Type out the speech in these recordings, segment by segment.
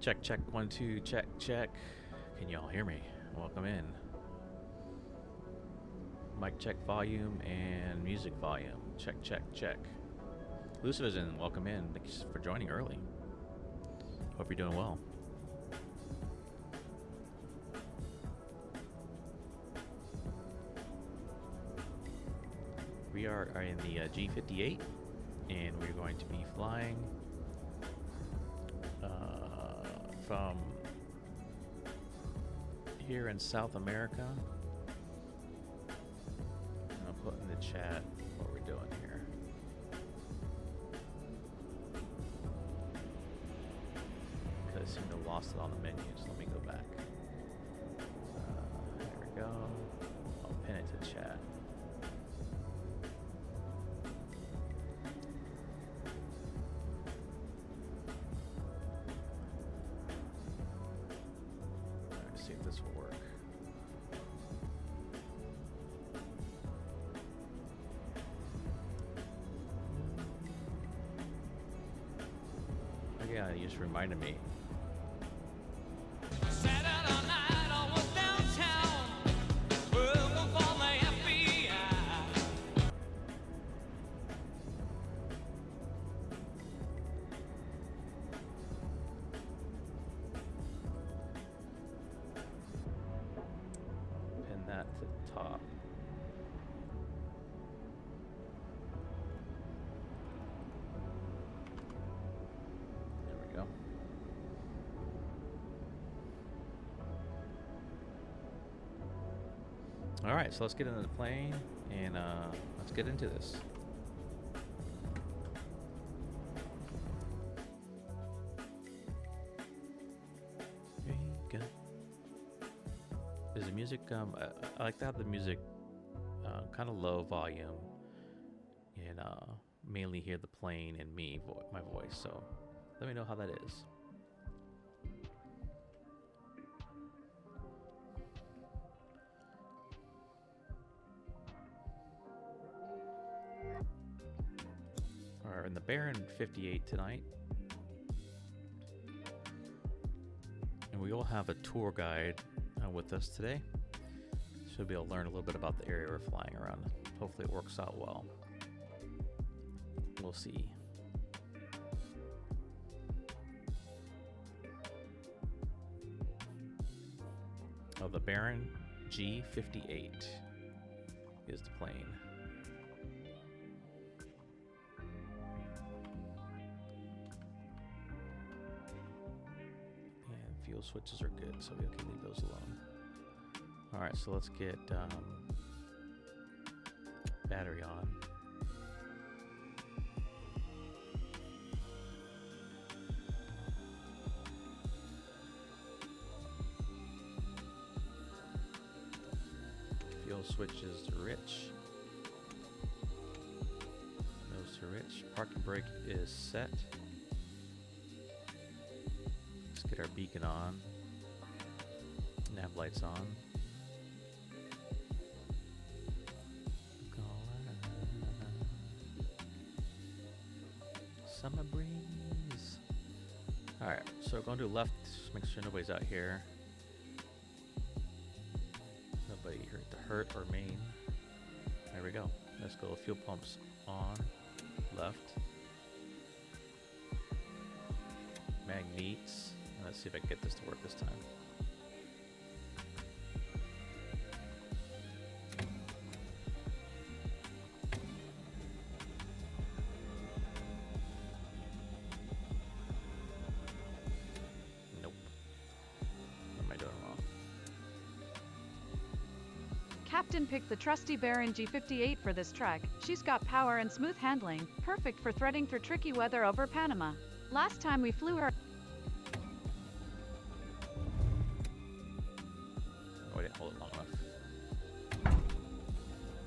Check, check, 1, 2, check, check. Can y'all hear me? Welcome in. Mic check volume and music volume. Check, check, check. Lucivision, welcome in. Thanks for joining early. Hope you're doing well. We are in the G58, and we're going to be flying from here in South America. I'll put in the chat what we're doing here. Because I seem to have lost it on the menu, so let me go back. There we go. I'll pin it to chat. See if this will work. Oh yeah, you just reminded me. That to the top. There we go. All right, so let's get into the plane and let's get into this. There you go. Is the music, I like to have the music kind of low volume and mainly hear the plane and me, my voice, so let me know how that is. Alright, we're in the Darién 58 tonight. And we will have a tour guide with us today, so we'll be able to learn a little bit about the area we're flying around. Hopefully it works out well. We'll see. Oh, the Darién G58 is the plane. Fuel switches are good, so we can leave those alone. Alright, so let's get battery on. Fuel switches to rich. Nose to rich. Parking brake is set. Get our beacon on, nav lights on. Summer breeze. Alright, so we're going to left, make sure nobody's out here. Nobody hurt or main. There we go. Let's go. Fuel pumps on, left. Magnets. Let's see if I can get this to work this time. Nope. What am I doing wrong? Captain picked the trusty Darién G58 for this trek. She's got power and smooth handling, perfect for threading through tricky weather over Panama. Last time we flew her. Hold it long enough.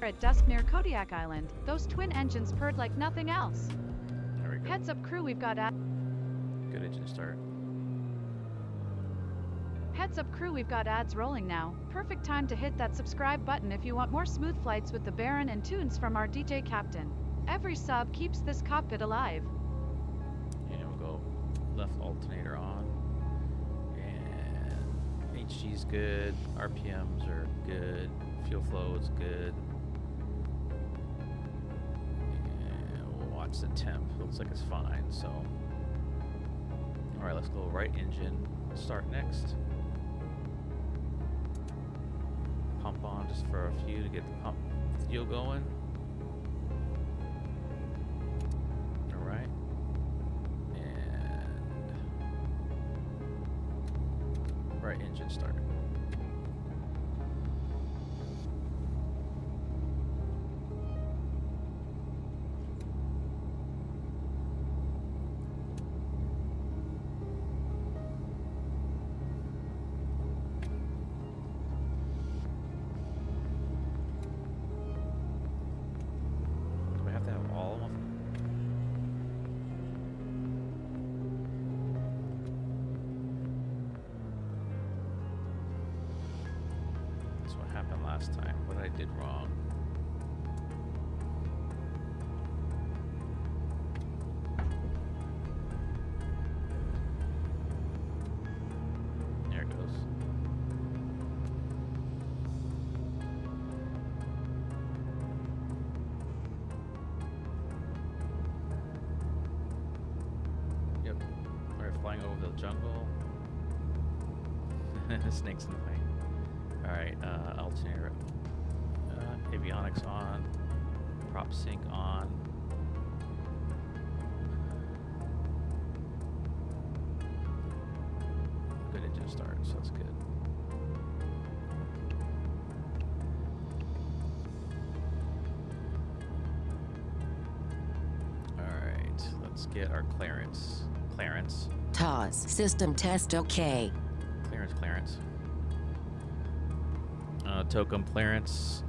At dusk near Kodiak Island, those twin engines purred like nothing else. There we go. Heads up crew, we've got Good engine start. Heads up crew, we've got ads rolling now. Perfect time to hit that subscribe button if you want more smooth flights with the Darién and tunes from our DJ Captain. Every sub keeps this cockpit alive. And we'll go left alternator on. HG's good. RPMs are good. Fuel flow is good. And we'll watch the temp. Looks like it's fine. So, all right, let's go right engine. Start next. Pump on just for a few to get the pump fuel going. All right. Right engine start. Do we have to have all of them? Last time, what I did wrong. There it goes. Yep. We're flying over the jungle. Snakes in the way. Alright, alternator, avionics on, prop sync on. Good engine start, so that's good. Alright, let's get our clearance. TOS, system test okay. Clearance. Tokum clearance.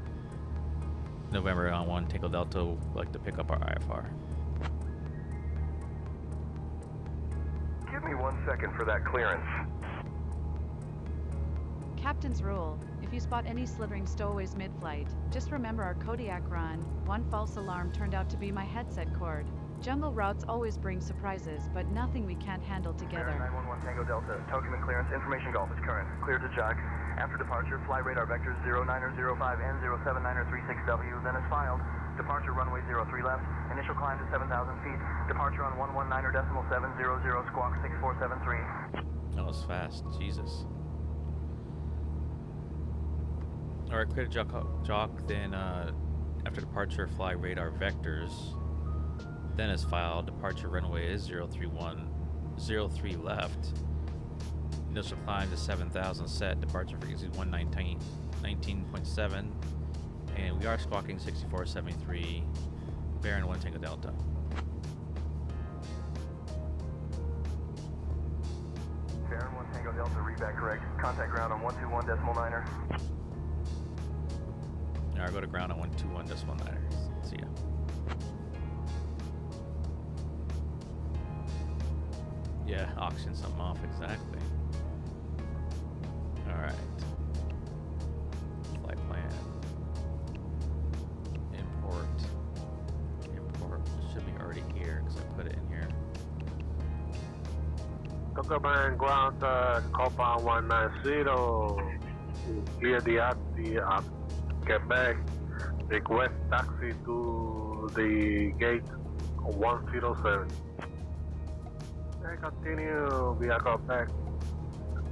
November on 1 Tango Delta. Would like to pick up our IFR. Give me 1 second for that clearance. Captain's rule. If you spot any slithering stowaways mid-flight, just remember our Kodiak run. One false alarm turned out to be my headset cord. Jungle routes always bring surprises, but nothing we can't handle together. 911 Tango Delta. Tokuman clearance. Information Gulf is current. Clear to jock. After departure, fly radar vectors 0905N07936W, then is filed. Departure runway 03 left. Initial climb to 7,000 feet. Departure on 119.700, squawk 6473. That was fast. Jesus. Alright, clear to jock, then after departure, fly radar vectors. Then is filed. Departure runway is 03 left. Initial climb to 7,000 set. Departure frequency 119.7. And we are squawking 6473. Baron 1 Tango Delta. Baron 1 Tango Delta, read back correct. Contact ground on 121.9er. Alright, go to ground on 121.9er. See ya. Yeah, auction something off, exactly. Alright. Flight plan. Import. Should be already here, because I put it in here. Tokuman ground, Copa 190. Clear the of Quebec. Request taxi to the gate 107. Continue via Quebec.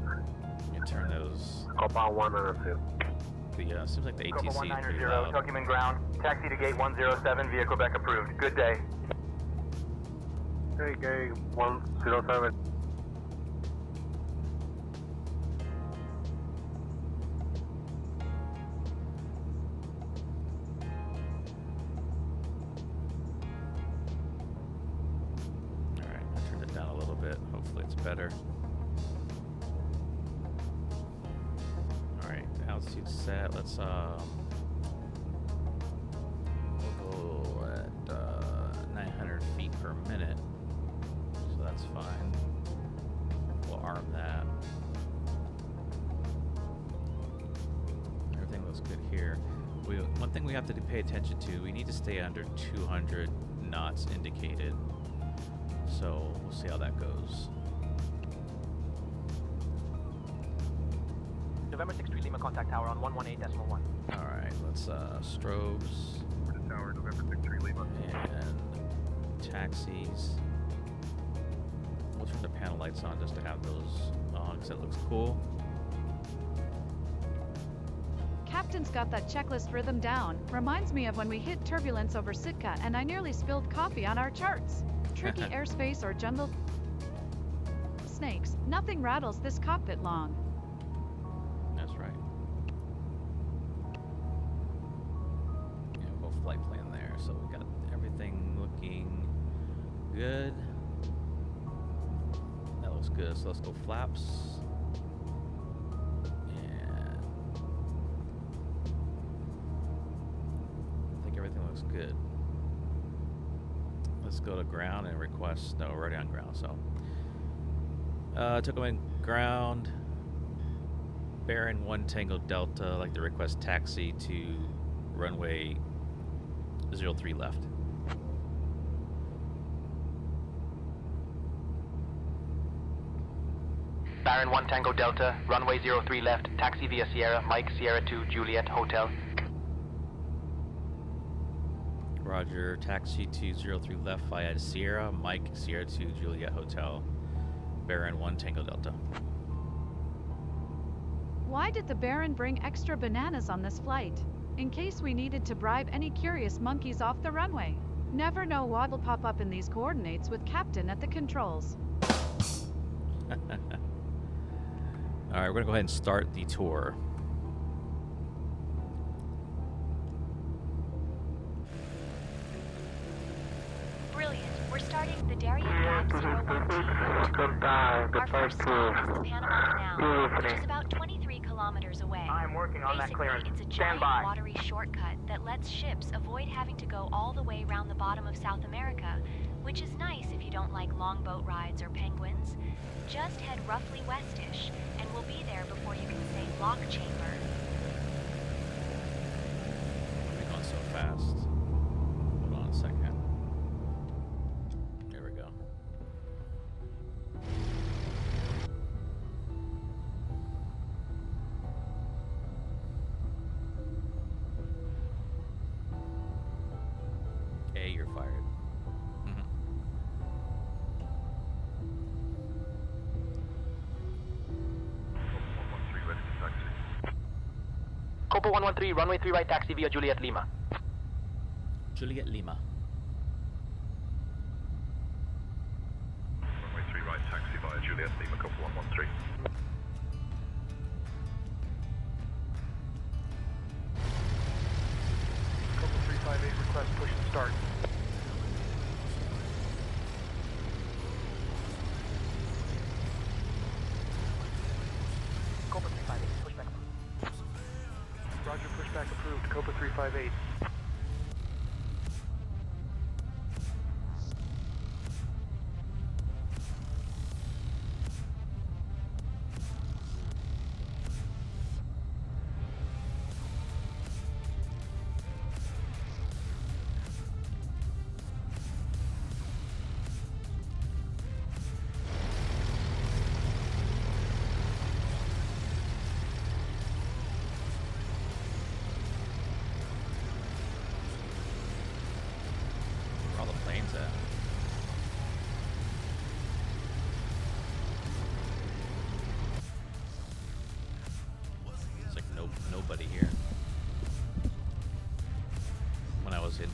Let me turn those. Copa 190. Seems like the ATC Copa is pretty 190, loud. Tokuman ground. Taxi to gate 107 via Quebec approved. Good day. Okay, gate 107. Better. Alright, altitude set. Let's we'll go at 900 feet per minute. So that's fine. We'll arm that. Everything looks good here. One thing we have to pay attention to, we need to stay under 200 knots indicated. So we'll see how that goes. November 63 Lima contact tower on 118.1. Alright, let's strobes. Tower, November 63 Lima. And taxis. We'll turn the panel lights on just to have those on because it looks cool. Captain's got that checklist rhythm down. Reminds me of when we hit turbulence over Sitka and I nearly spilled coffee on our charts. Tricky airspace or jungle snakes. Nothing rattles this cockpit long. That's right. Yeah, we'll go flight plan there. So we got everything looking good. That looks good. So let's go flaps. And I think everything looks good. Let's go to ground and request. No, we're already on ground. So took them in ground. Baron 1 Tango Delta. I'd like to request taxi to runway 03 left. Baron 1 Tango Delta, runway 03 left, taxi via Sierra, Mike Sierra 2 Juliet Hotel. Roger, taxi to 03 left via Sierra, Mike Sierra 2 Juliet Hotel. Baron 1 Tango Delta. Why did the Baron bring extra bananas on this flight? In case we needed to bribe any curious monkeys off the runway. Never know what'll pop up in these coordinates with Captain at the controls. Alright, we're going to go ahead and start the tour. Brilliant. We're starting the Darién Gap 01T. Good time. Our first stop is the Panama Canal, which is about 23 kilometers away. I'm working on that Basically, clearance. it's a Stand giant by. watery shortcut that lets ships avoid having to go all the way around the bottom of South America, which is nice if you don't like long boat rides or penguins. Just head roughly westish, and we'll be there before you can say lock chamber. We're going so fast. Hold on a second. There we go. Hey, you're fired. Copa 113, runway 3 right, taxi via Juliet Lima. Juliet Lima. Runway 3 right, taxi via Juliet Lima, Copa 113. Copa 358, request push and start. Copa 358, pushback approved. Roger, pushback approved. Copa 358. Where are all the planes at? It's like nobody here. When I was in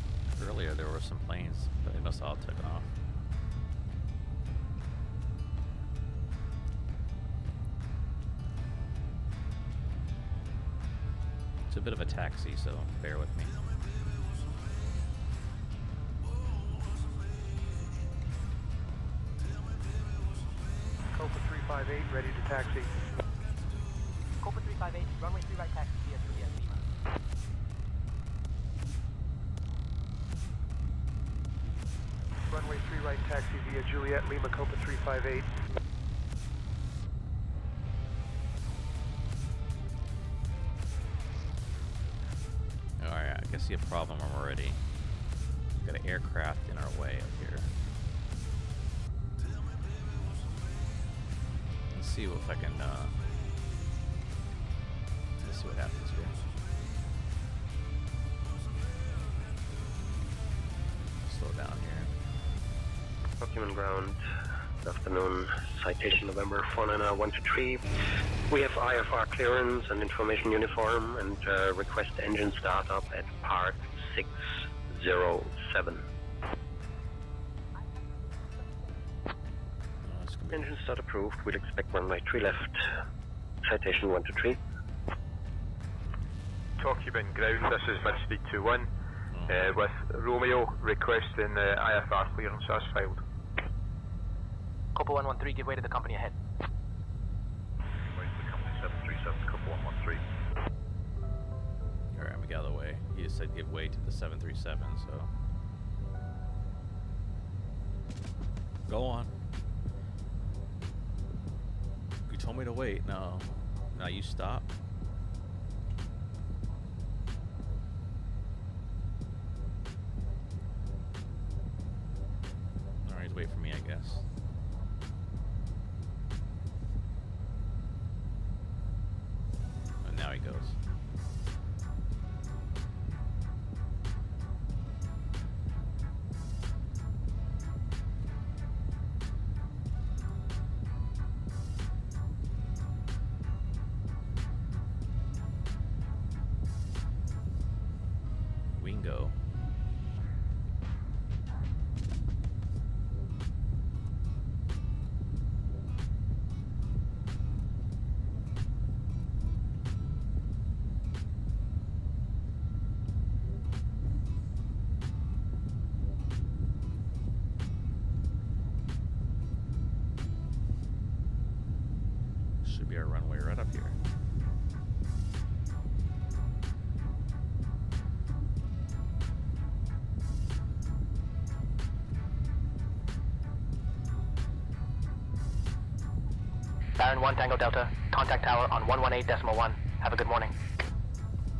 earlier, there were some planes, but they must have all taken off. It's a bit of a taxi, so bear with me. Copa 358, ready to taxi. Copa 358, runway 3 right, taxi via Juliet Lima. Runway 3 right, taxi via Juliet Lima, Copa 358. Alright, I can see a problem already. Got an aircraft in our way up here. Let's see if I can see what happens here. Slow down here. Document ground. Good afternoon. Citation November 49123. We have IFR clearance and information uniform and request engine startup at Park 607. Engine start approved. We'll expect runway 3 left. Citation 123. Document ground, this is Midspeed 21 with Romeo requesting IFR clearance as filed. Copa 113, give way to the company ahead. Wait to the company 737, Copa 113. Alright, we got out of the way. He just said give way to the 737, so. Go on. You told me to wait. No. Now you stop. Alright, he's waiting for me, I guess. And now he goes. Wingo. Should be our runway right up here. Darién 1 Tango Delta, contact tower on 118.1. Have a good morning.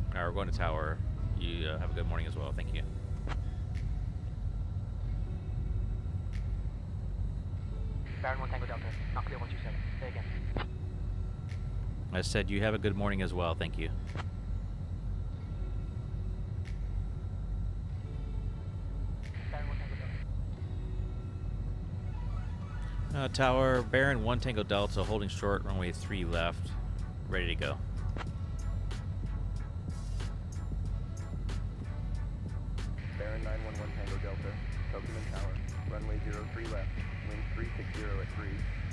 Alright, we're going to tower. You have a good morning as well. Thank you. Darién 1 Tango Delta, not clear 127. Say again. I said you have a good morning as well. Thank you. Darién 1 Tango Delta. Tower, Baron 1 Tango Delta, holding short, runway 3 left, ready to go. Baron 911 Tango Delta, Tokuman Tower, runway 03 left, wind 360 at 3,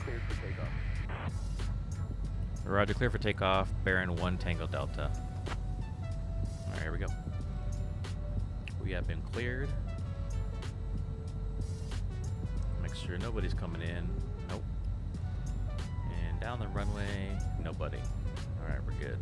cleared for takeoff. Roger, clear for takeoff, Baron 1 Tango Delta. Alright, here we go. We have been cleared. Make sure nobody's coming in. Nope. And down the runway, nobody. Alright, we're good.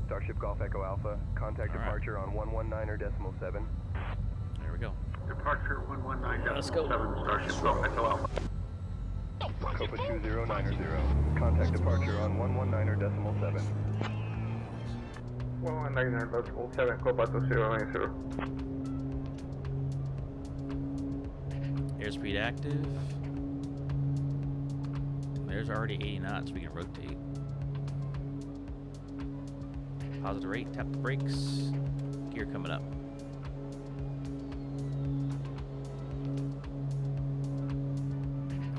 Starship Golf Echo Alpha, contact departure on 119.7. There we go. Departure 119.7, Let's go. Starship Golf Echo Alpha. Copa 2090, contact departure on 119.7. 119.7, Copa 2090. Airspeed active. There's already 80 knots, we can rotate. Positive rate, tap the brakes. Gear coming up.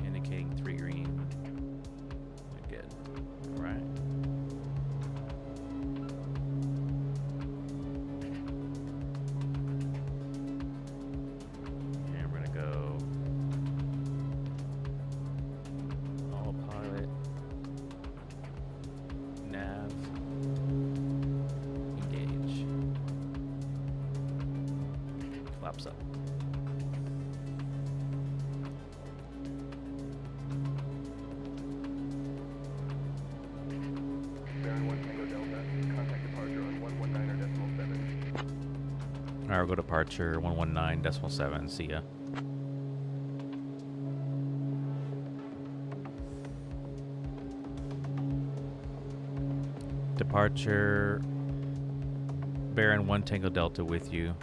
Indicating 3 green. Good. Alright. And we're gonna go autopilot. Nav. Flaps up. Baron 1 Tango Delta, contact departure on 119.7. Alright, we'll go departure 119.7. See ya. Departure Baron 1 Tango Delta with you.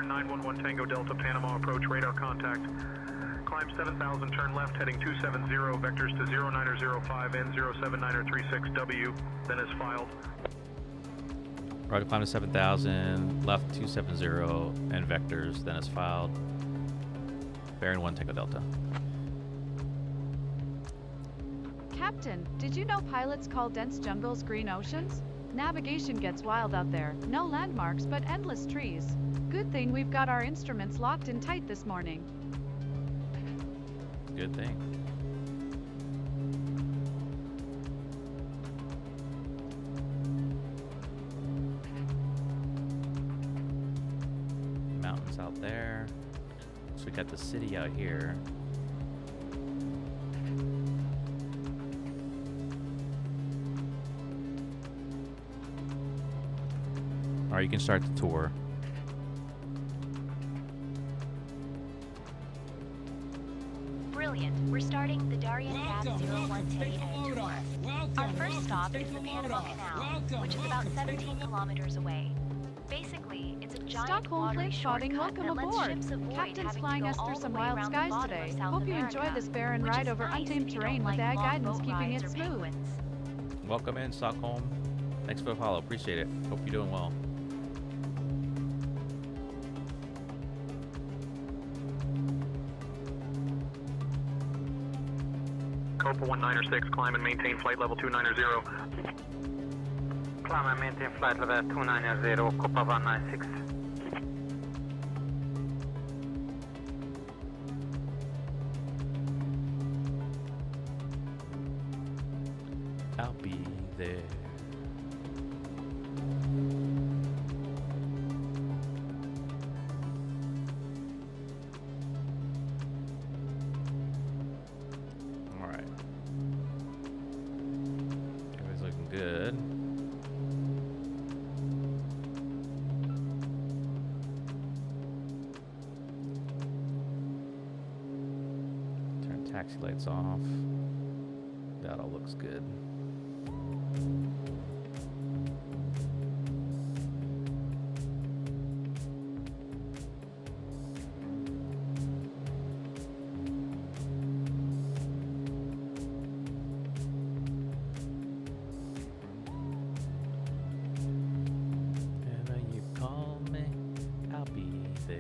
Baron 911 Tango Delta, Panama approach, radar contact. Climb 7000, turn left, heading 270, vectors to 0905 and 07936W, then is filed. Right, climb to 7000, left 270, and vectors, then is filed. Baron 1 Tango Delta. Captain, did you know pilots call dense jungles green oceans? Navigation gets wild out there. No landmarks, but endless trees. Good thing we've got our instruments locked in tight this morning. Good thing. Mountains out there. So we got the city out here. All right, you can start the tour. Brilliant. We're starting the Darién Gap 01 Teddy Egg tour. Our first stop is the Panama Canal, which is about 17 kilometers away. Basically, it's a giant Stockholm watery Flint spotting, shortcut welcome that lets aboard. ships avoid Captain's having flying to us go through all some the way wild around the skies bottom today. of South Hope you enjoy America, this barren which ride is over nice if untamed you terrain don't with like ag long guidance boat keeping rides it or smooth. penguins. Welcome in, Stockholm. Thanks for the follow. Appreciate it. Hope you're doing well. Copa 196, climb and maintain flight level 290. Climb and maintain flight level 290, Copa 196. I'll be there. All right. Everything's looking good. Turn taxi lights off. That all looks good. Whenever you call me, I'll be there.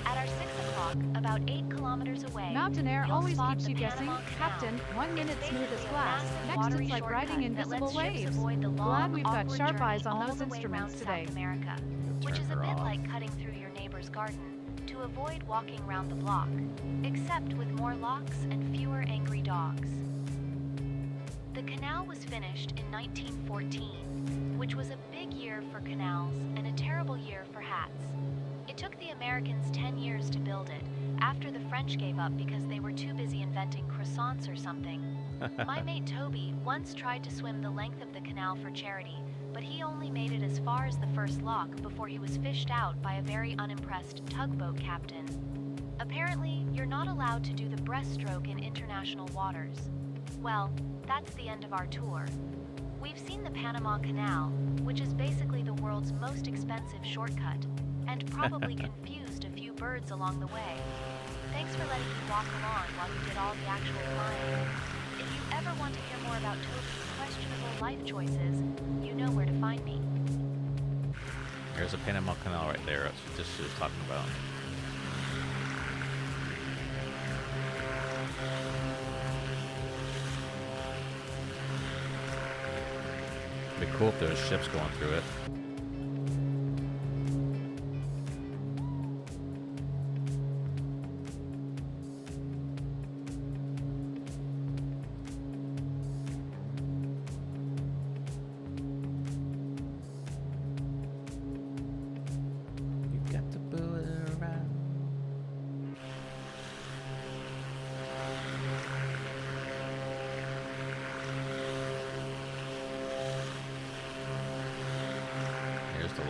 At our 6 o'clock, about 8 kilometers away, Mountain air you'll always spot keeps the you guessing. Panama Canal. Captain, 1 minute It's smooth as basically a glass. massive Next watery it's like riding shortcut that invisible lets ships waves. avoid the Glad long, we've got awkward sharp journey eyes on all those the way instruments around today. South America, which Turn is a her bit off. like cutting through your neighbor's garden, to avoid walking around the block, except with more locks and fewer angry dogs. The canal was finished in 1914, which was a big year for canals and a terrible year for hats. It took the Americans 10 years to build it, after the French gave up because they were too busy inventing croissants or something. My mate Toby once tried to swim the length of the canal for charity, but he only made it as far as the first lock before he was fished out by a very unimpressed tugboat captain. Apparently, you're not allowed to do the breaststroke in international waters. Well, that's the end of our tour. We've seen the Panama Canal, which is basically the world's most expensive shortcut, and probably confused a few birds along the way. Thanks for letting me walk along while you did all the actual flying. If you ever want to hear more about Toby's questionable life choices, you know where to find me. There's a Panama Canal right there. That's what she was talking about. It'd be cool if there was ships going through it.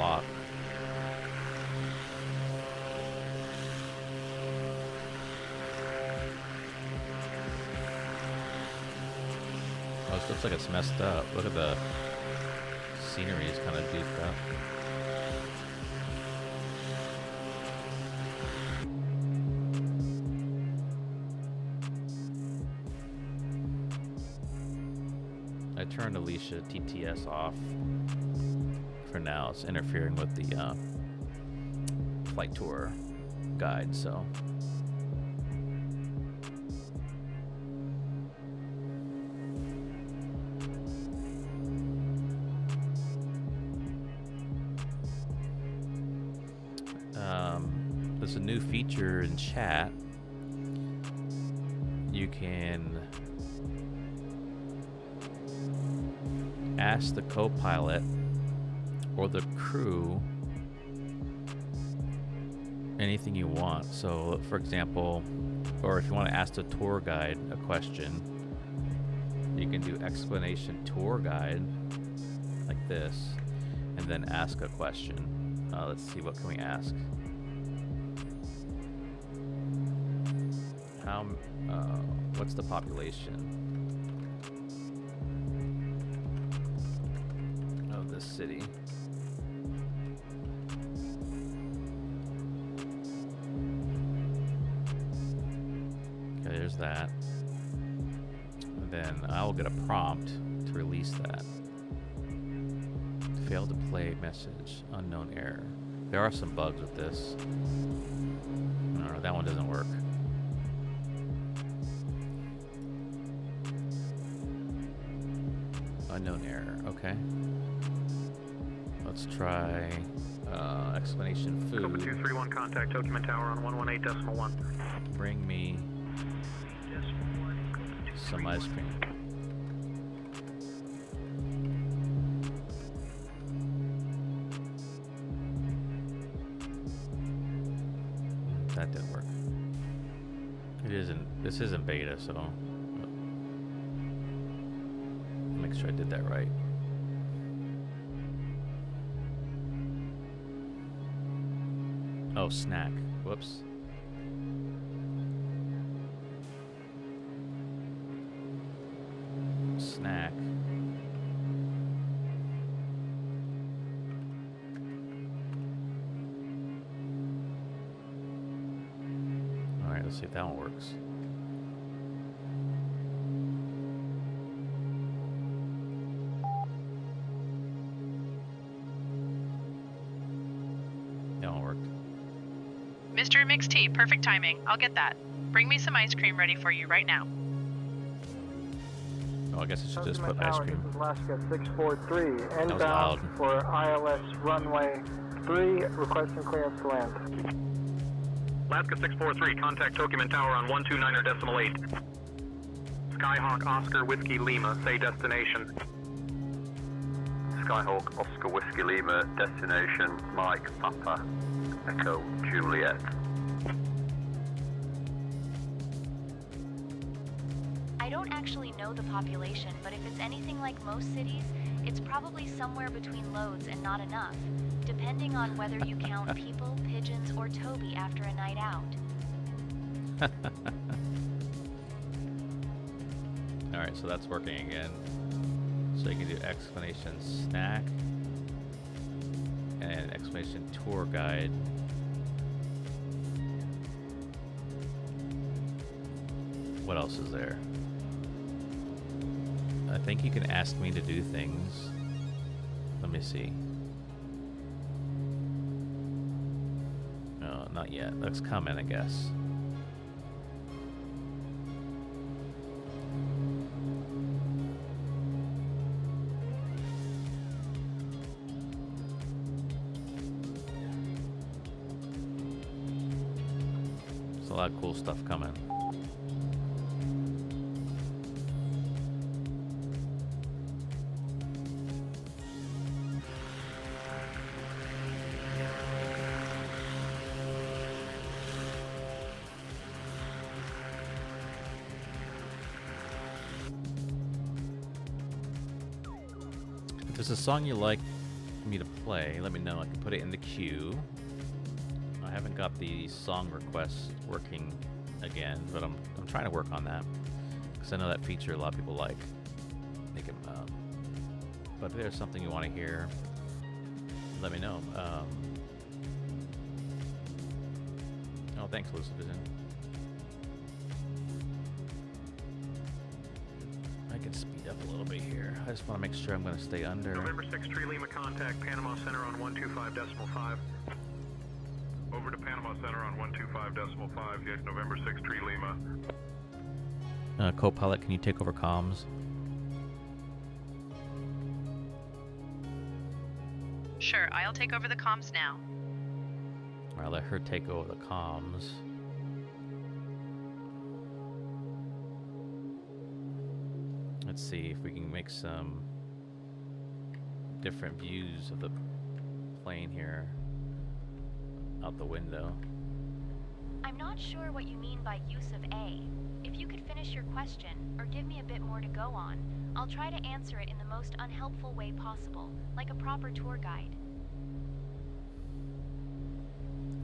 block. Oh, it looks like it's messed up. Look at the scenery is kind of goofed up. I turned Alicia TTS off for now. It's interfering with the flight tour guide, so. There's a new feature in chat. You can ask the co-pilot or the crew anything you want. So, for example, or if you want to ask the tour guide a question, you can do explanation tour guide like this, and then ask a question. Let's see, what can we ask? What's the population of this city? Okay, there's that. And then I'll get a prompt to release that. Failed to play message, unknown error. There are some bugs with this. No, that one doesn't work. Unknown error, okay. Let's try explanation food. Copa 231, contact Tokuman Tower on 118.1. Bring me some ice cream. That didn't work. This isn't beta, so make sure I did that right. Oh, snack. Whoops. Snack. Alright, let's see if that one works. Mr. Mixed Tea, perfect timing. I'll get that. Bring me some ice cream ready for you right now. Oh, I guess I should just put ice cream. This is Alaska 643, inbound for ILS runway 3, requesting clearance to land. Alaska 643, contact Tokuman Tower on 129.8. Skyhawk Oscar Whiskey Lima, say destination. Skyhawk Oscar Whiskey Lima, destination Mike Papa Echo Juliet. I don't actually know the population, but if it's anything like most cities, it's probably somewhere between loads and not enough, depending on whether you count people, pigeons, or Toby after a night out. Alright, so that's working again. So you can do explanation snack and explanation tour guide. What else is there? I think you can ask me to do things. Let me see. No, not yet. That's coming, I guess. There's a lot of cool stuff coming. If there's a song you like me to play, let me know. I can put it in the queue. I haven't got the song requests working again, but I'm trying to work on that because I know that feature a lot of people like. Make it, but if there's something you want to hear, let me know. Oh, thanks, Elizabeth. I can speed up a little bit here. I just want to make sure I'm going to stay under. November 6 Tree Lima contact Panama Center on 125.5. Over to Panama Center on 125.5. Yes, November 6 Tree Lima. Co-pilot, can you take over comms? Sure, I'll take over the comms now. I'll let her take over the comms. Let's see if we can make some different views of the plane here out the window. I'm not sure what you mean by use of A. If you could finish your question, or give me a bit more to go on, I'll try to answer it in the most unhelpful way possible, like a proper tour guide.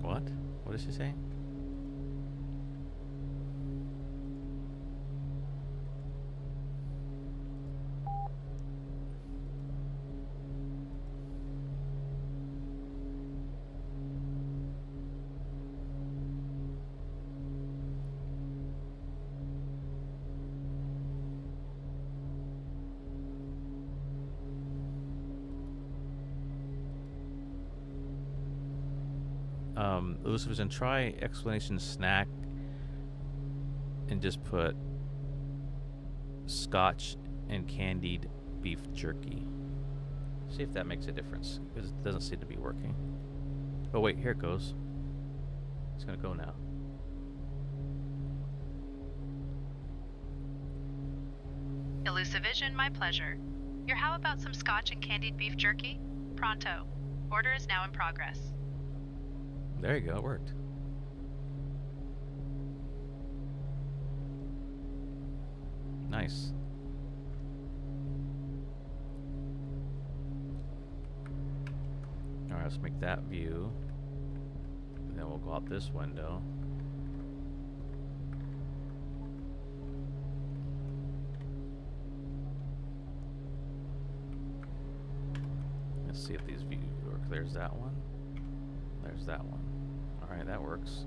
What? What is she saying? Elizabeth, and try explanation snack and just put scotch and candied beef jerky. See if that makes a difference, because it doesn't seem to be working. Oh wait, here it goes. It's gonna go now. Elusive Vision, my pleasure. How about some scotch and candied beef jerky? Pronto. Order is now in progress. There you go, it worked. Nice. Alright, let's make that view. And then we'll go out this window. Let's see if these views work. There's that one. There's that one. Alright, that works.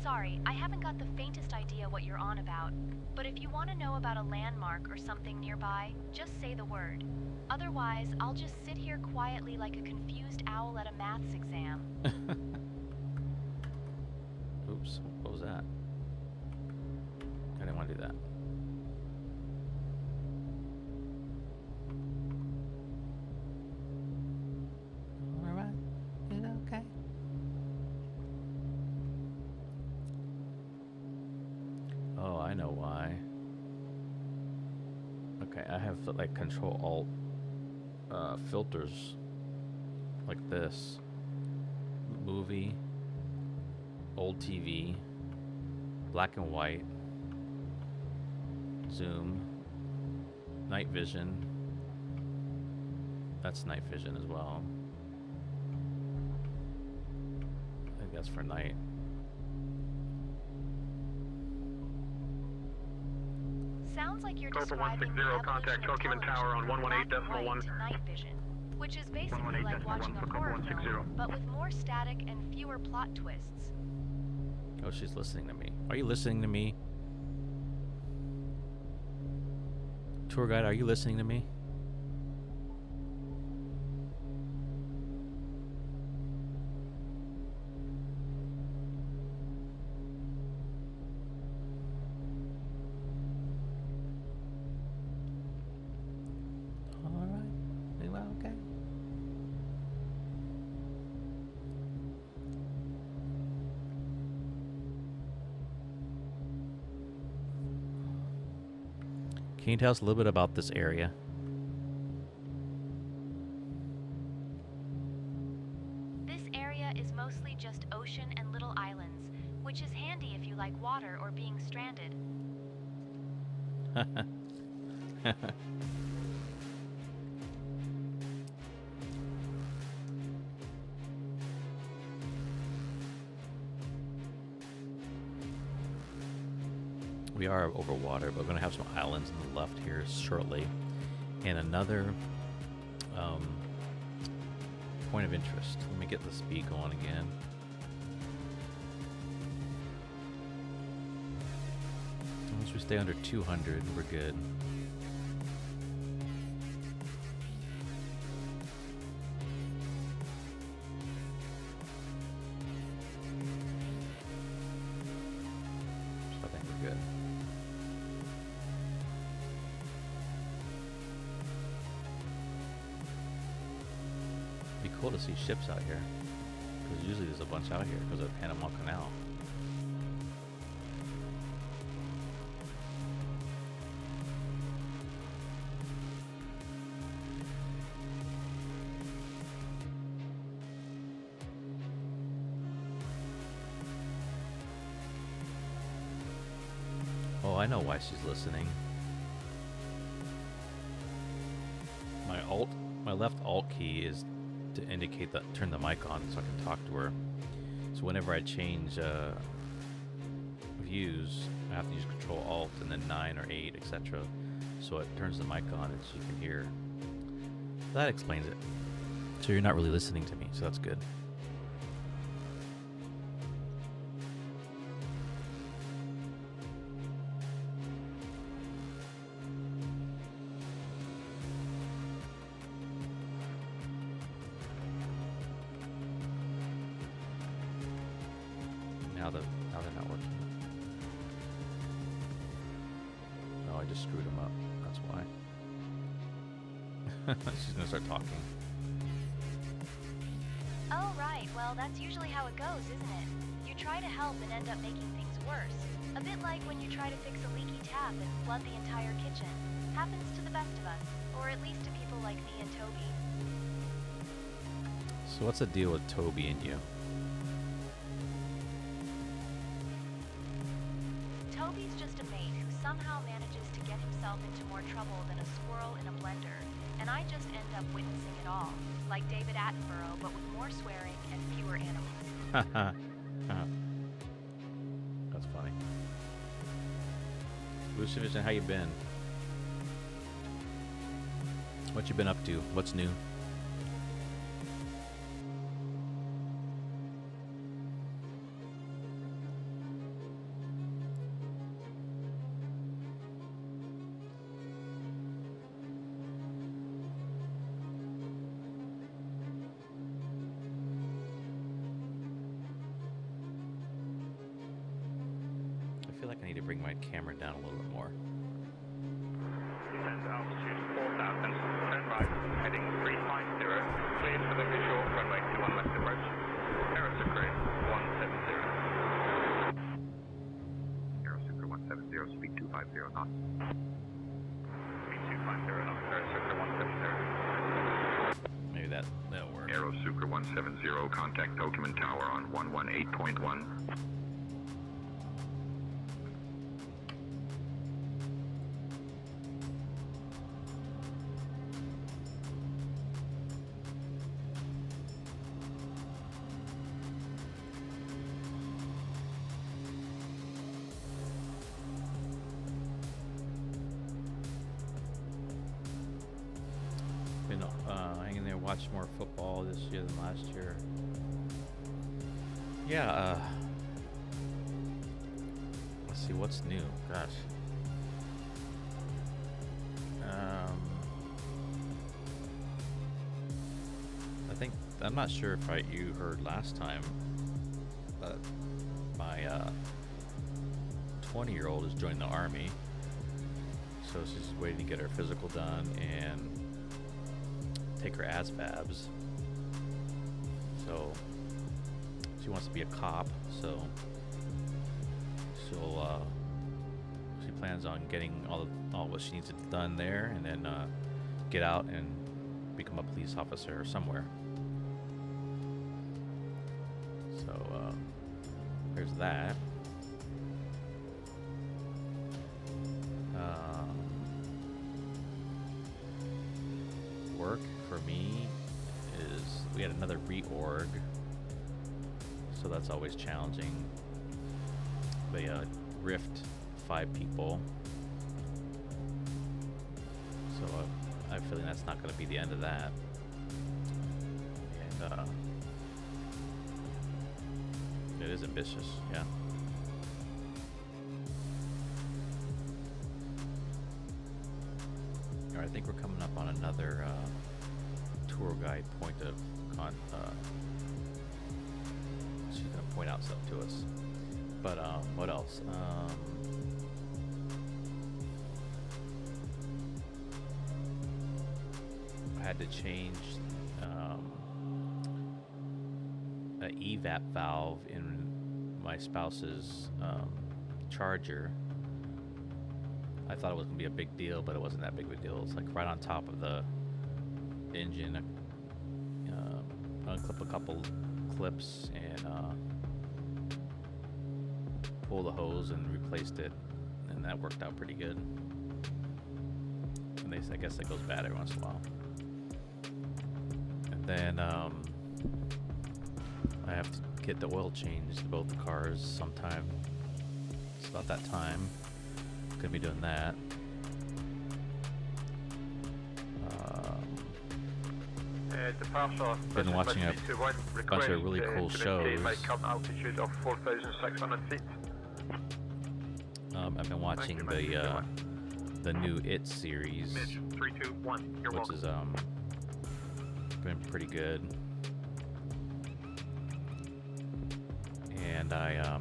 Sorry, I haven't got the faintest idea what you're on about. But if you want to know about a landmark or something nearby, just say the word. Otherwise, I'll just sit here quietly like a confused owl at a maths exam. Oops, what was that? I didn't want to do that. I have like Control Alt filters like this: movie, old TV, black and white, zoom, night vision. That's night vision as well. I think that's for night. Sounds like you're Corporal describing 160, contact Tokuman Tower on 118.1. night vision, which is basically like watching a horror film, but with more static and fewer plot twists. Oh, she's listening to me. Are you listening to me? Tour guide, are you listening to me? Can you tell us a little bit about this area? This area is mostly just ocean and little islands, which is handy if you like water or being stranded. We are over water, but we're going to have some islands on the left here shortly. And another point of interest. Let me get the speed going again. Once we stay under 200, we're good. So I think we're good. Be cool to see ships out here, because usually there's a bunch out here because of the Panama Canal. Oh, I know why she's listening. My left alt key is to indicate that turn the mic on so I can talk to her. So whenever I change views, I have to use Control Alt and then 9 or 8, etc. So it turns the mic on and she can hear. That explains it. So you're not really listening to me, so that's good. Now they're not working. No, I just screwed them up. That's why. She's gonna start talking. Oh, right. Well, that's usually how it goes, isn't it? You try to help and end up making things worse. A bit like when you try to fix a leaky tap and flood the entire kitchen. Happens to the best of us, or at least to people like me and Toby. So what's the deal with Toby and you? Toby's just a mate who somehow manages to get himself into more trouble than a squirrel in a blender, and I just end up witnessing it all, like David Attenborough, but with more swearing and fewer animals. That's funny. Lucy Vision, how you been? What you been up to? What's new? I feel like I need to bring my camera down a little bit more. Descend altitude 4,000, turn right, heading 350, cleared for the visual, runway 21 left approach. Airstrips 170. Airstrips 170, speed 250 knots. Speed 250 knots, Airstrips 170. Maybe that'll work. Airstrips 170, contact Pokemon Tower on 118.1. Been hanging there, watched more football this year than last year. Yeah, let's see what's new. Gosh. I think I'm not sure if you heard last time, but my 20-year-old has joined the Army, so she's waiting to get her physical done and take her ASVABs. So she wants to be a cop, so she plans on getting all what she needs done there, and then get out and become a police officer somewhere. So there's that. work for me is we had another reorg, so that's always challenging. They rift 5 people, so I have a feeling that's not going to be the end of that. And it is ambitious, yeah. All right, I think we're coming up on another tour guide point of she's going to point out stuff to us. But what else? I had to change an evap valve in my spouse's charger. I thought it was going to be a big deal, but it wasn't that big of a deal. It's like right on top of the engine. Unclip a couple clips and pull the hose and replaced it, and that worked out pretty good. And I guess that goes bad every once in a while. And then I have to get the oil changed to both the cars sometime. It's about that time. Gonna be doing that. Been watching a bunch of really cool shows. Altitude of 4,600 feet. I've been watching the new It series, Midge, 3, 2, 1. You're which welcome. is been pretty good. And I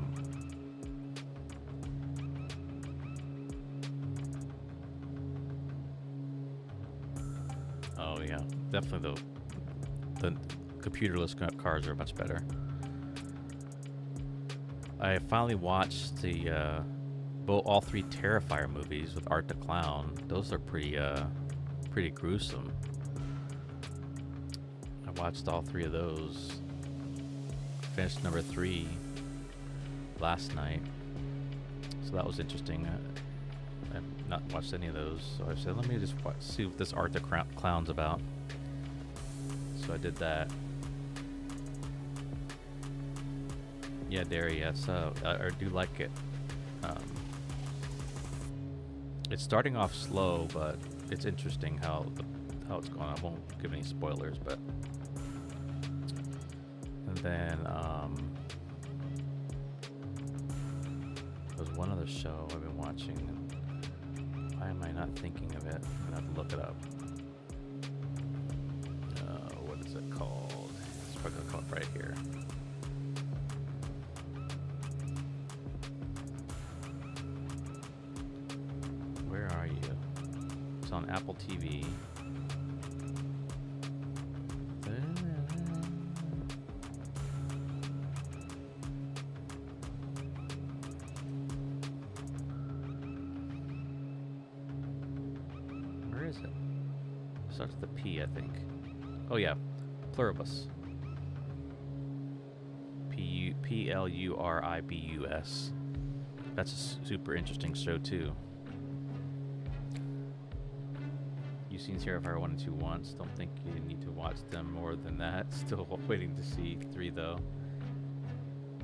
oh yeah, definitely the computerless cars are much better. I finally watched the all 3 Terrifier movies with Art the Clown. Those are pretty gruesome. I watched all 3 of those. Finished number 3 last night, so that was interesting. I've not watched any of those, so I said, let me just see what this Art the Clown's about. So I did that. Yeah, Derry, yes, I do like it. It's starting off slow, but it's interesting how it's going. I won't give any spoilers, but and then there's one other show I've been watching, and why am I not thinking of it? I'm gonna have to look it up. What is it called? It's probably gonna come up right here. Where are you? It's on Apple TV. Where is it? Starts with a P, I think. Oh yeah, Pluribus. Pluribus. That's a super interesting show too. You've seen Terrifier 1 and 2 once. Don't think you need to watch them more than that. Still waiting to see 3 though.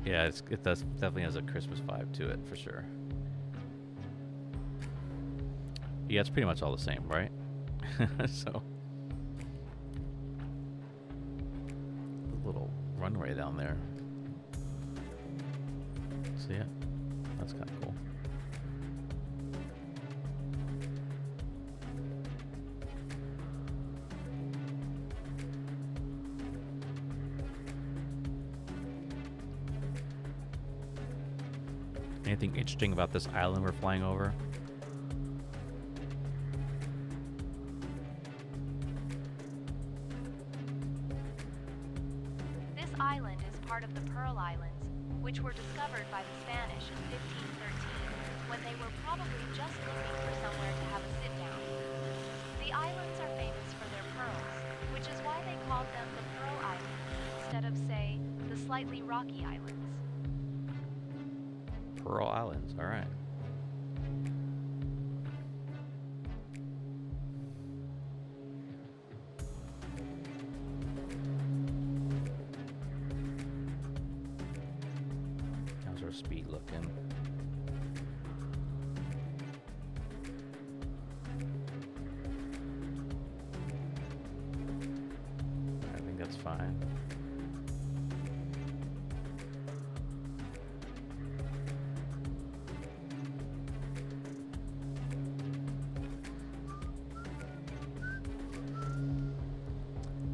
Yeah, it definitely has a Christmas vibe to it for sure. Yeah, it's pretty much all the same, right? So, a little runway down there. So yeah, that's kind of cool. Anything interesting about this island we're flying over? This island is part of the Pearl Islands, which were discovered by the Spanish in 1513, when they were probably just looking for somewhere to have a sit-down. The islands are famous for their pearls, which is why they called them the Pearl Islands, instead of, say, the slightly rocky islands. Pearl Islands, all right. our speed looking? I think that's fine.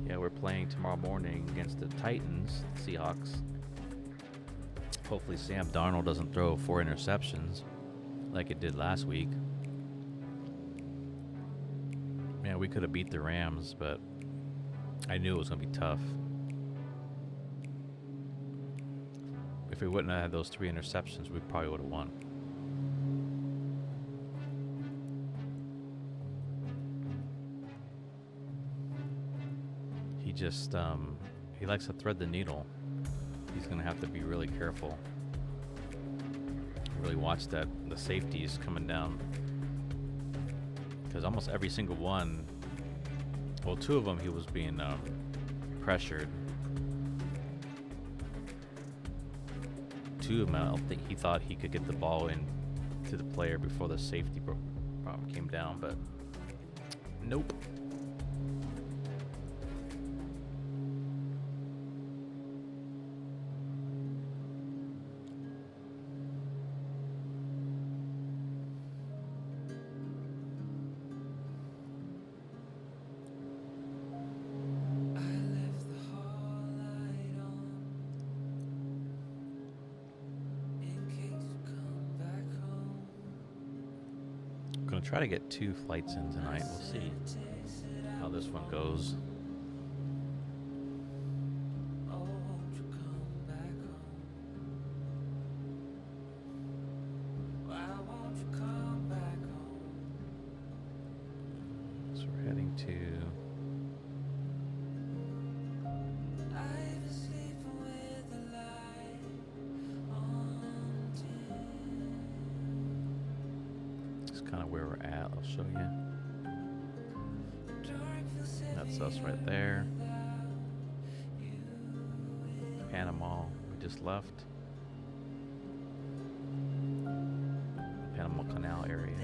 Yeah, we're playing tomorrow morning against the Titans, Seahawks. Hopefully Sam Darnold doesn't throw 4 interceptions like it did last week. Man, we could have beat the Rams, but I knew it was going to be tough. If we wouldn't have had those 3 interceptions, we probably would have won. He just, he likes to thread the needle. He's going to have to be really careful. Really watch the safeties coming down. Because almost every single one, well, 2 of them he was being pressured. 2 of them, I don't think he thought he could get the ball in to the player before the safety problem came down, but nope. Try to get 2 flights in tonight. We'll see how this one goes. So we're heading to kind of where we're at. I'll show you. That's us right there. Panama, we just left. Panama Canal area.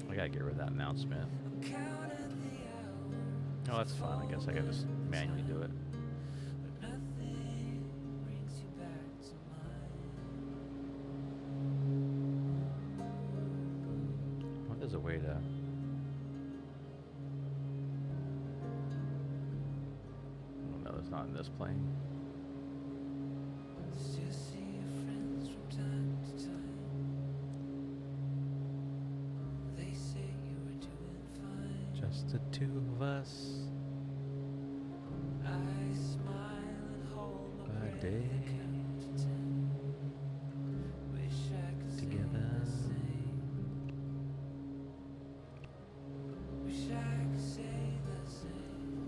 I gotta get rid of that announcement. Oh, that's fine. I guess I gotta just manually do it. What is a way to... Oh, no, it's not in this plane. Just the 2 of us. I smile and hold my day together. Wish I could say the same.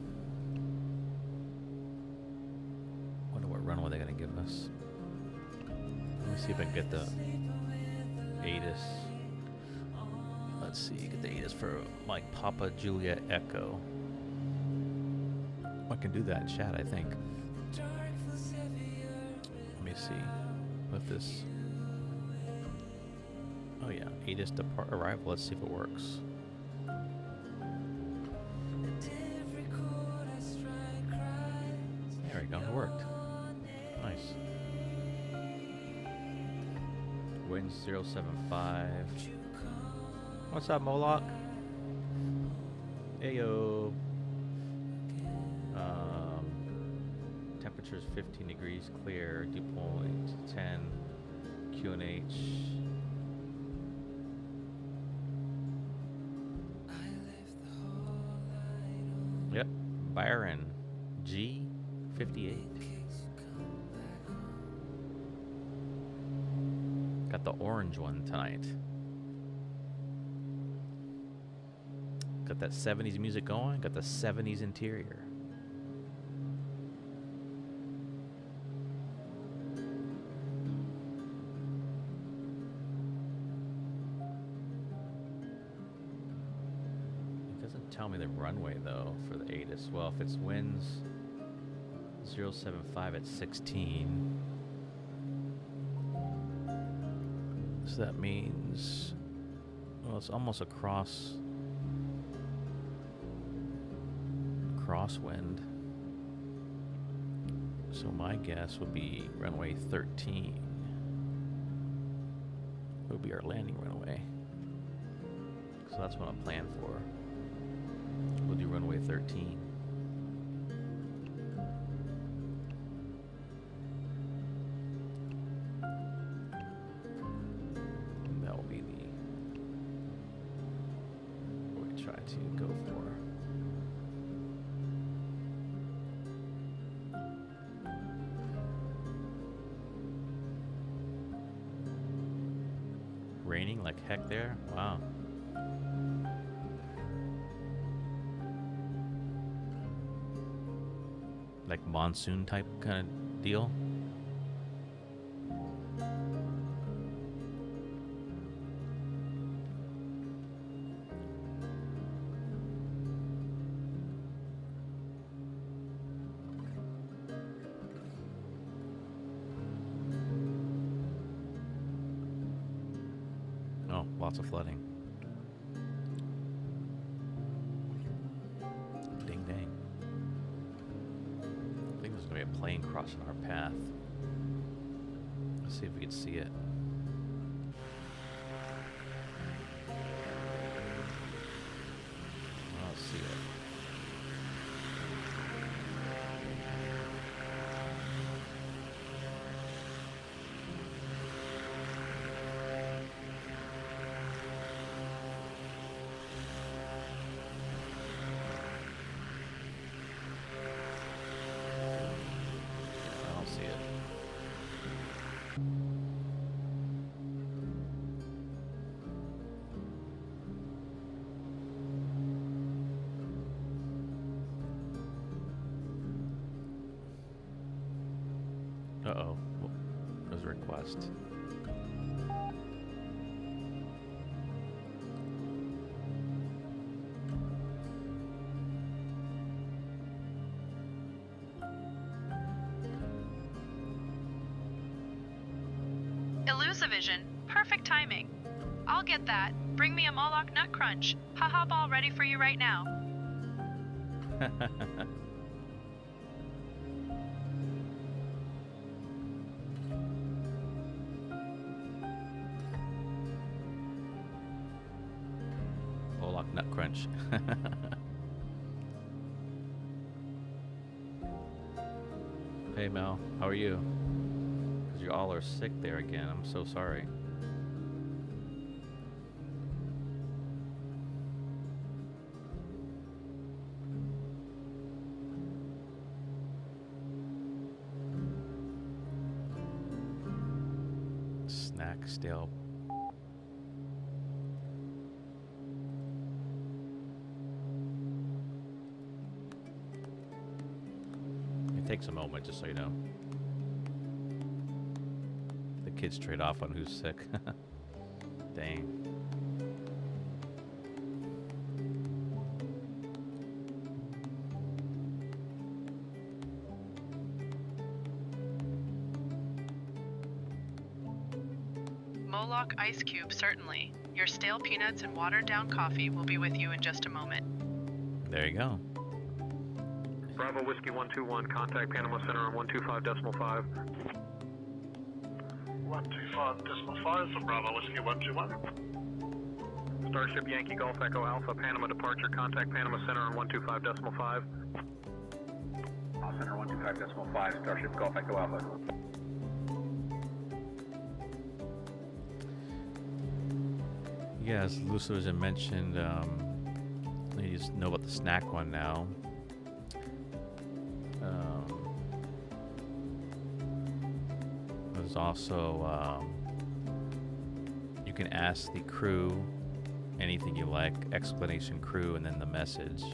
Wonder what runway they're gonna give us. Let me see if I can get the ATIS. Let's see, get the ATIS for Mike Papa Juliet Echo. I can do that in chat, I think. Let me see. With this. Oh yeah, ATIS depart arrival. Let's see if it works. There we go, it worked. Nice. Wind 075. What's up, Moloch? Heyo. Temperature's 15 degrees clear. Dew point 10. QNH. Yep, Byron G58. Got the orange one tonight. Got that 70s music going, got the 70s interior. It doesn't tell me the runway though for the ATIS. Well, if it's winds 075 at 16. So that means, well, it's almost a crosswind. So my guess would be runway 13 would be our landing runway. So that's what I'm planning for. We'll do runway 13. To go for. Raining like heck there? Wow. Like monsoon type kind of deal? Lots of flooding. Ding dang. I think there's going to be a plane crossing our path. Let's see if we can see it. I don't see it. Uh-oh. There's a request. Illusivision. Perfect timing. I'll get that. Bring me a Moloch Nut Crunch. Haha ball ready for you right now. Nut Crunch. Hey Mel, how are you? Because you all are sick there again. I'm so sorry. Snack stale. Takes a moment, just so you know. The kids trade off on who's sick. Dang. Moloch Ice Cube, certainly. Your stale peanuts and watered down coffee will be with you in just a moment. There you go. Bravo Whiskey 121, contact Panama Center on 125.5. 125.5 for Bravo Whiskey 121. Starship Yankee Golf Echo Alpha, Panama departure, contact Panama Center on 125.5. Center 125.5, Starship Golf Echo Alpha. Yeah, as Lucius had mentioned, you just know about the snack one now. There's also you can ask the crew anything you like, explanation crew, and then the message.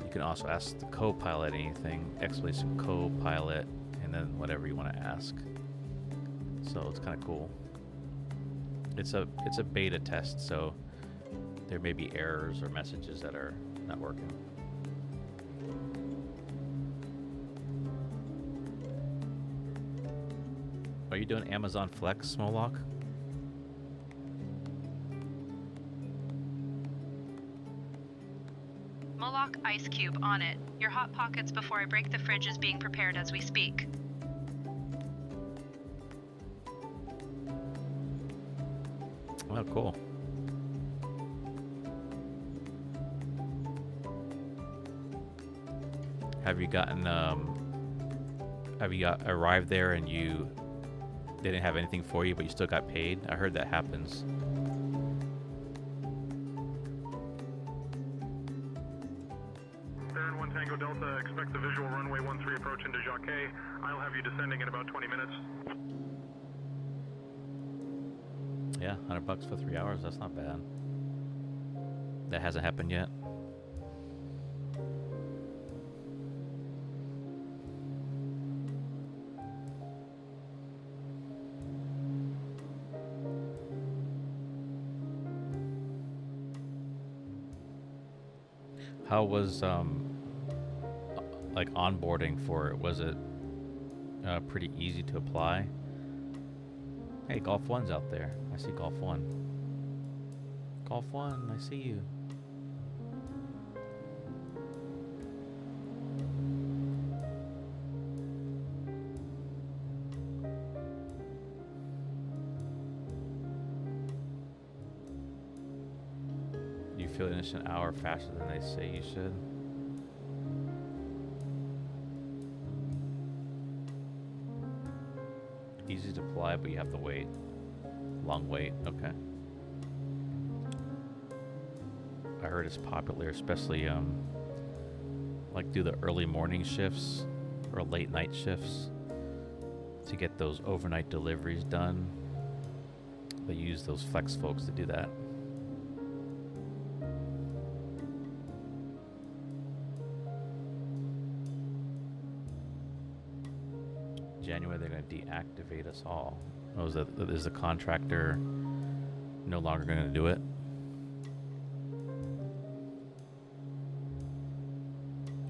You can also ask the co-pilot anything, explanation co-pilot, and then whatever you want to ask. So it's kind of cool. It's a beta test, so there may be errors or messages that are not working. Are you doing Amazon Flex, Smolock? Moloch Ice Cube on it. Your Hot Pockets before I break the fridge is being prepared as we speak. Oh, cool. Have you gotten, arrived there and they didn't have anything for you, but you still got paid? I heard that happens. Darién 1 Tango Delta, expect the visual runway 13 approach into Jacquet. I'll have you descending in about 20 minutes. Yeah, $100 for 3 hours. That's not bad. That hasn't happened yet. How was like onboarding for it? Was it pretty easy to apply? Hey, Golf 1's out there. I see Golf 1. Golf 1, I see you. You finish an hour faster than they say you should. Easy to apply, but you have to wait. Long wait, okay. I heard it's popular, especially like do the early morning shifts or late night shifts to get those overnight deliveries done. They use those flex folks to do that. January they're going to deactivate us all. Oh, is the contractor no longer going to do it?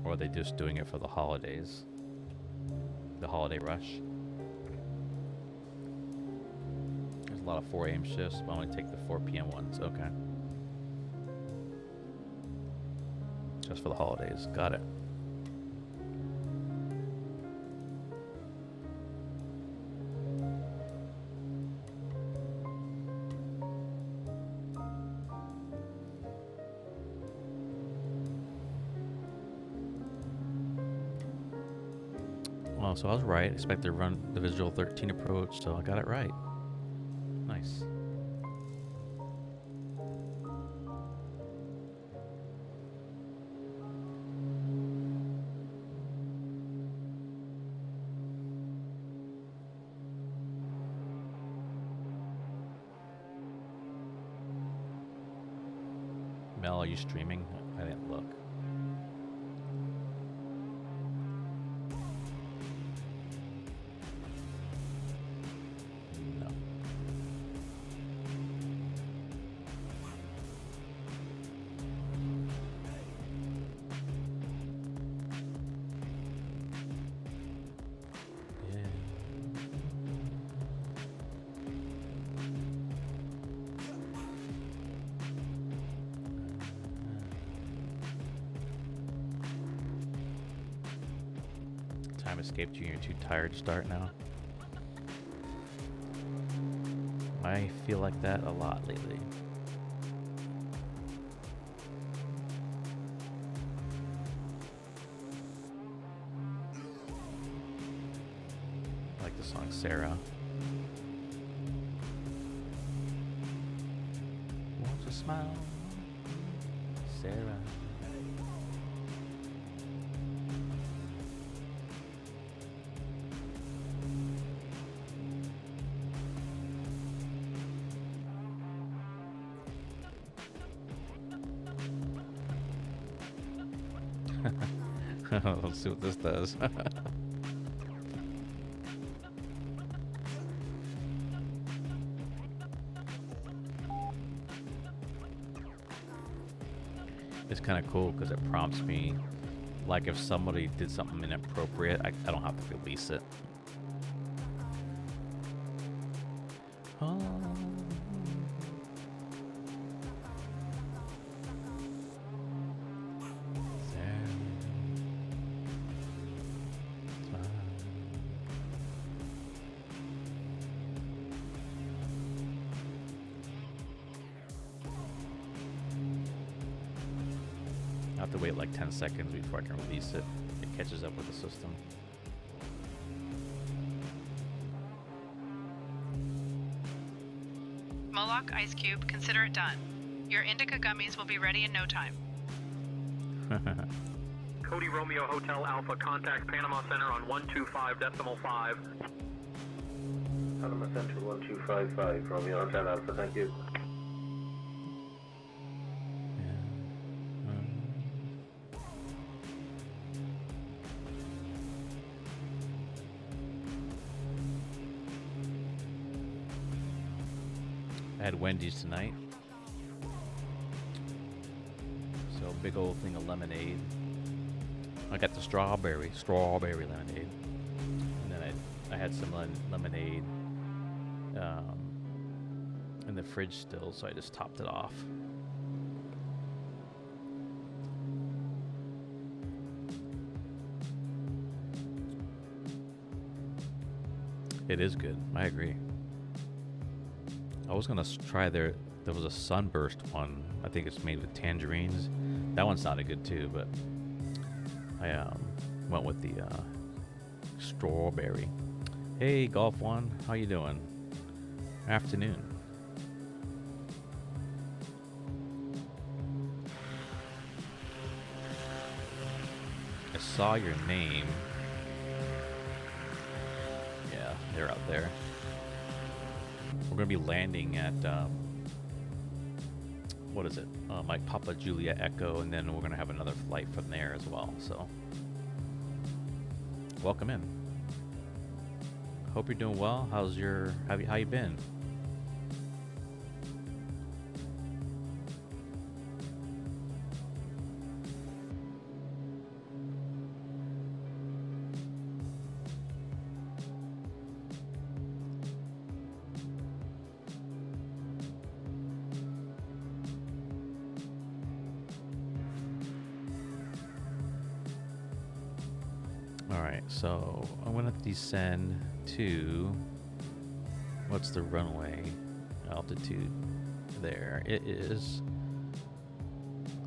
Or are they just doing it for the holidays? The holiday rush? There's a lot of 4 a.m. shifts, but I only take the 4 p.m. ones. Okay. Just for the holidays. Got it. So I was right. Expect to run the visual 13 approach, so I got it right. Nice. Mel, are you streaming? I didn't look. Time escaped you and you're too tired to start now. I feel like that a lot lately. I like the song Sarah. Won't you smile, Sarah? Let's see what this does. It's kind of cool because it prompts me, like if somebody did something inappropriate, I don't have to release it. Oh. I have to wait like 10 seconds before I can release it. It catches up with the system. Moloch Ice Cube, consider it done. Your indica gummies will be ready in no time. Cody Romeo Hotel Alpha, contact Panama Center on 125.5. Panama Center 1255, Romeo Hotel Alpha, thank you. I had Wendy's tonight. So big old thing of lemonade. I got the strawberry lemonade. And then I had some lemonade in the fridge still, so I just topped it off. It is good. I agree. I was gonna try there was a sunburst one. I think it's made with tangerines. That one sounded good too, but I went with the strawberry. Hey, Golf One, how you doing? Afternoon. I saw your name. Yeah, they're out there. We're going to be landing at, what is it? Mike Papa Julia Echo, and then we're going to have another flight from there as well. So, welcome in. Hope you're doing well. How you been? So I'm gonna descend to, what's the runway altitude there? It is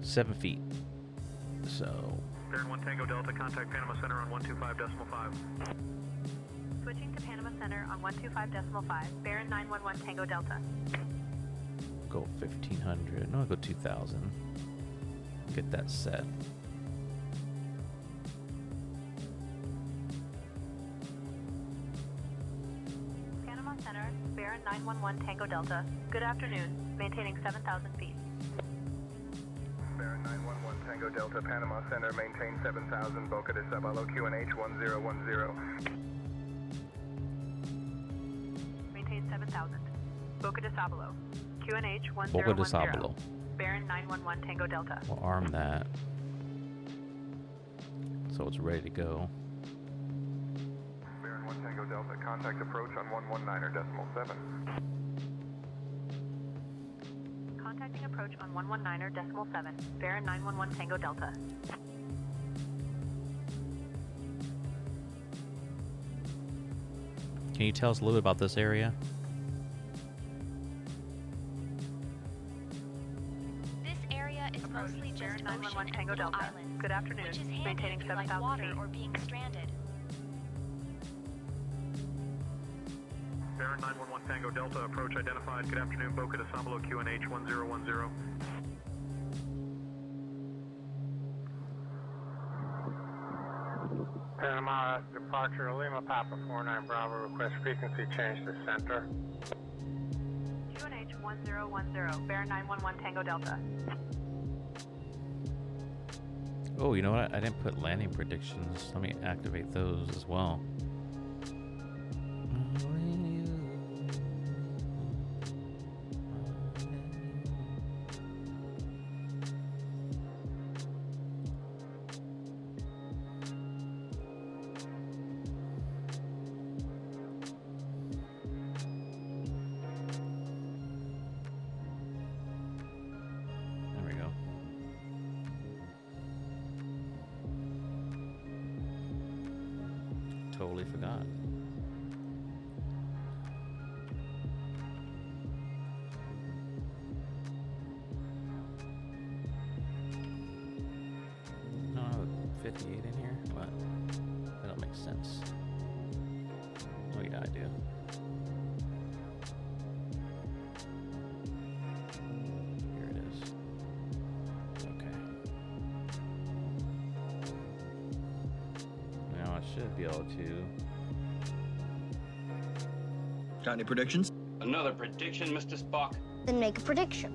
7 feet. So Darién 1 Tango Delta, contact Panama Center on 125.5. Switching to Panama Center on 125.5, Darién 911 Tango Delta. Go 1500. No, I'll go 2000. Get that set. Panama Center, Darién 911 Tango Delta. Good afternoon. Maintaining 7,000 feet. Darién 911 Tango Delta, Panama Center, maintain 7,000, Boca de Sabalo, QNH 1010. Maintain 7,000. Boca de Sabalo, QNH 1010. Boca de Sabalo. Darién 911 Tango Delta. We'll arm that so it's ready to go. Darién 1 Tango Delta, contact approach on 119.7. Contacting approach on 119.7. Darién 911 Tango Delta. Can you tell us a little bit about this area? This area is mostly just ocean and little islands. Good afternoon. Which is handy maintaining if you like water or being stranded. Darién 911 Tango Delta, approach identified. Good afternoon, Boca de Sabalo, QNH 1010. Panama departure, Lima Papa 49 Bravo, request frequency change to center. QNH 1010, Darién 911 Tango Delta. Oh, you know what? I didn't put landing predictions. Let me activate those as well. Totally forgot. No, 58 in here? What? That don't make sense. Oh yeah, I do. Here it is. Okay. Now I should be able to. Got any predictions? Another prediction, Mr. Spock. Then make a prediction.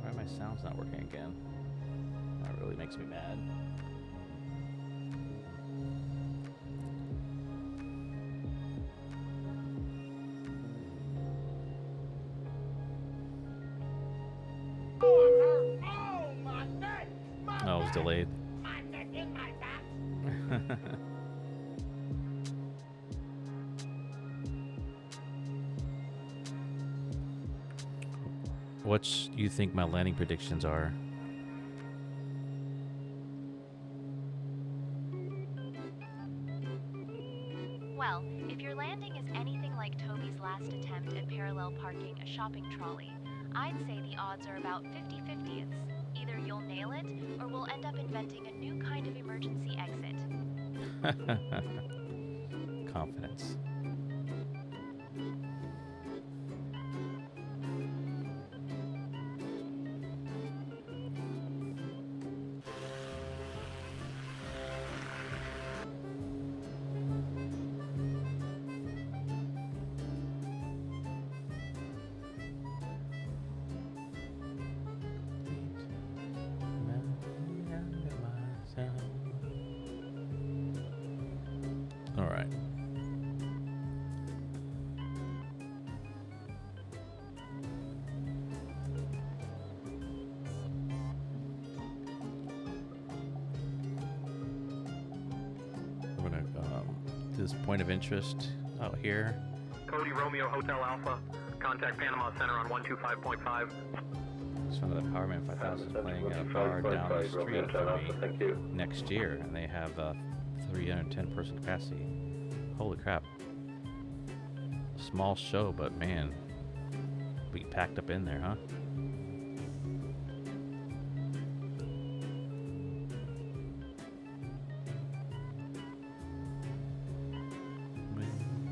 Why are my sounds not working again? That really makes me mad. Oh, it was delayed. What do you think my landing predictions are? Well, if your landing is anything like Toby's last attempt at parallel parking a shopping trolley, I'd say the odds are about 50-50. Either you'll nail it, or we'll end up inventing a new kind of emergency exit. Confidence. All right. I'm gonna do this point of interest out here. Cody Romeo Hotel Alpha. Contact Panama Center on 125.5. This one of the Powerman 5000 is playing at a bar down the street from me next year, and they have 310 person capacity. Holy crap. Small show, but man, we packed up in there, huh?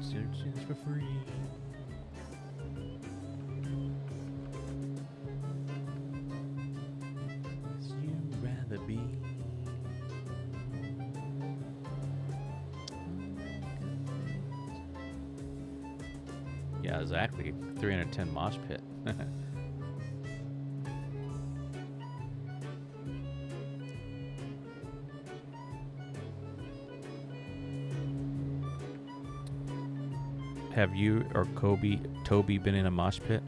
Searches for free. You'd rather be. Yeah, exactly. 310 mosh pit. Have you or Toby been in a mosh pit?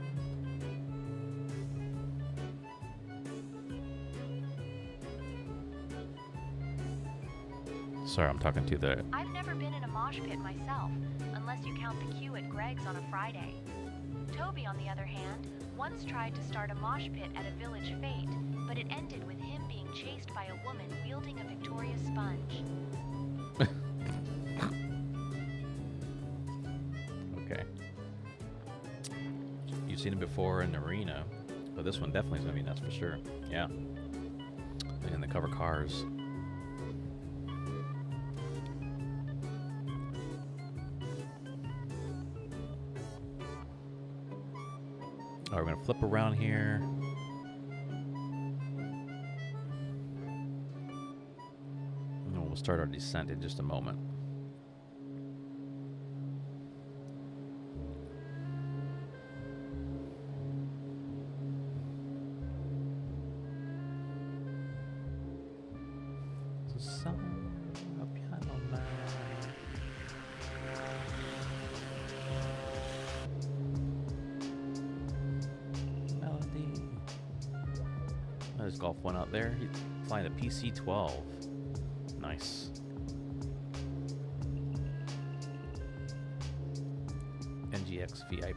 Sorry, I'm talking to the... I've never been in a mosh pit myself, unless you count the queue at Greg's on a Friday. Toby, on the other hand, once tried to start a mosh pit at a village fete, but it ended with him being chased by a woman wielding a Victoria sponge. Okay. You've seen it before in the arena, but this one definitely is going to be nuts for sure. Yeah. And the cover cars. All right, we're gonna flip around here. And we'll start our descent in just a moment. Song, a piano man. Melody. There's Golf 1 out there. He's flying the PC-12. Nice. NGX VIP.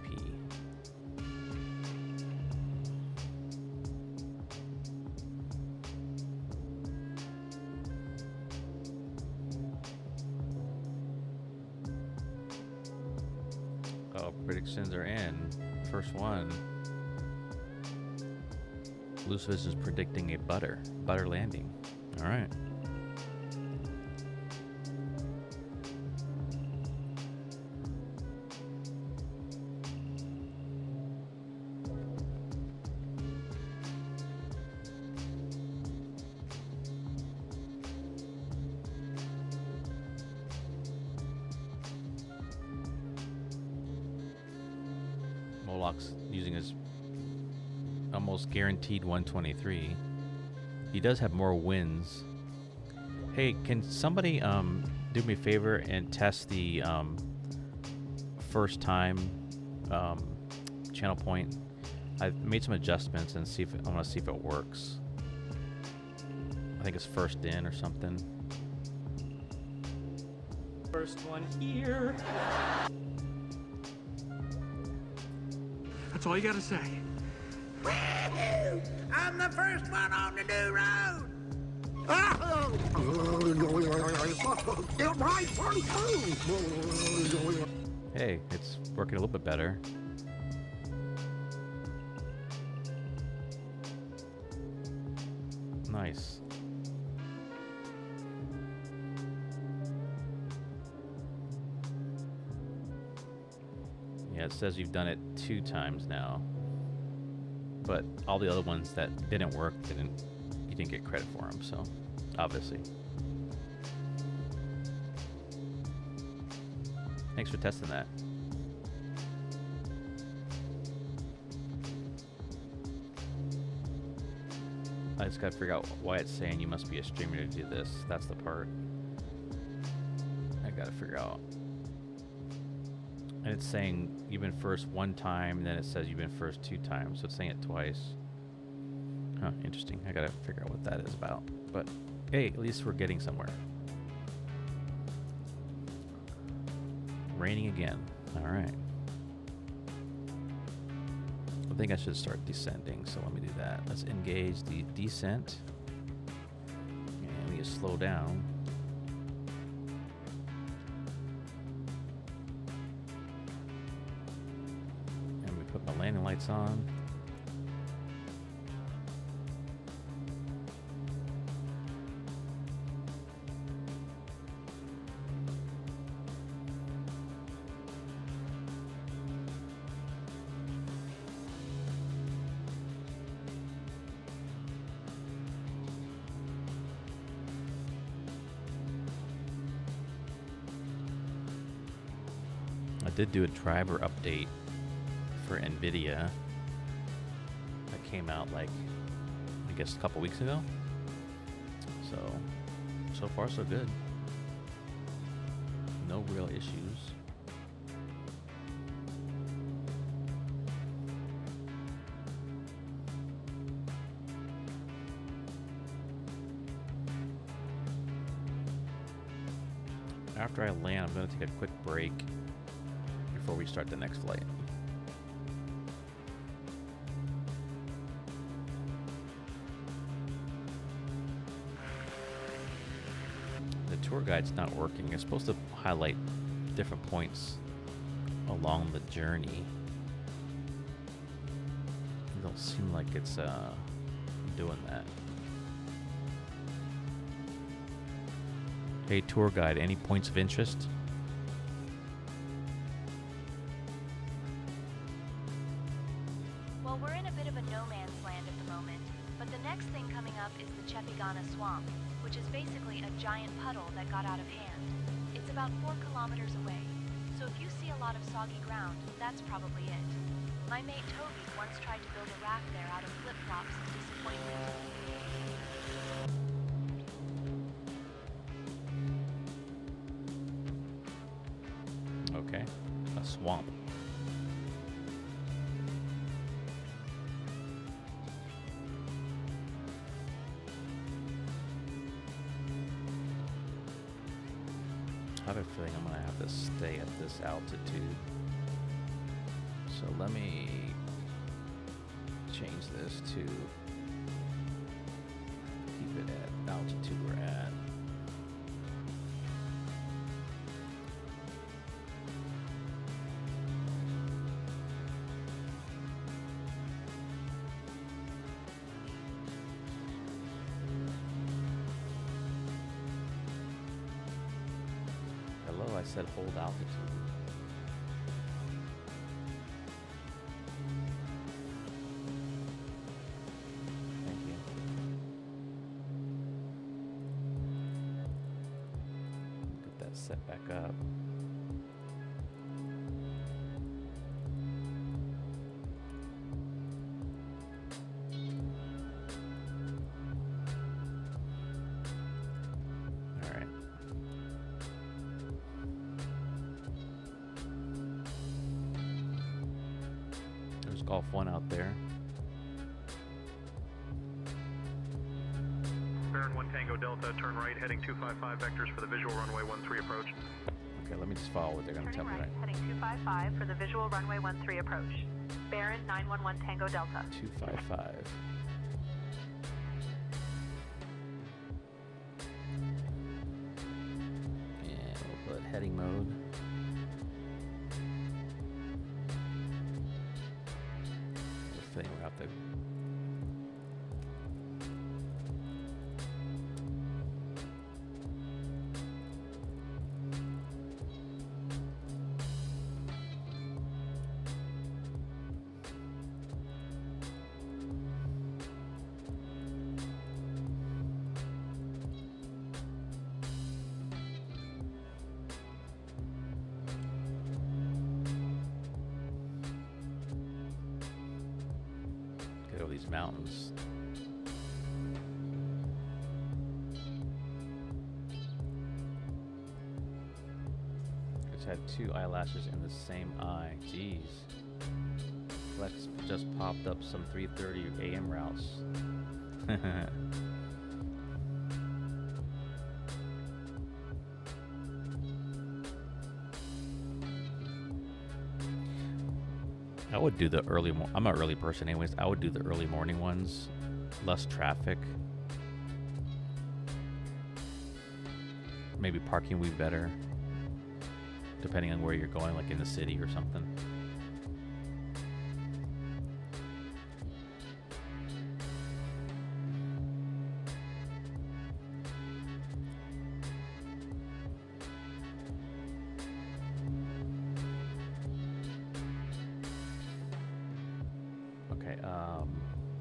Oh, predictions are in. First one. Loose Vision is predicting a butter landing. All right. Moloch's using his almost guaranteed 123. He does have more wins. Hey, can somebody do me a favor and test the first time channel point? I've made some adjustments and see if I want to see if it works. I think it's first in or something. First one here. That's all you gotta say. I'm the first one on the new road. Hey, it's working a little bit better. Nice. Yeah, it says you've done it 2 times now. But all the other ones that didn't work, you didn't get credit for them, so obviously. Thanks for testing that. I just gotta figure out why it's saying you must be a streamer to do this. That's the part I gotta figure out. And it's saying you've been first 1 time, and then it says you've been first 2 times, so it's saying it twice. Huh, interesting. I gotta figure out what that is about. But hey, at least we're getting somewhere. Raining again. Alright. I think I should start descending, so let me do that. Let's engage the descent. And we need to slow down. Put my landing lights on. I did do a driver update for NVIDIA that came out like I guess a couple weeks ago. So far so good. No real issues. After I land, I'm going to take a quick break before we start the next flight. Tour guide's not working. It's supposed to highlight different points along the journey. It don't seem like it's doing that. Hey, tour guide, any points of interest? Well, we're in a bit of a no man's land at the moment, but the next thing coming up is the Chepigana Swamp, which is basically a giant puddle that got out of hand. It's about 4 kilometers away, so if you see a lot of soggy ground, that's probably it. My mate Toby once tried to build a raft there out of flip-flops and disappointment. swamp. I have a feeling I'm gonna have to stay at this altitude. So let me change this to keep it at altitude we're at. Hello, I said hold altitude. Set back up. All right. There's Golf 1 out there. Baron 1 Tango Delta, turn right, heading 255 vectors for the visual runway 13 approach. Okay, let me just follow what they're going to tell me. Right, heading 255 for the visual runway 13 approach. Baron 911 Tango Delta. 255. And we'll put heading mode. The thing we'll have to. These mountains. Just had 2 eyelashes in the same eye. Jeez. Flex just popped up some 3:30 a.m. routes. I would do the early. I'm an early person, anyways. I would do the early morning ones, less traffic. Maybe parking would be better, depending on where you're going, like in the city or something.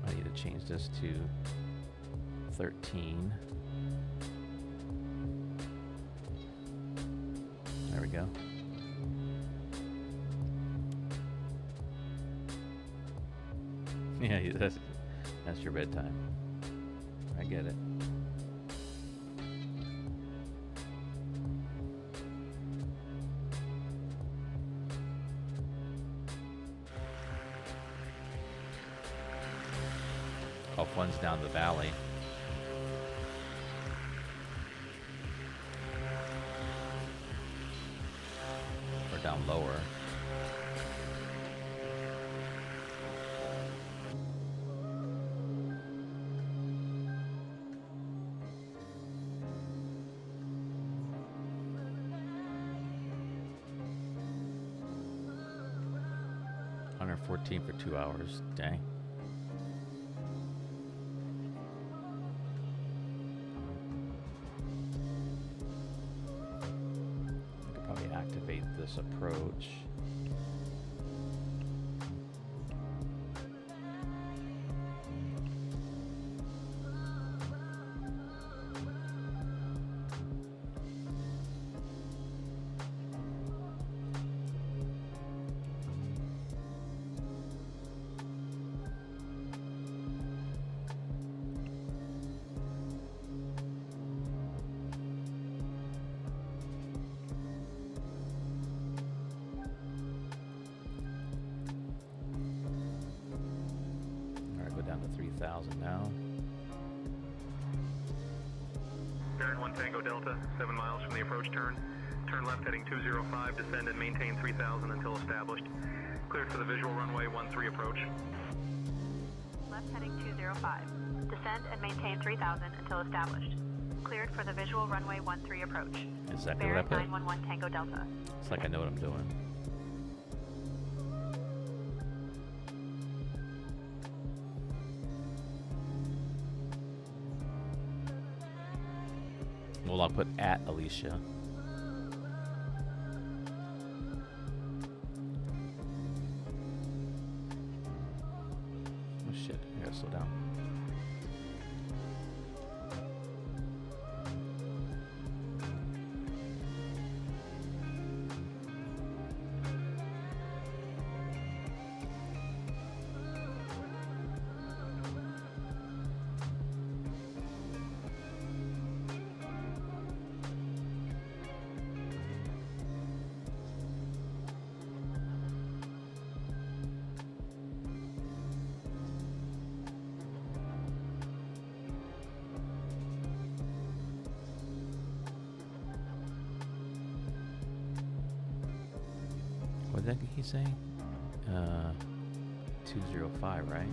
I need to change this to 13. There we go. Yeah, that's your bedtime. I get it. Golf 1's down the valley. Or down lower. $114 for 2 hours. Dang. This approach. 3,000 now. Darién 1 Tango Delta, 7 miles from the approach turn. Turn left heading 205, descend and maintain 3,000 until established. Cleared for the visual runway 13 approach. Left heading 205, descend and maintain 3,000 until established. Cleared for the visual runway 13 approach. Exactly what I put. 911 Tango Delta. It's like I know what I'm doing. Well, I'll put at Alicia. Oh shit, I gotta slow down. What did he say? 205, right?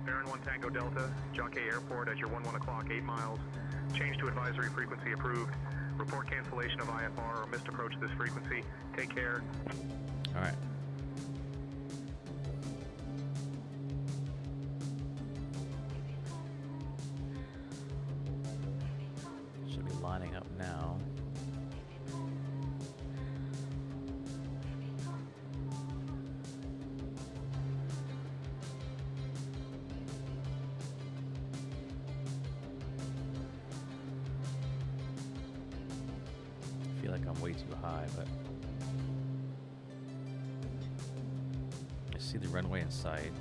Darién 1 Tango Delta, Jockey Airport at your 11 o'clock, 8 miles. Change to advisory frequency approved. Report cancellation of IFR or missed approach this frequency. Take care. All right. Should be lining up now. I feel like I'm way too high, but I see the runway in sight.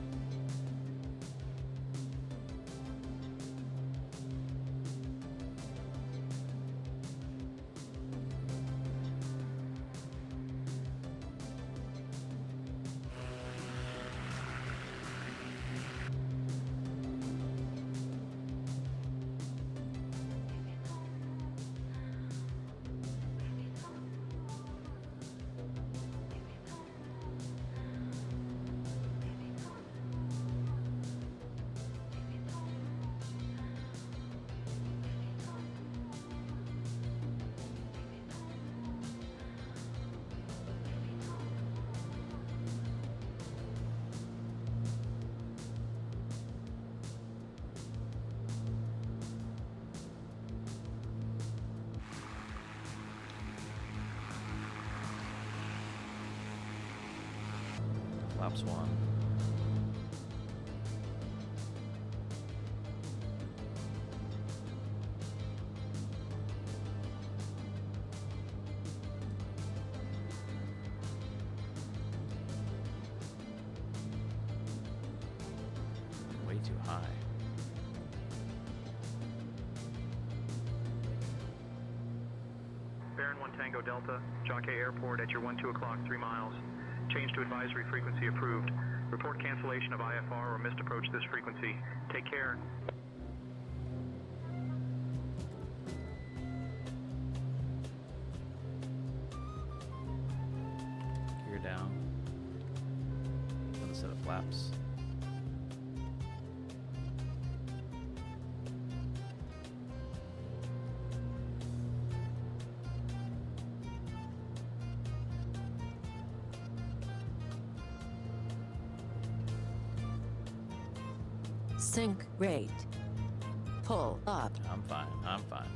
Flaps one. Way too high. Darién 1 Tango Delta, Jockey Airport at your 12 o'clock, 3 miles. Change to advisory frequency approved. Report cancellation of IFR or missed approach this frequency. Take care. Gear down. Another set of flaps. Sync rate. Pull up. I'm fine. I'm fine.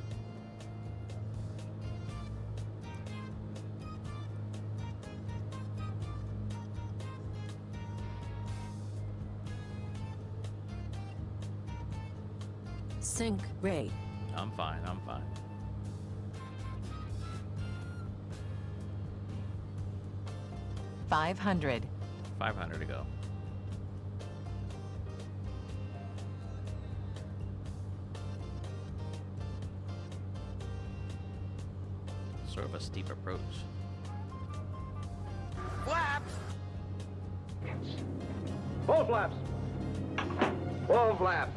Sync rate. I'm fine. I'm fine. 500. 500 to go. Sort of a steep approach. Flaps! Full flaps! Full flaps!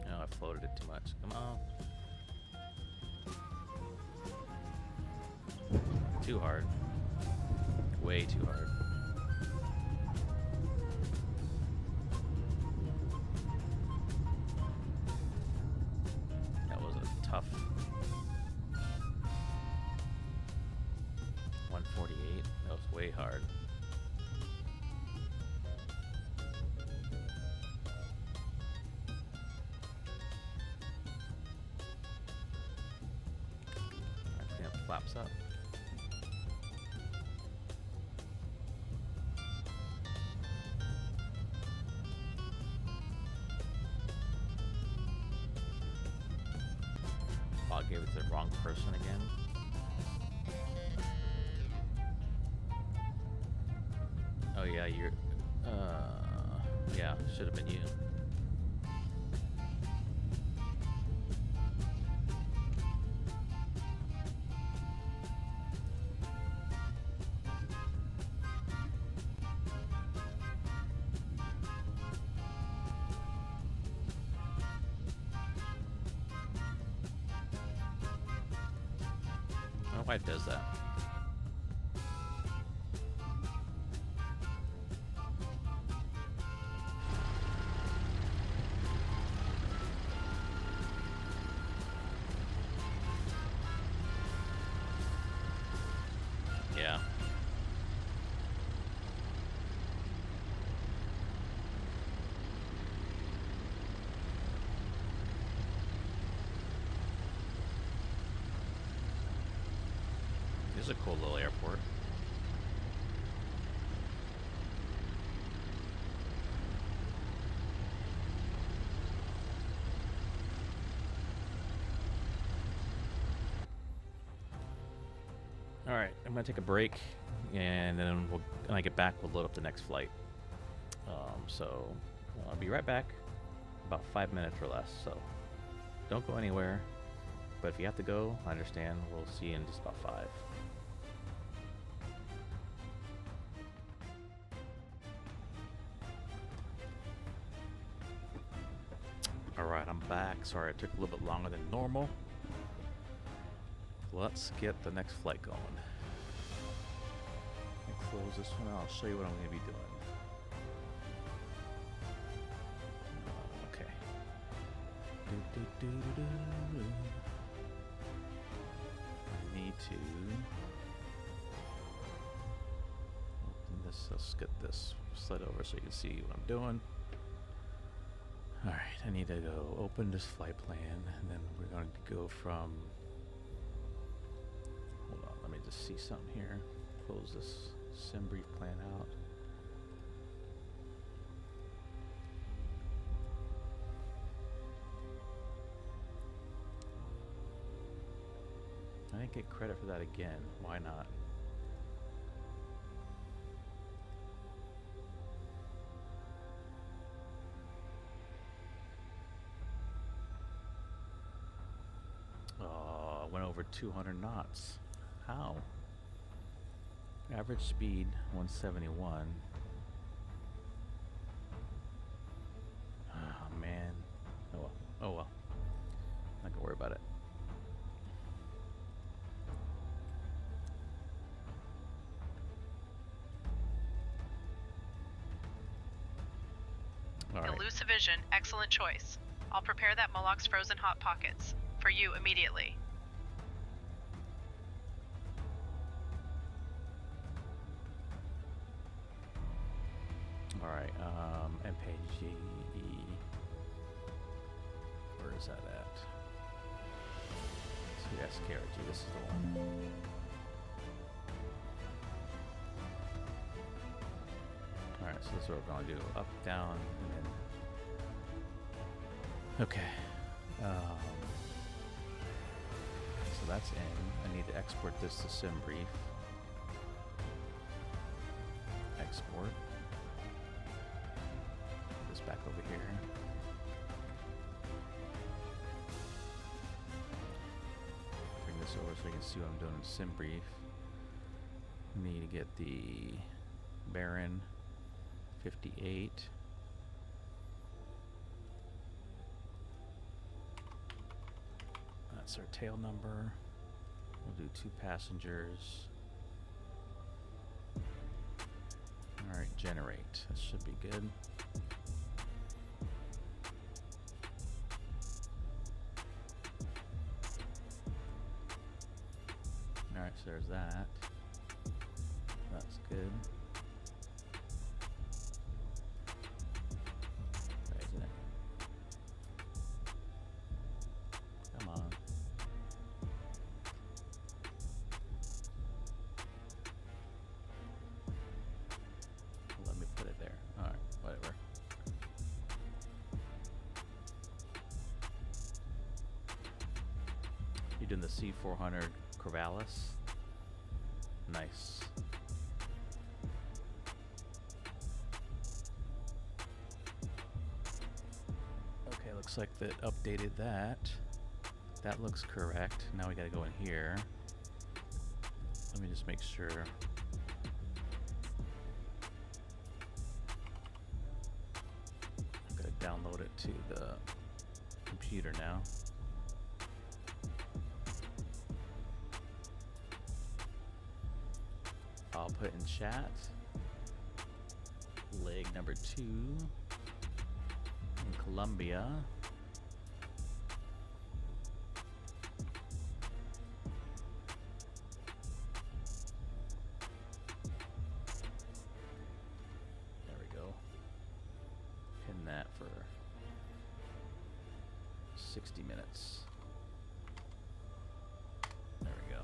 Oh, I floated it too much. Come on. Too hard. Way too hard. That was a tough 148. That was way hard. Alright, clean up the flaps up. Gave it to the wrong person again. Oh yeah, you're yeah, should have been you. Why it does that? Yeah. This is a cool little airport. All right, I'm gonna take a break, and then when I get back, we'll load up the next flight. So I'll be right back, about 5 minutes or less. So don't go anywhere. But if you have to go, I understand. We'll see you in just about 5. Alright, I'm back. Sorry, it took a little bit longer than normal. Let's get the next flight going. Let me close this one. I'll show you what I'm going to be doing. Okay. I need to open this. Let's get this slid over so you can see what I'm doing. Alright, I need to go open this flight plan, and then we're going to go from... Hold on, let me just see something here. Close this sim brief plan out. I didn't get credit for that again. Why not? Oh, I went over 200 knots. How? Average speed 171. Oh man. Oh well. Oh well. Not gonna worry about it. Elucivision, excellent choice. I'll prepare that Moloch's frozen hot pockets for you immediately. Alright, MPG. Where is that at? SKRG, this is the one. Alright, so this is what we're going to do. Up, down, and then... Okay. So that's in. I need to export this to SimBrief. Export. Put this back over here. Bring this over so you can see what I'm doing in SimBrief. Need to get the Baron 58. That's our tail number. We'll do 2 passengers. Alright, generate. That should be good. Alright, so there's that. That's good. Right, isn't it? Come on. Let me put it there. Alright, whatever. You're doing the C400 Corvallis. Nice. Okay, looks like that updated that. That looks correct. Now we gotta go in here. Let me just make sure. I'm gonna download it to the computer now. I'll put in chat. Leg number 2 in Colombia. There we go. Pin that for 60 minutes. There we go.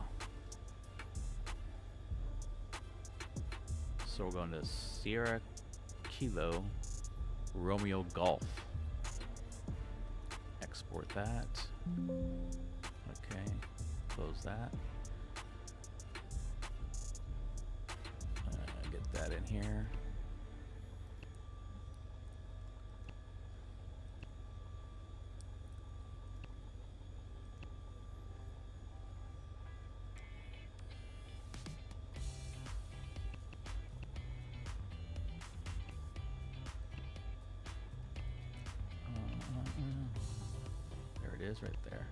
So we're going to Sierra Kilo Romeo Golf. Export that. Okay, close that. Get that in here. There it is right there.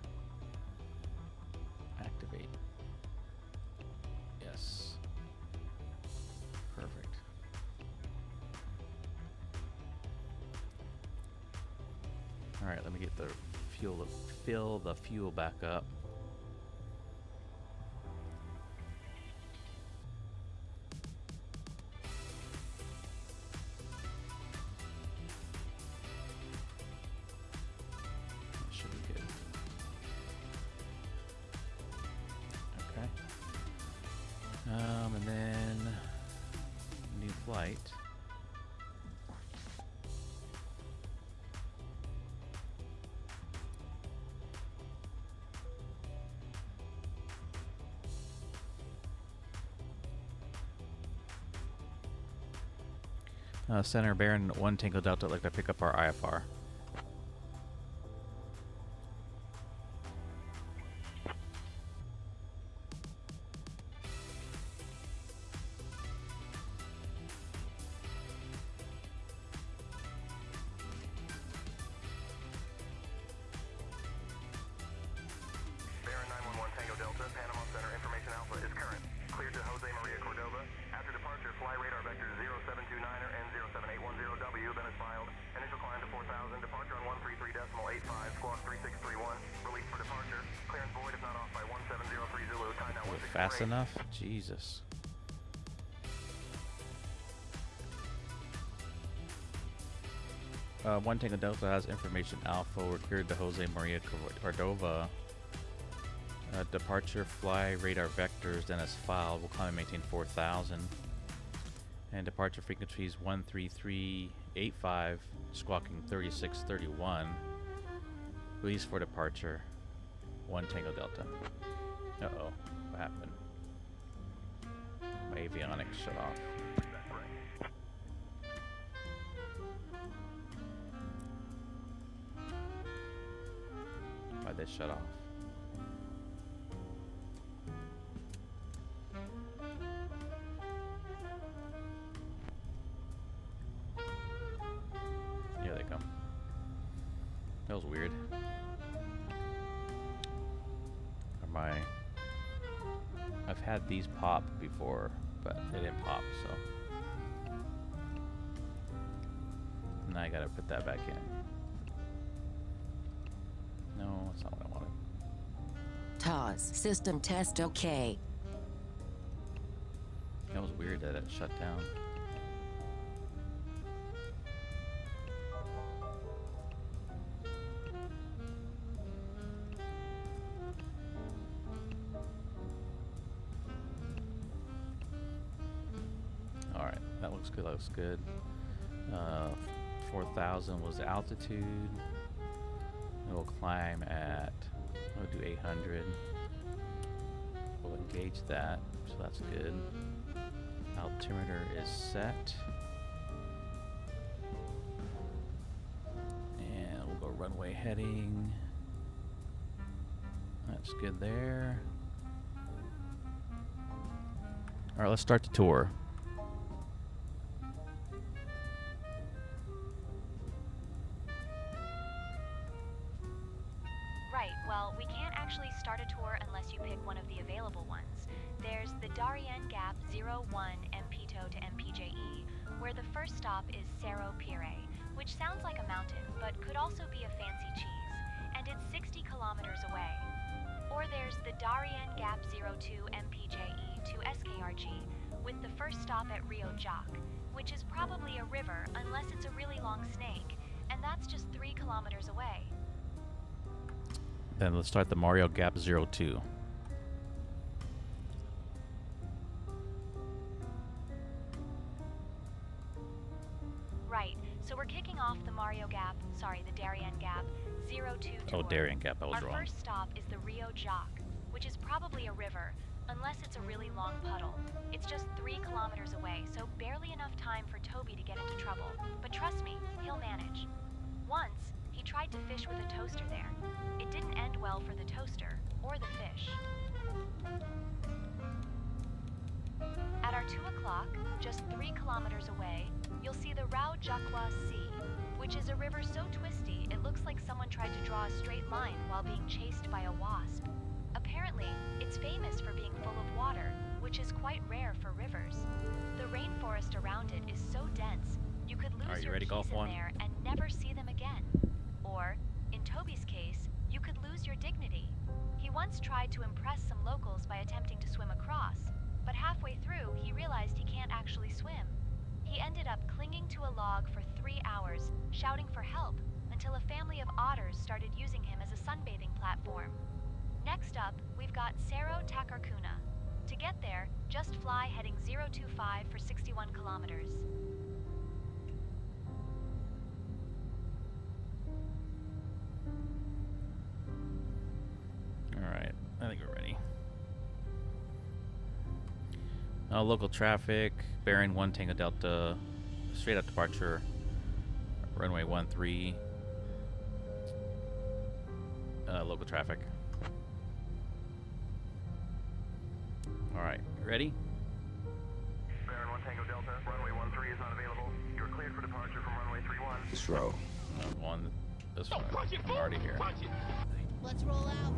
Activate. Yes. Perfect. All right, let me get the fuel, fill the fuel back up. And then new flight. Center Baron 1 Tango Delta, like to pick up our IFR. Fast enough? Jesus. One Tango Delta has information Alpha. We're cleared to Jose Maria Cordova. Departure fly radar vectors, then as filed, will climb and maintain 4,000. And departure frequencies 13385, squawking 3631. Release for departure 1 Tango Delta. Uh-oh, what happened? My avionics shut off. Why'd they shut off? Here they come. That was weird. I've had these pop before, but they didn't pop, so now I gotta put that back in. No, that's not what I wanted. TOS system test okay. That was weird that it shut down. Alright, that looks good, that looks good. 4,000 was the altitude. We'll climb at, we'll do 800. We'll engage that, so that's good. Altimeter is set. And we'll go runway heading. That's good there. Alright, let's start the tour. Right, well, we can't actually start a tour unless you pick one of the available ones. There's the Darién Gap 01 MPTO to MPJE, where the first stop is Cerro Pire, which sounds like a mountain, but could also be a fancy cheese, and it's 60 kilometers away. Or there's the Darién Gap 02 MPJE to SKRG, with the first stop at Rio Jaque, which is probably a river unless it's a really long snake, and that's just 3 kilometers away. Then let's start the Mario Gap 02. Right, so we're kicking off the Darién Gap 02 tour. Oh, Darién Gap, I was Our wrong. first stop is the Rio Jaque, which is probably a river, unless it's a really long puddle. It's just 3 kilometers away, so barely enough time for Toby to get into trouble. But trust me, he'll manage. Once, he tried to fish with a toaster there. It didn't end well for the toaster, or the fish. At our 2 o'clock, just 3 kilometers away, you'll see the Rio Jaque Sea, which is a river so twisty it looks like someone tried to draw a straight line while being chased by a wasp. Apparently, it's famous for being full of water, which is quite rare for rivers. The rainforest around it is so dense, you could lose your keys in there and never see them again. Or, in Toby's case, you could lose your dignity. He once tried to impress some locals by attempting to swim across, but halfway through he realized he can't actually swim. He ended up clinging to a log for 3 hours, shouting for help, until a family of otters started using him as a sunbathing platform. Next up, we've got Cerro Tacarcuna. To get there, just fly heading 025 for 61 kilometers. Alright, I think we're ready. Local traffic, bearing 1 Tango Delta, straight up departure, runway 13. Local traffic. Alright, ready? Baron 1 Tango Delta, runway 13 is not available. You're cleared for departure from runway 31. This row. This one. I'm already here. Let's roll out.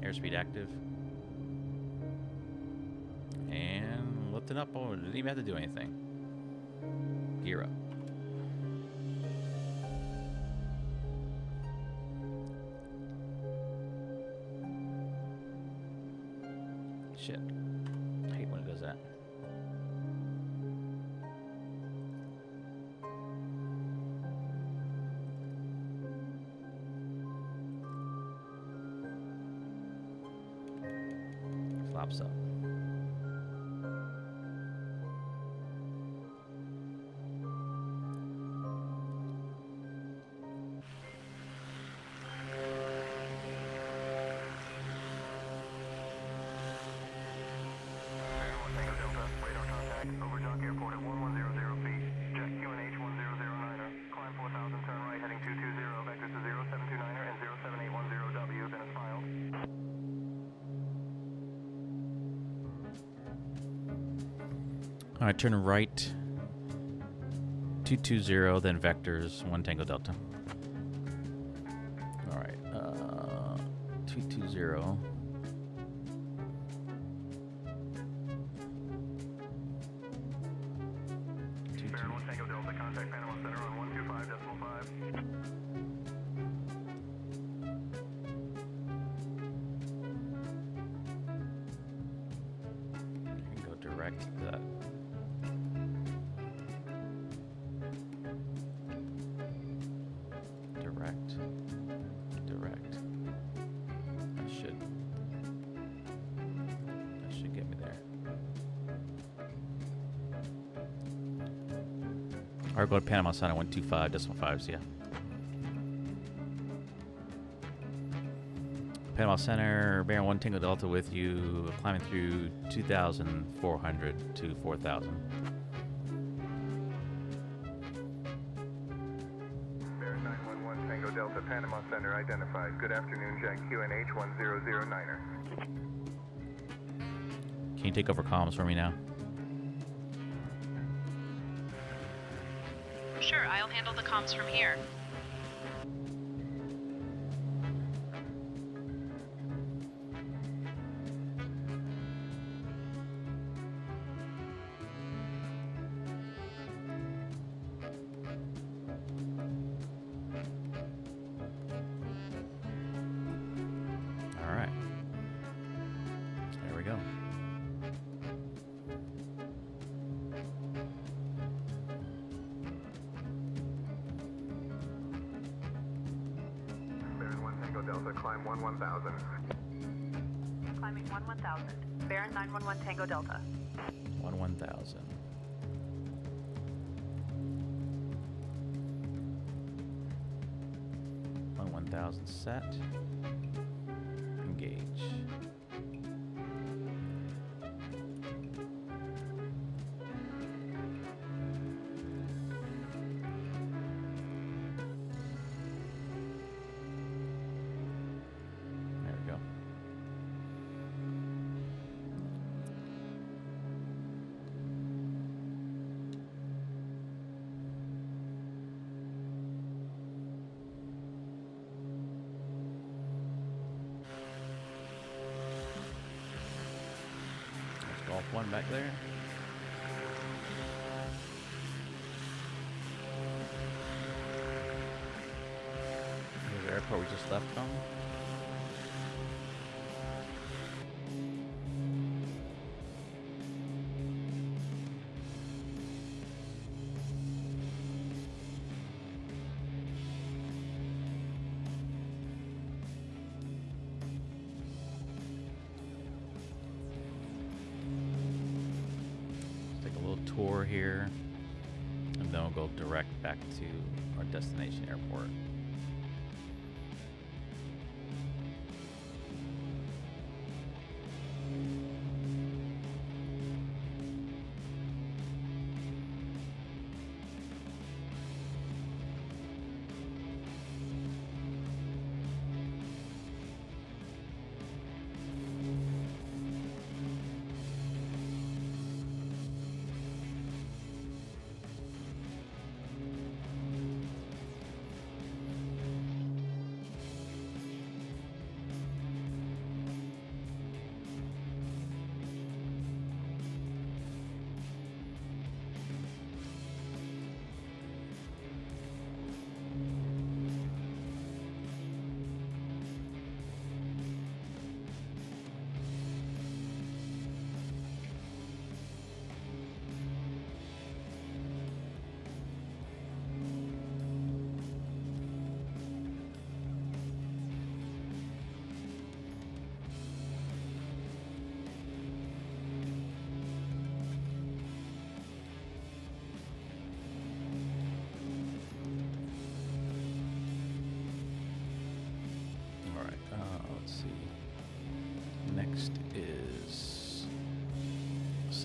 Airspeed active. And lifting up. Oh, didn't even have to do anything. Gear up. Shit. I hate when it does that. pops up. All right, turn right, 220, then vectors, 1 Tango Delta. All right, 220. Baron 1 Tango Delta, contact Panama Center on 125.5. You can go direct to that. Direct. That should get me there. Or go to Panama Center 125.5s, yeah. Panama Center, Baron 1 Tango Delta with you, climbing through 2,400 to 4,000. Baron 911 Tango Delta, Panama Center identified. Good afternoon, Jack QNH 1009er. Can you take over comms for me now? Sure, I'll handle the comms from here. All right. There we go. Baron 1 Tango Delta, climb 1000. Climbing 1000. Baron 911 Tango Delta. 1000. On 1000 set. Engage. There we go. Let's go off one back there. Here's the airport we just left from. Let's take a little tour here, and then we'll go direct back to our destination airport.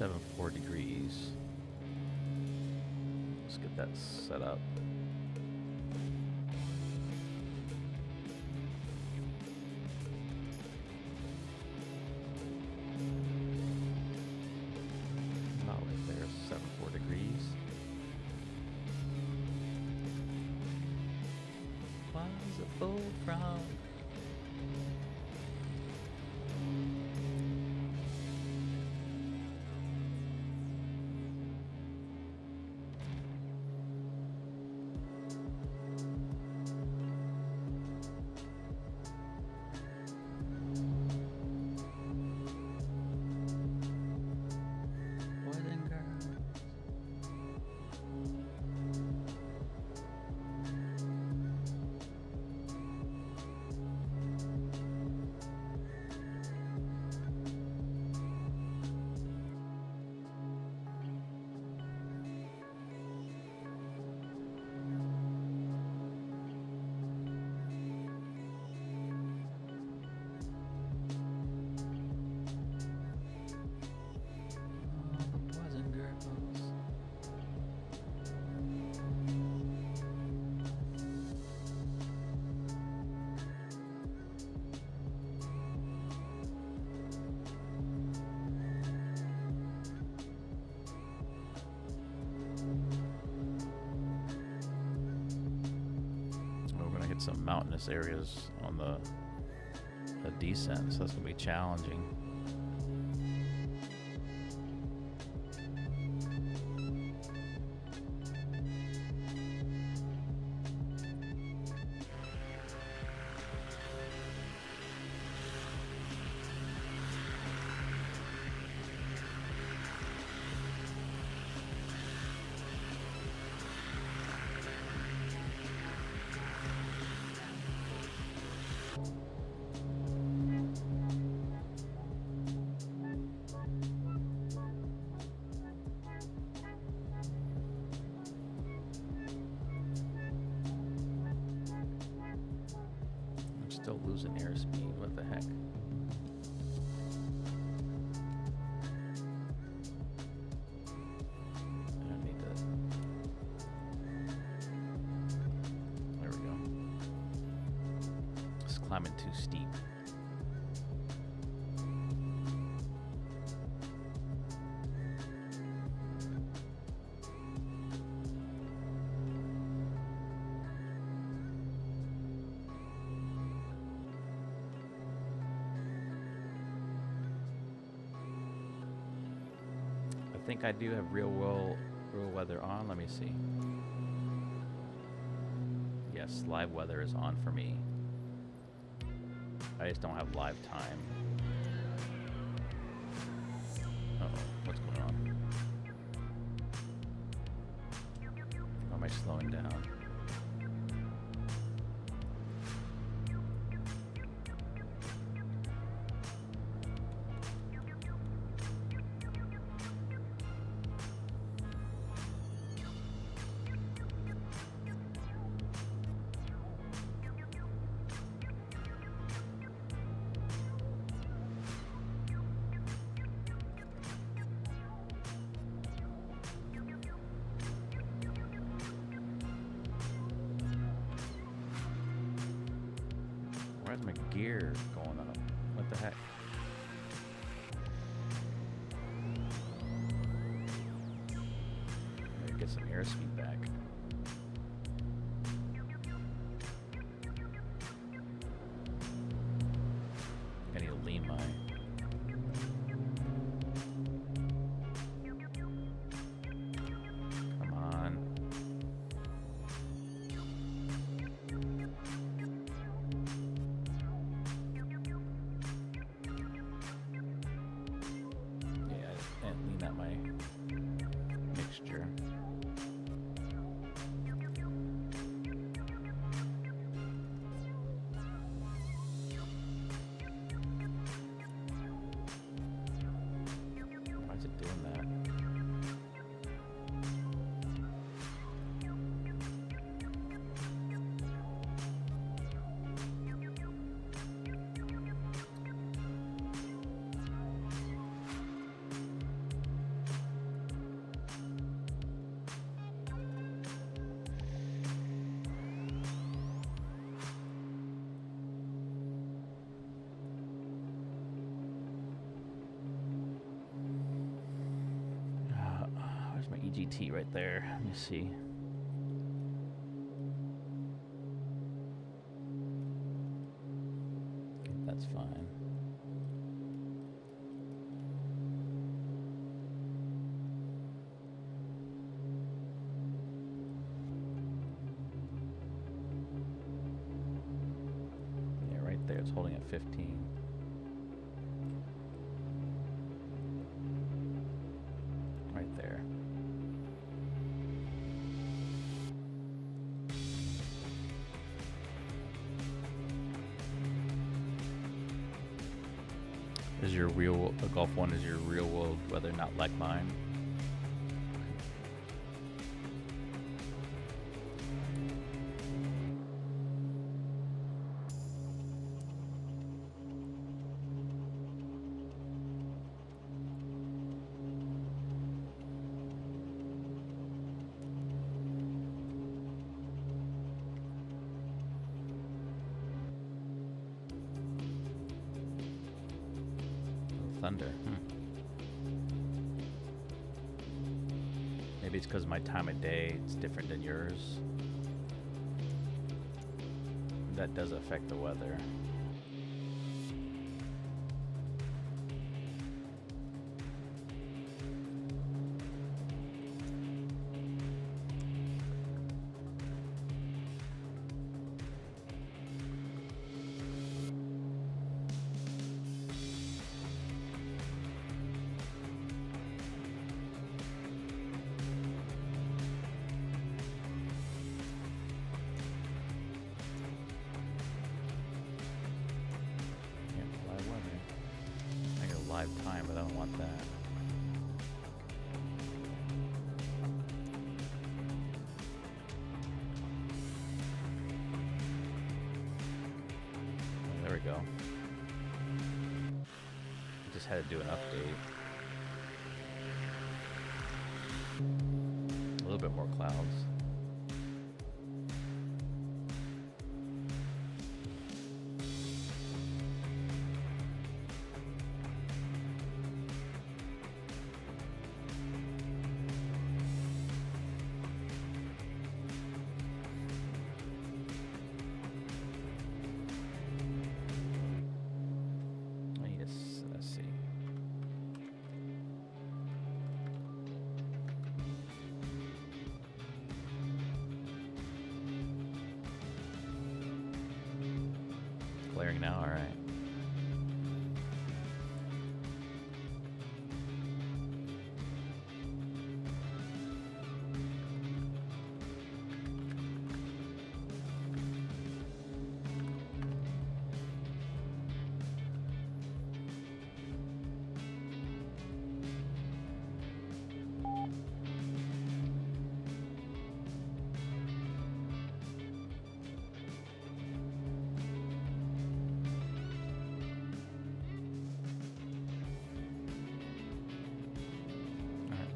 74 degrees. Let's get that set up. About right there, 74 degrees. Was a bullfrog. Some mountainous areas on the descent, so that's gonna be challenging. Still losing airspeed. What the heck? I don't need to. There we go. It's climbing too steep. I think I do have real weather on. Let me see. Yes, live weather is on for me. I just don't have live time. Uh-oh, what's going on? Why am I slowing down? Why is my gear going up? What the heck? Maybe get some airspeed back. I need to lean my. Come on. T right there. Let me see. That's fine. Yeah, right there. It's holding at 15. Right there. Is your real the Gulf One is your real world weather, not like mine? Thunder. Maybe it's because my time of day it's different than yours. That does affect the weather. Time, but I don't want that. Oh, there we go. Just had to do an update. A little bit more clouds. Clearing now, all right.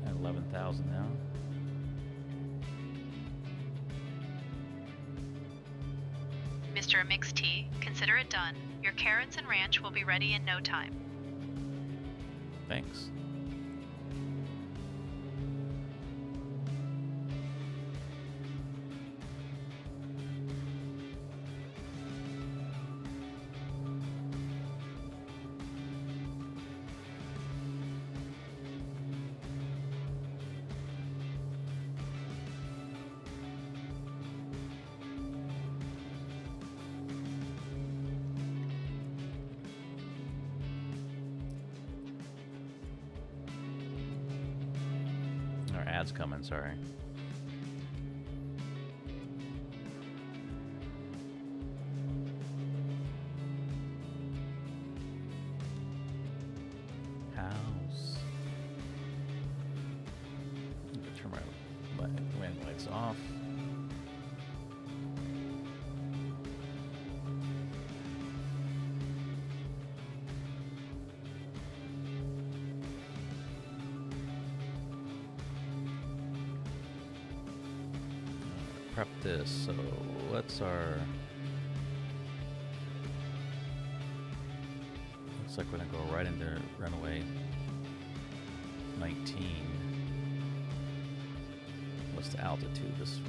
At 11,000 now. Mr. Mixed Tea, consider it done. Your carrots and ranch will be ready in no time. Thanks. Ads coming, sorry. House. Turn my wind lights off. Prep this, so what's our... Looks like we're gonna go right into runway 19. What's the altitude? This.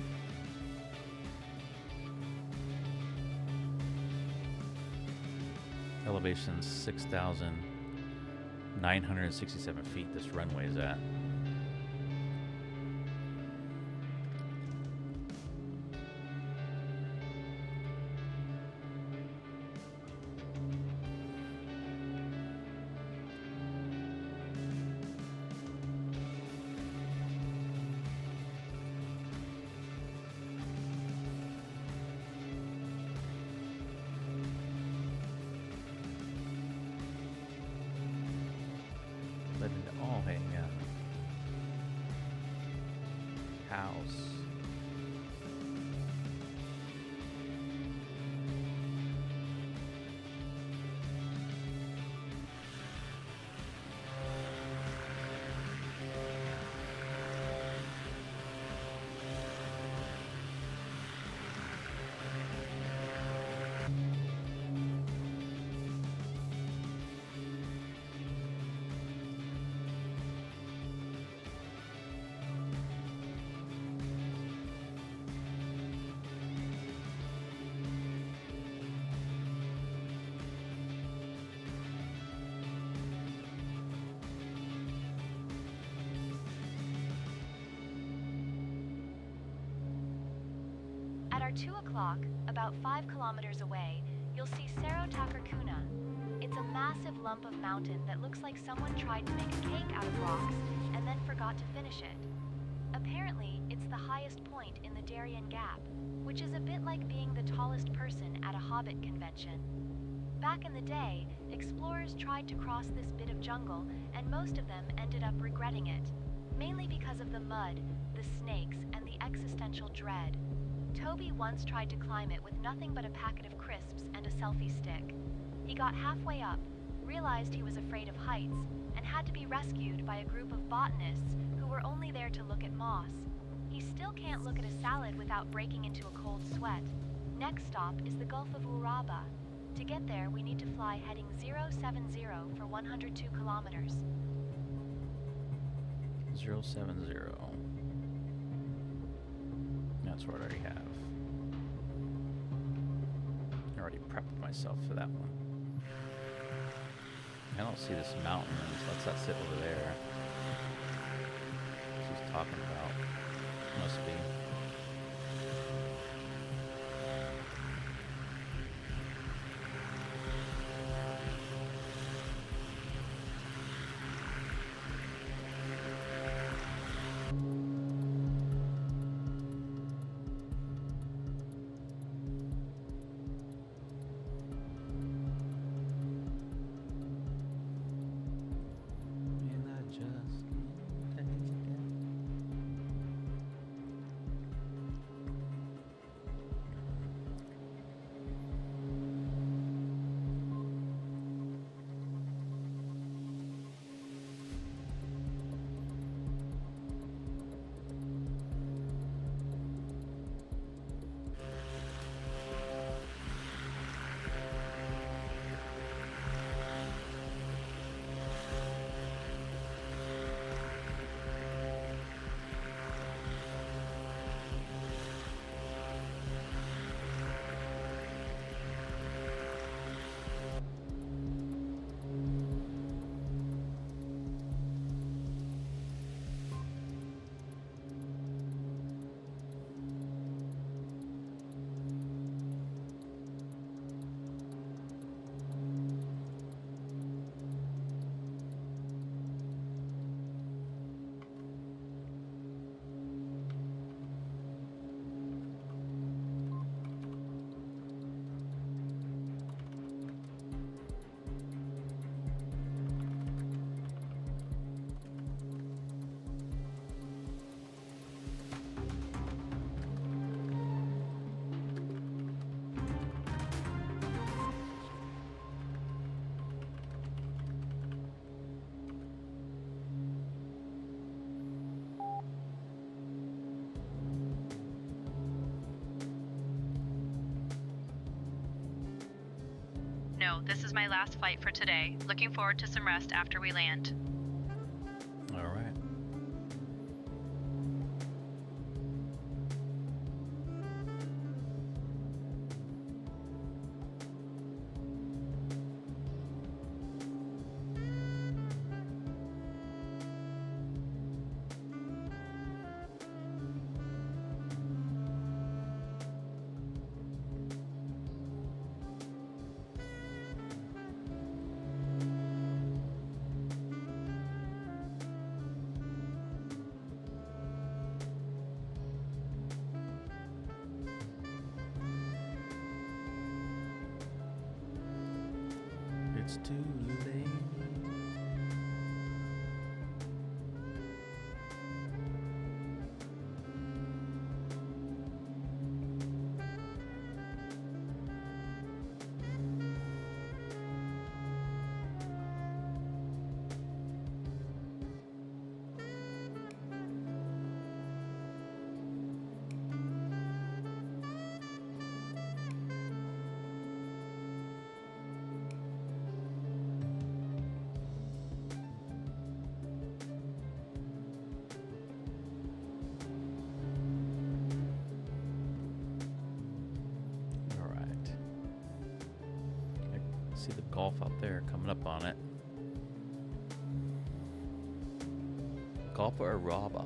Elevation 6,967 feet. This runway is at. Oh, hey, house. At our 2 o'clock, about 5 kilometers away, you'll see Cerro Tacarcuna. It's a massive lump of mountain that looks like someone tried to make a cake out of rocks and then forgot to finish it. Apparently, it's the highest point in the Darién Gap, which is a bit like being the tallest person at a Hobbit convention. Back in the day, explorers tried to cross this bit of jungle, and most of them ended up regretting it, mainly because of the mud, the snakes, and the existential dread. Toby once tried to climb it with nothing but a packet of crisps and a selfie stick. He got halfway up, realized he was afraid of heights, and had to be rescued by a group of botanists who were only there to look at moss. He still can't look at a salad without breaking into a cold sweat. Next stop is the Gulf of Uraba. To get there, we need to fly heading 070 for 102 kilometers. 070. That's what I already have. I already prepped myself for that one. I don't see this mountain, so let's that sit over there. She's talking about. Must be. No, this is my last flight for today. Looking forward to some rest after we land. All right. it's too late. See the Gulf out there coming up on it. Gulf or Araba?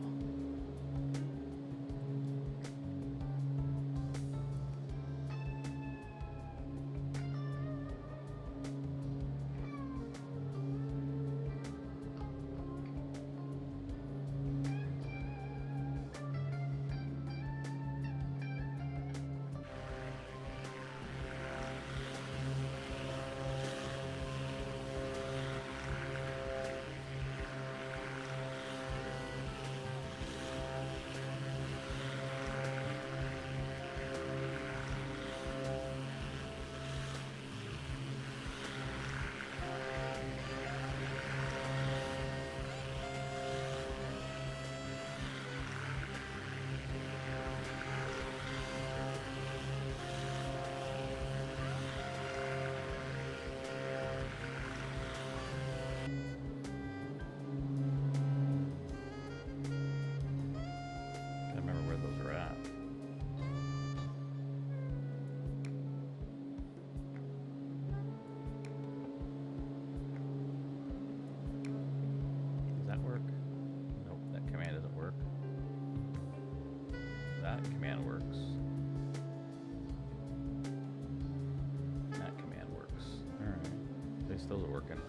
Command works. That command works. Alright. At least those are working.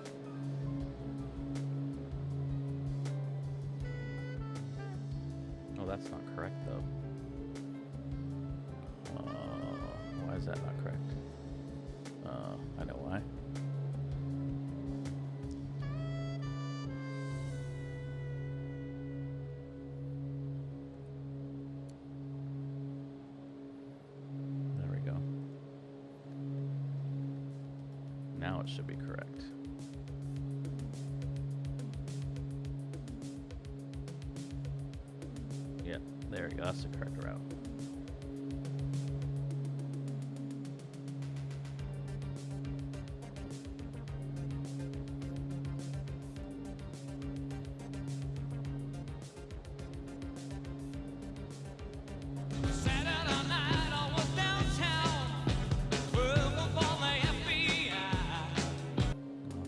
Oh, that's not correct though. Why is that not correct? I know why. Now it should be correct. Yeah, there you go. That's the correct route.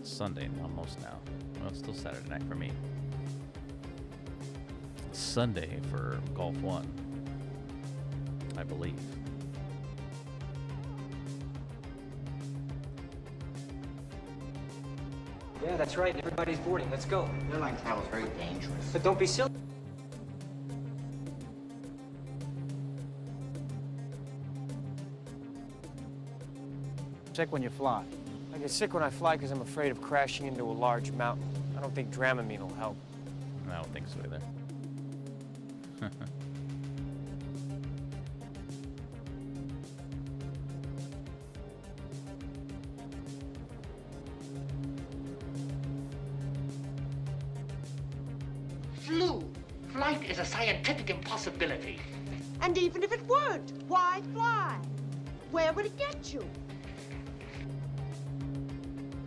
Sunday almost now. Well, it's still Saturday night for me. It's Sunday for Golf 1, I believe. Yeah, that's right. Everybody's boarding. Let's go. Airline travel is very dangerous. But don't be silly. Sick when you fly. I get sick when I fly because I'm afraid of crashing into a large mountain. I don't think Dramamine will help. I don't think so either. Flu. Flight is a scientific impossibility. And even if it weren't, why fly? Where would it get you?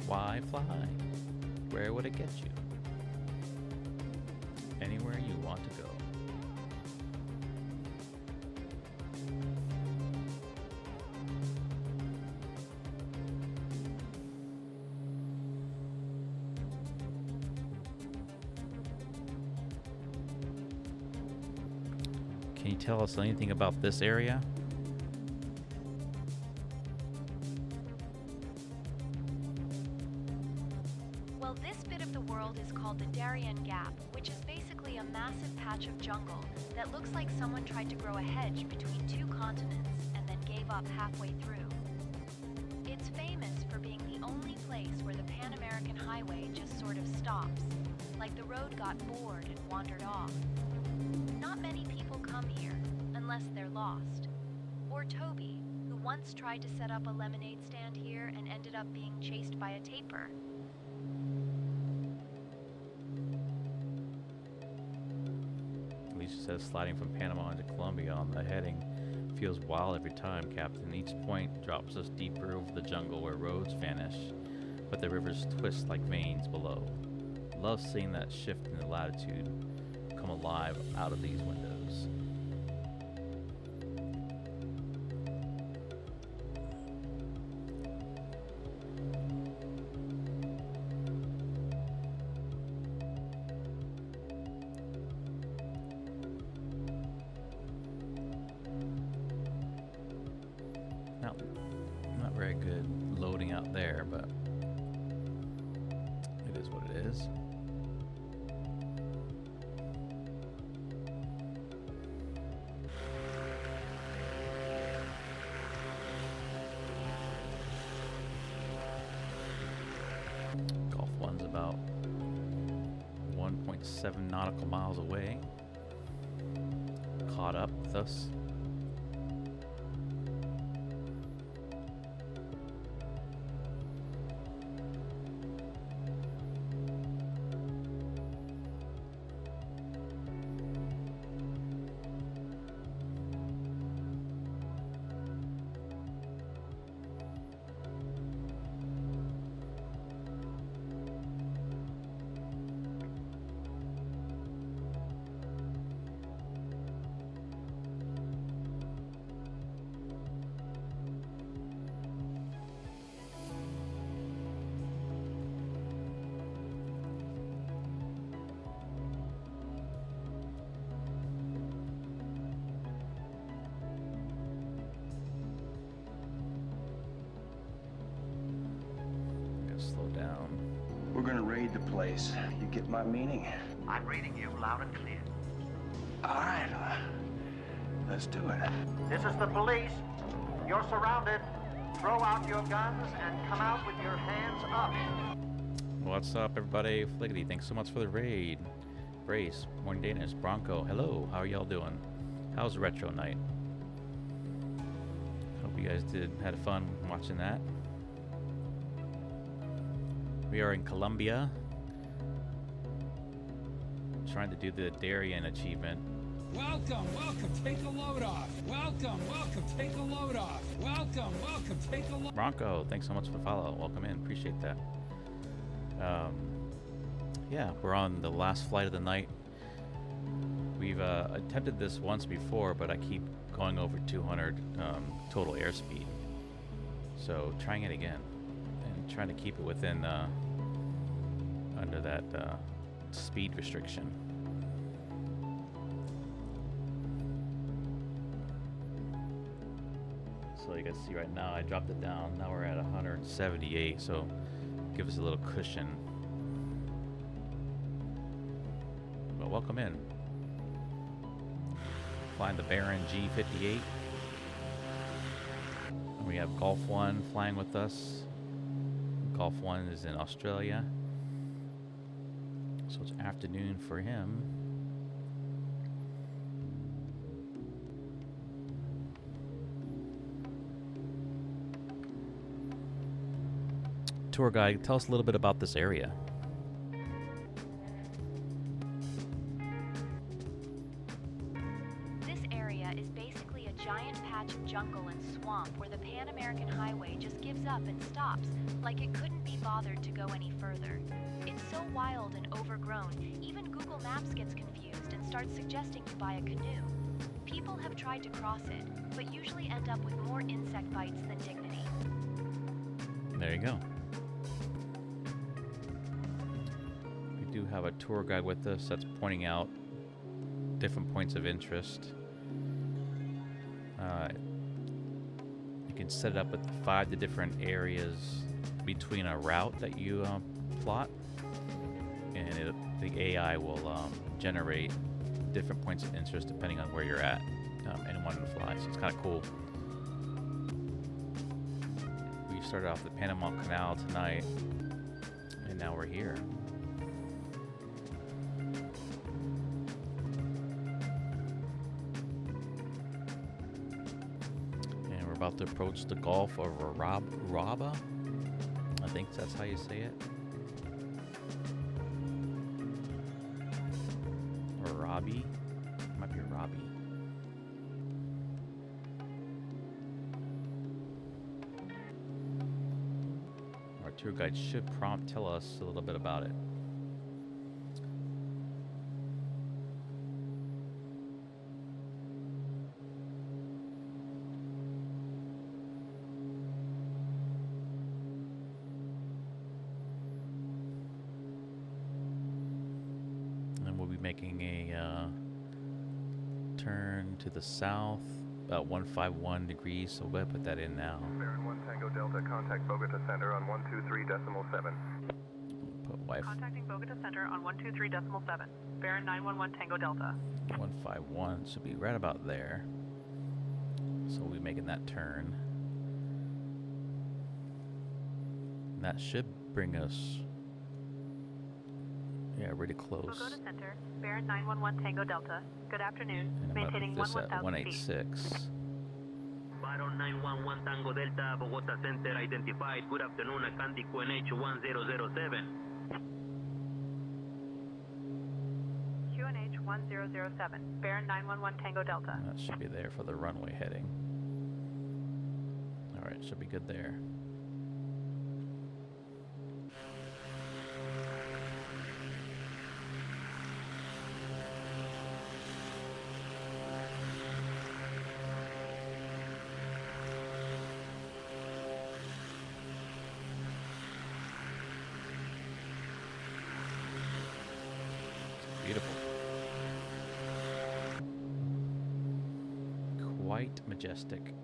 Why fly? Where would it get you? Anywhere you want to go. Can you tell us anything about this area? Well, this bit of the world is called the Darién Gap, which is basically a massive patch of jungle that looks like someone tried to grow a hedge between two continents and then gave up halfway through. It's famous for being the the only place where the Pan American Highway just sort of stops, like the road got bored and wandered off. Not many people come here, unless they're lost. Or Toby, who once tried to set up a lemonade stand here and ended up being chased by a taper. Alicia says sliding from Panama into Colombia on the heading feels wild every time, Captain. Each point drops us deeper over the jungle where roads vanish, but the rivers twist like veins below. Love seeing that shift in the latitude come alive out of these windows. Not very good loading out there, but it is what it is. Golf 1's about 1.7 nautical miles away. Caught up with us. Slow down. We're gonna raid the place. You get my meaning? I'm reading you loud and clear. All right. Let's do it. This is the police. You're surrounded. Throw out your guns and come out with your hands up. What's up, everybody? Fliggity, thanks so much for the raid. Brace, Morning Danish, Bronco, hello. How are y'all doing? How's retro night? Hope you guys had fun watching that. We are in Colombia, trying to do the Darién achievement. Welcome, take a load off. Welcome, take a load off. Welcome, take a load. Bronco, thanks so much for the follow. Welcome in, appreciate that. Yeah, we're on the last flight of the night. We've attempted this once before, but I keep going over 200 total airspeed. So trying it again. Trying to keep it within under that speed restriction. So you can see right now I dropped it down. Now we're at 178, so give us a little cushion. Well, welcome in. Flying the Darién G58. We have Golf 1 flying with us. Golf 1 is in Australia, so it's afternoon for him. Tour guide, tell us a little bit about this area. This area is basically a giant patch of jungle and swamp where the Pan American Highway just gives up and stops, like it couldn't be bothered to go any further. It's so wild and overgrown, even Google Maps gets confused and starts suggesting you buy a canoe. People have tried to cross it, but usually end up with more insect bites than dignity. There you go. We do have a tour guide with us that's pointing out different points of interest. You can set it up with 5 different areas between a route that you plot, and the AI will generate different points of interest depending on where you're at and wanting to fly. So it's kind of cool. We've started off the Panama Canal tonight, and now we're here. And we're about to approach the Gulf of Raba. I think that's how you say it. Or Robbie. Might be Robbie. Our tour guide should tell us a little bit about it. Making a turn to the south, about 151 degrees, so we'll put that in now. Baron 1 Tango Delta, contact Bogota Center on 123.7. Put wife. Contacting Bogota Center on 123.7. Baron 911 Tango Delta. 151 should be right about there. So we'll be making that turn. And that should bring us, yeah, really close. Bogota Center, Baron 911 Tango Delta. Good afternoon. Maintaining 11000 186. Baron 911 Tango Delta, Bogota Center identified. Good afternoon, Atlantic QNH 1007. QNH 1007, Baron 911 Tango Delta. And that should be there for the runway heading. Alright, should be good there. Beautiful. Quite majestic.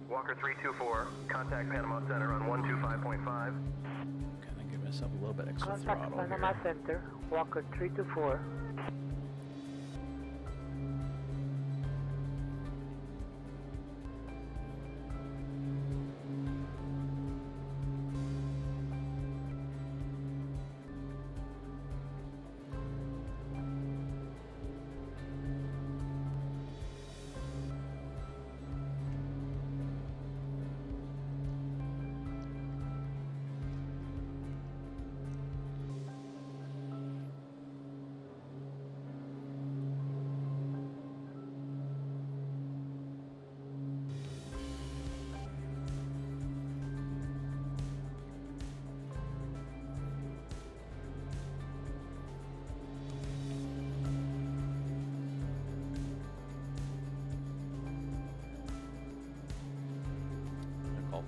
Walker 324, contact Panama Center on 125.5. Kind of give myself a little bit extra Contact throttle Panama here. Center, Walker 324.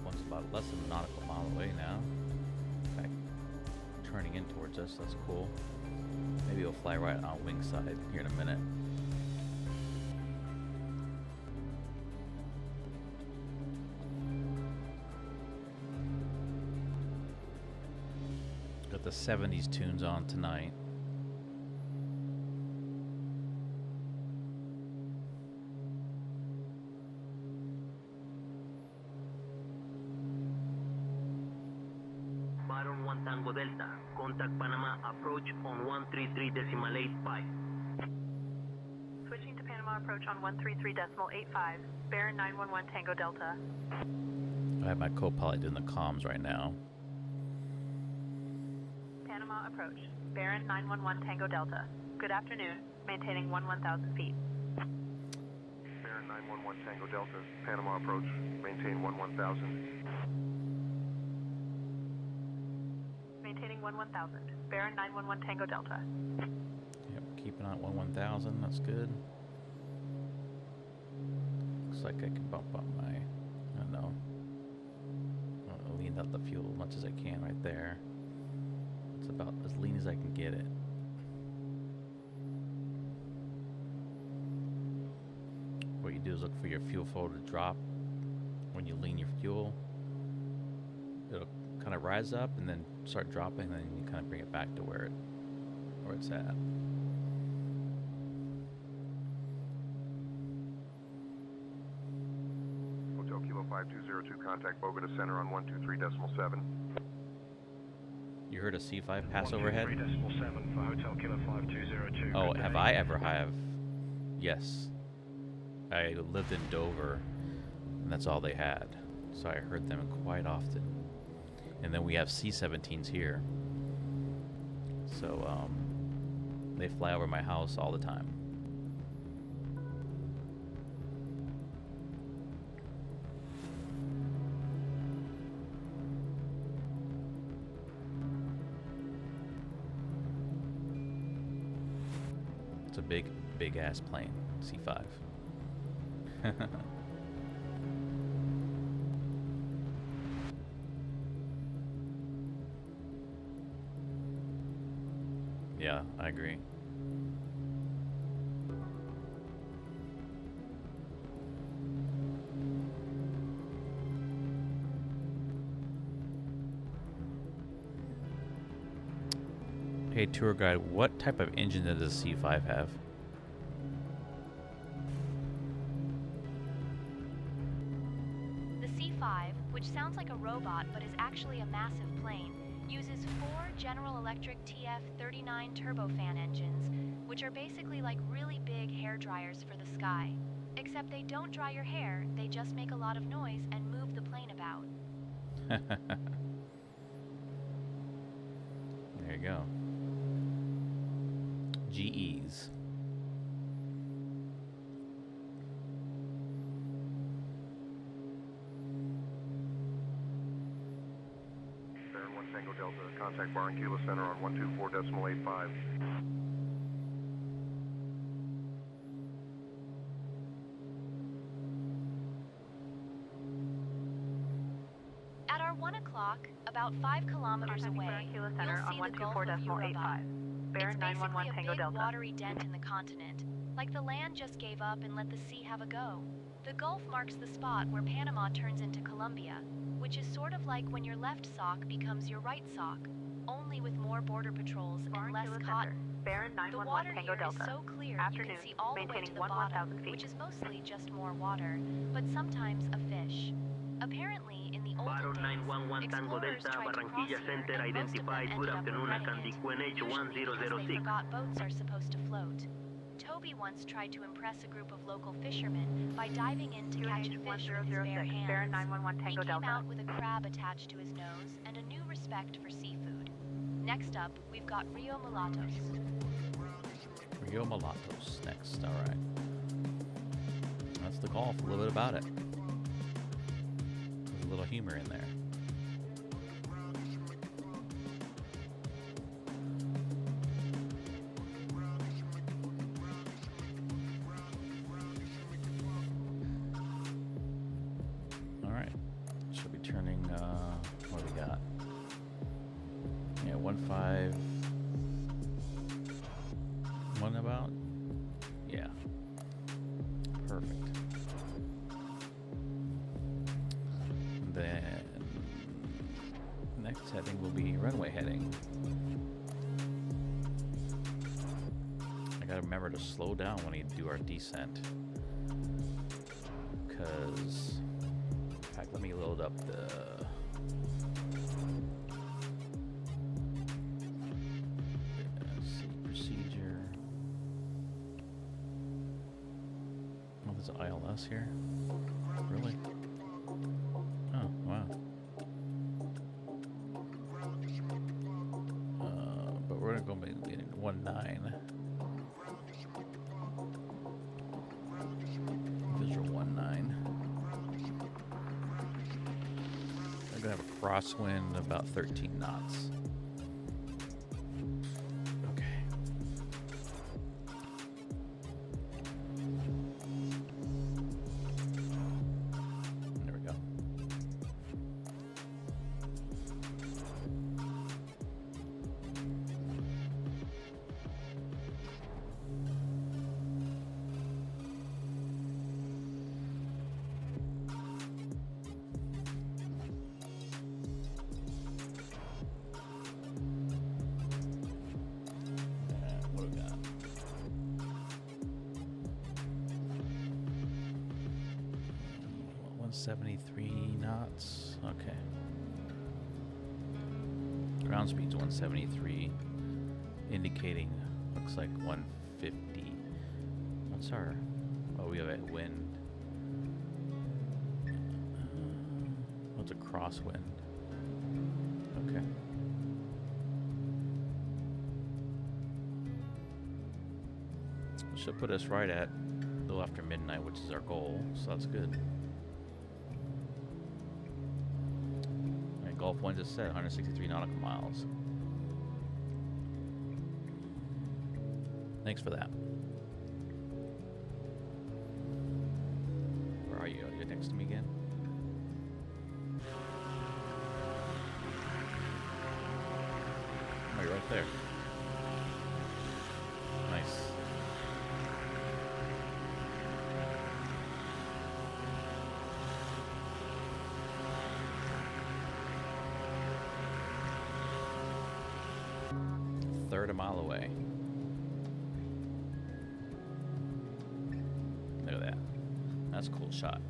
One's about less than a nautical mile away now. In fact, turning in towards us, that's cool. Maybe it'll fly right on wing side here in a minute. Got the 70s tunes on tonight. Baron 1 Tango Delta, contact Panama approach on 133.85. Switching to Panama approach on 133.85. Baron 911 Tango Delta. I have my co-pilot doing the comms right now. Panama approach. Baron 911 Tango Delta. Good afternoon. Maintaining 11,000 feet. Baron 911 Tango Delta, Panama approach, maintain 11,000. Maintaining 11,000. Baron 911 Tango Delta. Yep, keeping on 11,000, that's good. Looks like I can bump up my, I don't know. I'll lean out the fuel as much as I can right there. It's about as lean as I can get it. What you do is look for your fuel flow to drop when you lean your fuel. It'll kind of rise up and then start dropping, and then you kind of bring it back to where it's at. Hotel Kilo 5202, contact Bogota Center on 123.7. You heard a C5 pass overhead? 123.7 for Hotel Kilo 5202. Oh, have I ever have? Yes. I lived in Dover, and that's all they had. So I heard them quite often. And then we have C-17s here. So they fly over my house all the time. It's a big ass plane, C5. Yeah, I agree. Hey, tour guide, what type of engine does the C5 have? The C5, which sounds like a robot but is actually a massive plane, uses 4 General Electric TF-39 turbofan engines, which are basically like really big hair dryers for the sky. Except they don't dry your hair, they just make a lot of noise and move the plane about. There you go. GEs. Baron 1 Tango Delta, contact Barranquilla Center on 124.85. At our 1 o'clock, about 5 kilometers away, you'll see the Gulf of Europa. It's basically a big watery dent in the continent, like the land just gave up and let the sea have a go. The Gulf marks the spot where Panama turns into Colombia, which is sort of like when your left sock becomes your right sock, only with more border patrols and less cotton. The water here is so clear you can see all the way to the bottom, which is mostly just more water, but sometimes a fish. Apparently, in the olden days, explorers tried to cross here, and most of them ended up regretting it, usually because they forgot boats are supposed to float. Toby once tried to impress a group of local fishermen by diving in to catch a fish with his bare hands. He came out with a crab attached to his nose and a new respect for seafood. Next up, we've got Rio Mulatos. Rio Mulatos next, alright. That's the call for a little bit about it. There's a little humor in there. Alright. Should be turning, what do we got? Yeah, 151 about? Yeah. Perfect. Then next heading will be runway heading. I gotta remember to slow down when we do our descent. Cause in fact, let me load up the procedure. Oh, there's an ILS here. Really? Oh, wow. But we're gonna go in 19. Visual 19. I'm gonna have a crosswind about 13 knots. 173 knots. Okay. Ground speed's 173, indicating looks like 150. What's our? Oh, we have a wind. What's a crosswind? Okay. Should put us right at a little after midnight, which is our goal, so that's good. And Gulf wind is set 163 nautical miles. Thanks for that. Where are you? Are you next to me again? Oh, you're right there. Nice. Third a mile away. Look at that. That's a cool shot.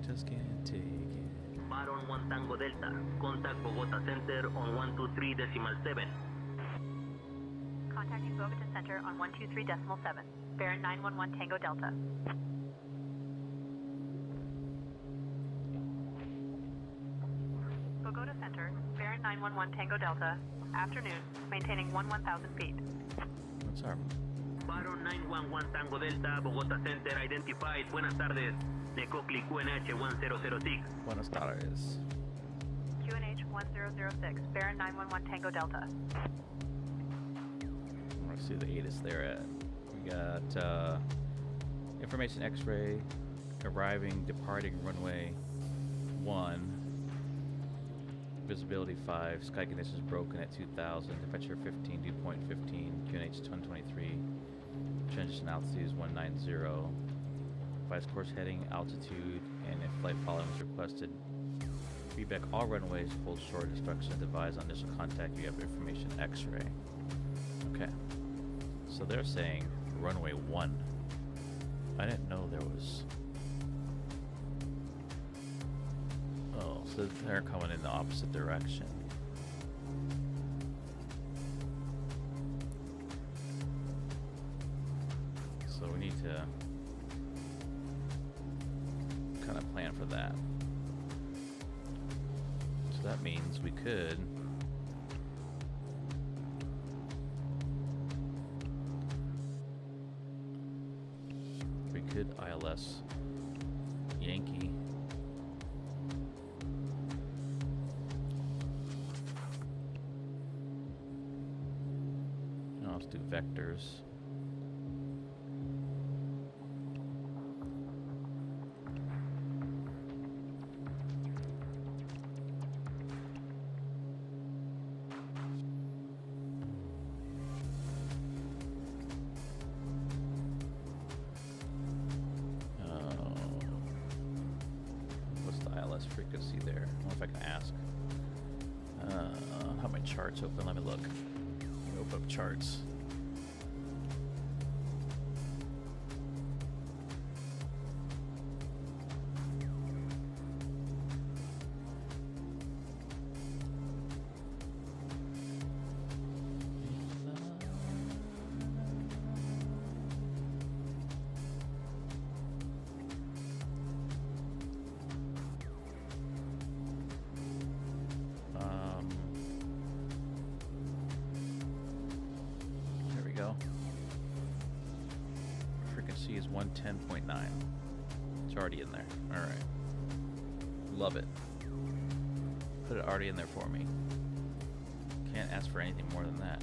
Just can't take it. Baron 1 Tango Delta. Contact Bogota Center on 123.7. Contacting Bogota Center on 123.7. Baron 911 Tango Delta. Bogota Center, Baron 911 Tango Delta. Afternoon, maintaining 1,000 feet. What's our? Baron 911 Tango Delta, Bogota Center identified. Buenas tardes. Necocli QNH 1006. Buenas tardes. QNH 1006, Baron 911 Tango Delta. Let's see the ATIS they're at. We got information X-ray, arriving, departing runway 1. Visibility 5, sky conditions broken at 2000, temperature 15, dew point 15, QNH 123, transition altitude is 190, advise course heading, altitude, and if flight following is requested, feedback all runways, hold short, instructions advised on initial contact, you have information X-ray. Okay, so they're saying runway 1. I didn't know there was... Oh, so they're coming in the opposite direction. So we need to kind of plan for that. So that means we could ILS Yankee. Now let's do vectors. frequency there? I don't know if I can ask. I have my charts open. Let me look. Open up charts. Frequency is 110.9. It's already in there. All right. Love it. Put it already in there for me. Can't ask for anything more than that.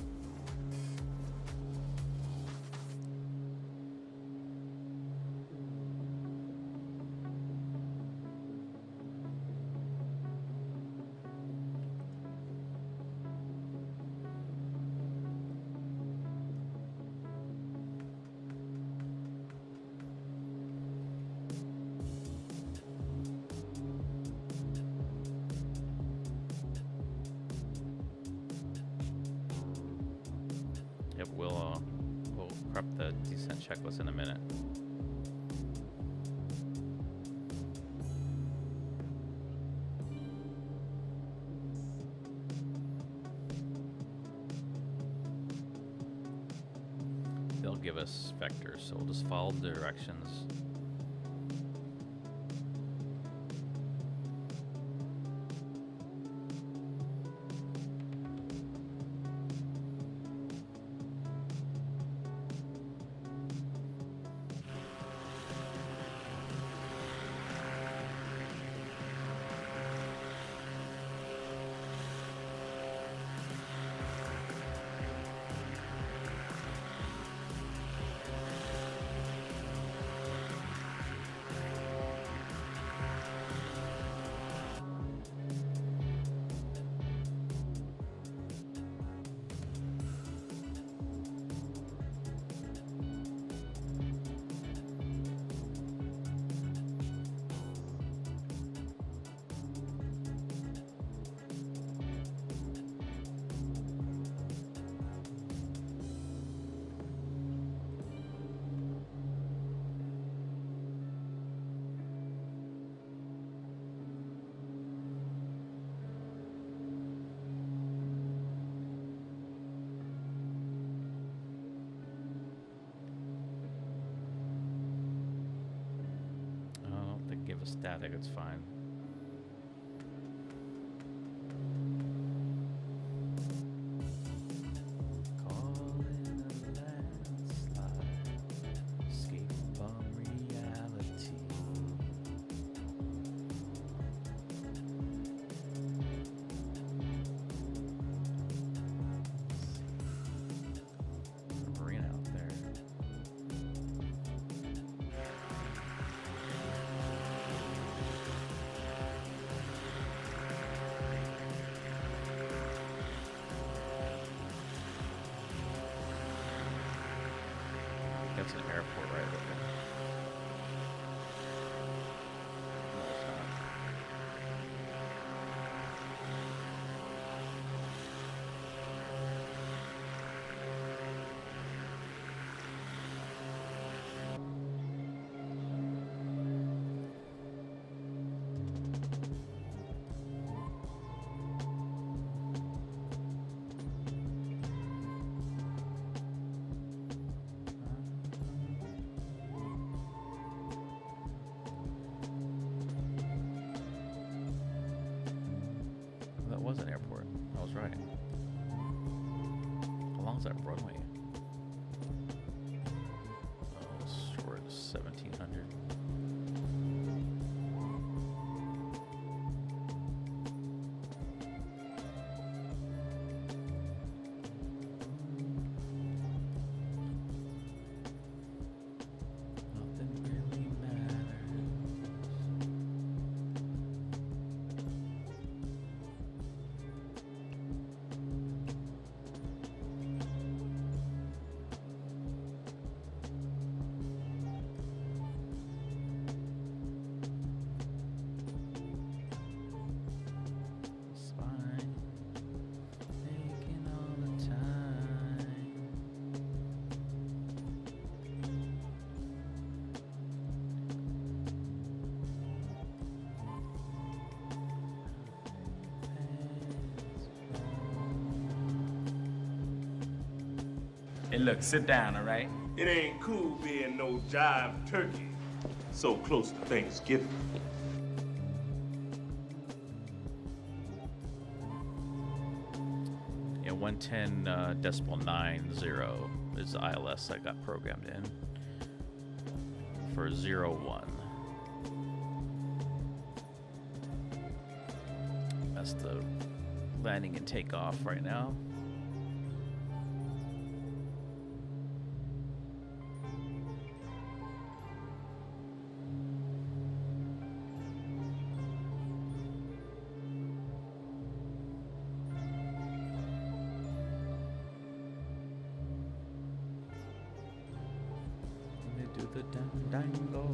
We'll prep the descent checklist in a minute. They'll give us vectors, so we'll just follow the directions. Give a static, it's fine. That's an airport right over there. No, it's not. Was an airport. I was right. How long is that runway? Oh, short 1700. Hey, look, sit down, all right? It ain't cool being no jive turkey so close to Thanksgiving. Yeah, 110 decibel 90 is the ILS I got programmed in for 01. That's the landing and takeoff right now. Do the dango.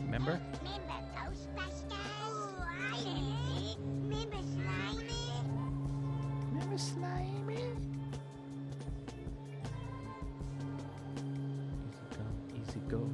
Remember? Remember Slimy? Easy go.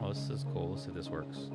Oh, this is cool. Let's see if this works.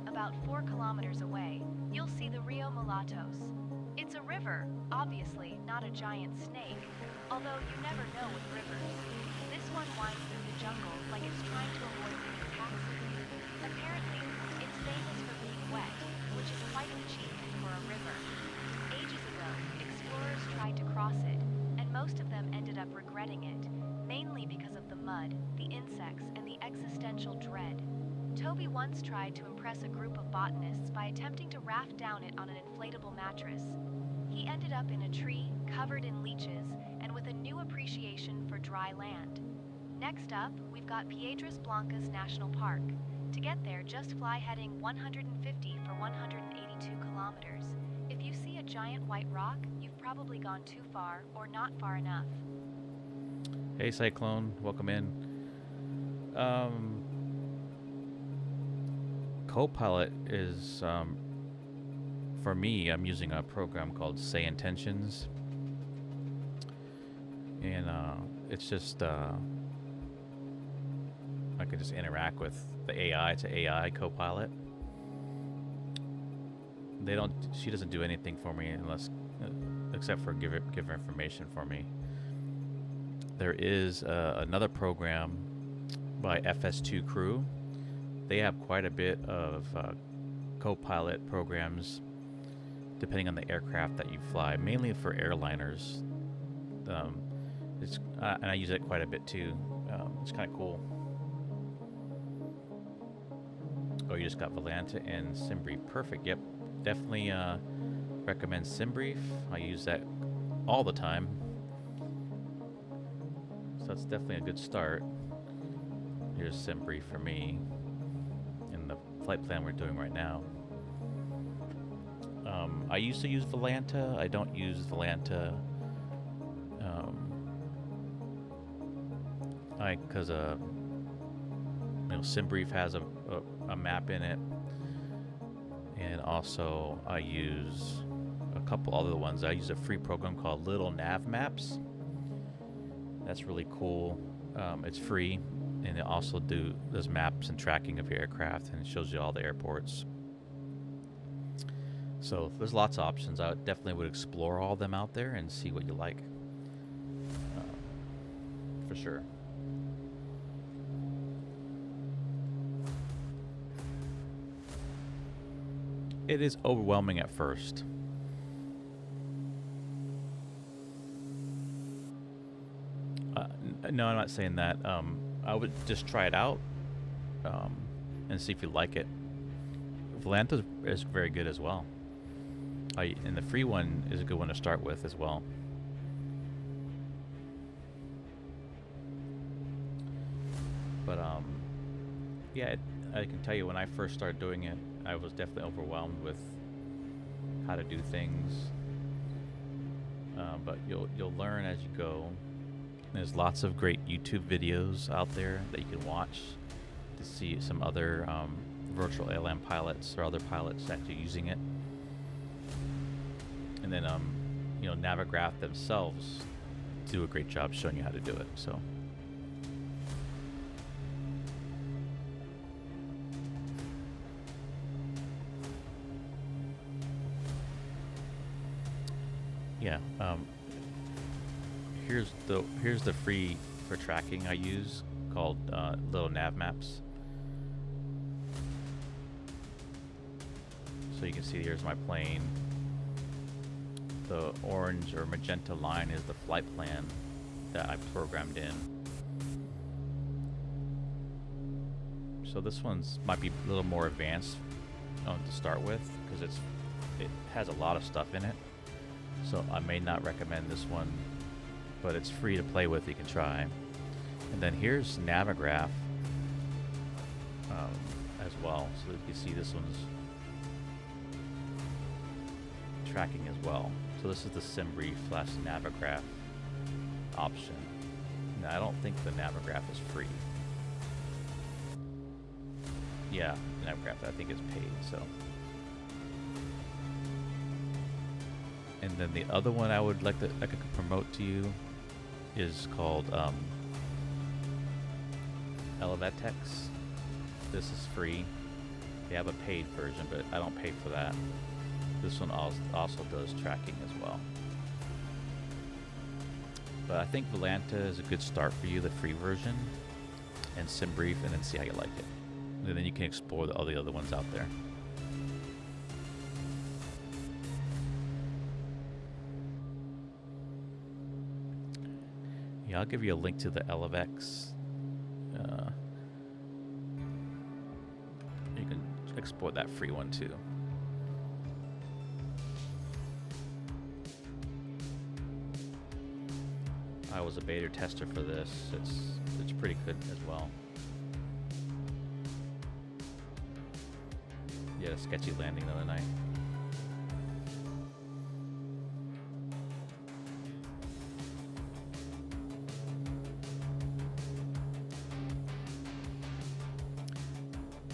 About 4 kilometers away, you'll see the Rio Mulatos. It's a river, obviously not a giant snake, although you never know with rivers. This one winds through the jungle like it's trying to avoid being taxied. Apparently, it's famous for being wet, which is quite an achievement for a river. Ages ago, explorers tried to cross it, and most of them ended up regretting it, mainly because of the mud, the insects, and the existential dread. Toby once tried to impress a group of botanists by attempting to raft down it on an inflatable mattress. He ended up in a tree, covered in leeches, and with a new appreciation for dry land. Next up, we've got Piedras Blancas National Park. To get there, just fly heading 150 for 182 kilometers. If you see a giant white rock, you've probably gone too far or not far enough. Hey Cyclone, welcome in. Copilot is, for me, I'm using a program called Say Intentions. And it's just, I can just interact with the AI to AI Copilot. She doesn't do anything for me unless, except for give her information for me. There is another program by FS2 Crew. They have quite a bit of Copilot programs depending on the aircraft that you fly, mainly for airliners. And I use it quite a bit too. It's kind of cool. Oh, you just got Volanta and Simbrief. Perfect. Yep. Definitely recommend Simbrief. I use that all the time. So that's definitely a good start. Here's Simbrief for me. flight plan we're doing right now. I used to use Volanta. I don't use Volanta. Because SimBrief has a map in it, and also I use a couple other ones. I use a free program called Little Nav Maps. That's really cool. It's free, and it also does maps and tracking of your aircraft, and it shows you all the airports. So there's lots of options. I definitely would explore all of them out there and see what you like, for sure. It is overwhelming at first. No, I'm not saying that. I would just try it out and see if you like it. Volanta is very good as well. And the free one is a good one to start with as well. But yeah, I can tell you when I first started doing it, I was definitely overwhelmed with how to do things. But you'll learn as you go. There's lots of great YouTube videos out there that you can watch to see some other virtual ALM pilots or other pilots actually using it. And then Navigraph themselves do a great job showing you how to do it. So yeah, here's the free for tracking I use called Little Nav Maps. So you can see here's my plane. The orange or magenta line is the flight plan that I programmed in. So this one's might be a little more advanced to start with because it has a lot of stuff in it. So I may not recommend this one, but it's free to play with. You can try. And then here's Navigraph as well. So you can see this one's tracking as well. So this is the SimBrief / Navigraph option. Now I don't think the Navigraph is free. Yeah, Navigraph I think is paid. So. And then the other one I would like to promote to you is called Elevatex. This is free. They have a paid version, but I don't pay for that. This one also does tracking as well. But I think Volanta is a good start for you, the free version, and SimBrief, and then see how you like it. And then you can explore all the other ones out there. Yeah, I'll give you a link to the Elevex. You can explore that free one too. I was a beta tester for this. It's pretty good as well. Yeah, a sketchy landing the other night.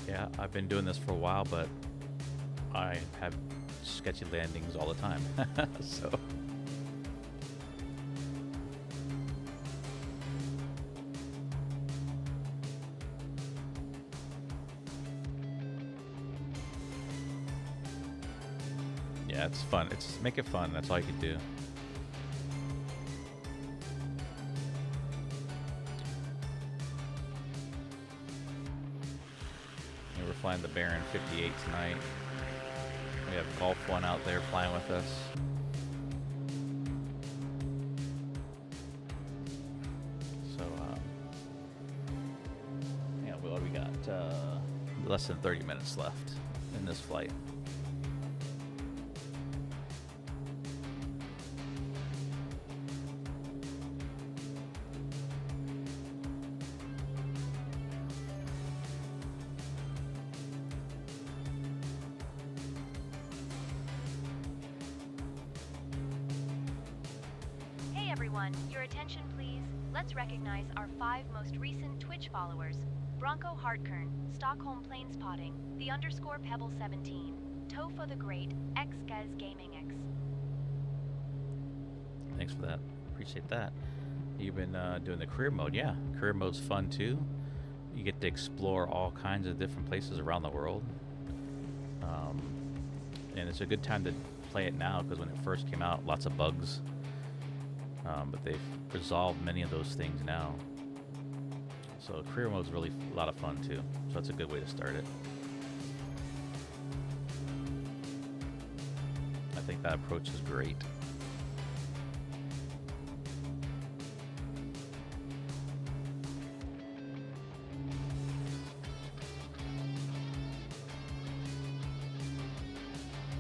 Yeah, I've been doing this for a while, but I have sketchy landings all the time. So yeah, it's fun. Make it fun. That's all you can do. And we're flying the Baron 58 tonight. We have Golf 1 out there flying with us. So, yeah, well, we got less than 30 minutes left in this flight. everyone, your attention please. Let's recognize our 5 most recent Twitch followers. Bronco Hartkern, Stockholm Plane Spotting, the _ Pebble 17, Tofa the Great, XGaz Gaming X. Thanks for that. Appreciate that. You've been doing the career mode. Yeah, career mode's fun too. You get to explore all kinds of different places around the world. And it's a good time to play it now because when it first came out, lots of bugs. But they've resolved many of those things now. So career mode's really a lot of fun too. So that's a good way to start it. I think that approach is great.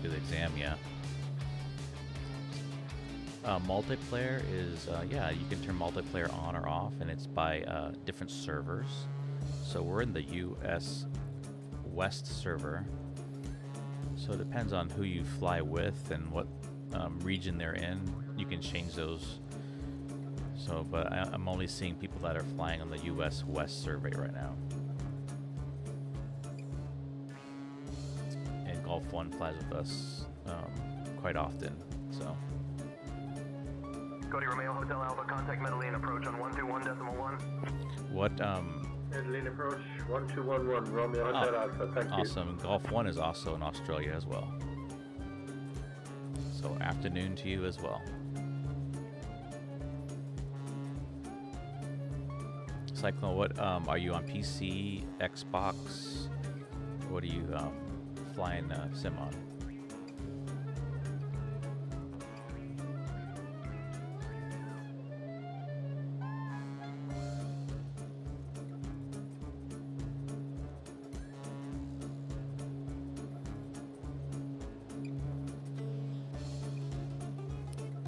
Do the exam, yeah. Multiplayer is, yeah, you can turn multiplayer on or off, and it's by different servers. So we're in the US West server. So it depends on who you fly with and what region they're in. You can change those. So, but I'm only seeing people that are flying on the US West survey right now. And Golf 1 flies with us quite often, so. Cody Romeo Hotel Alpha, contact Medellin approach on 121.1. What, Medellin approach 1211, Romeo Hotel Alpha, thank you. Awesome. Golf 1 is also in Australia as well. So afternoon to you as well. Cyclone, what, are you on PC, Xbox? What are you flying sim on?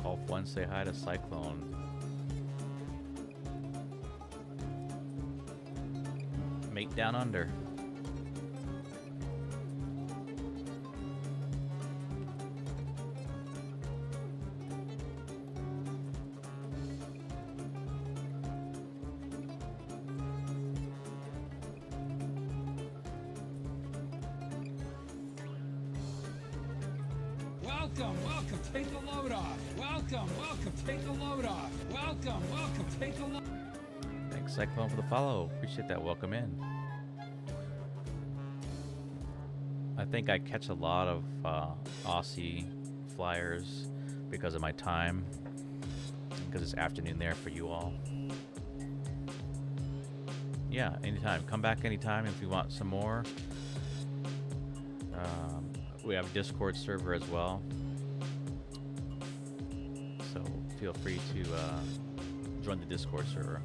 Golf 1, say hi to Cyclone. Mate down under. Welcome, take a load off. Welcome, take a load off. Welcome, take a load. Thanks, Cyclone, for the follow. Appreciate that. Welcome in. I think I catch a lot of Aussie flyers because of my time, because it's afternoon there for you all. Yeah, anytime. Come back anytime if you want some more. We have a Discord server as well, so feel free to join the Discord server.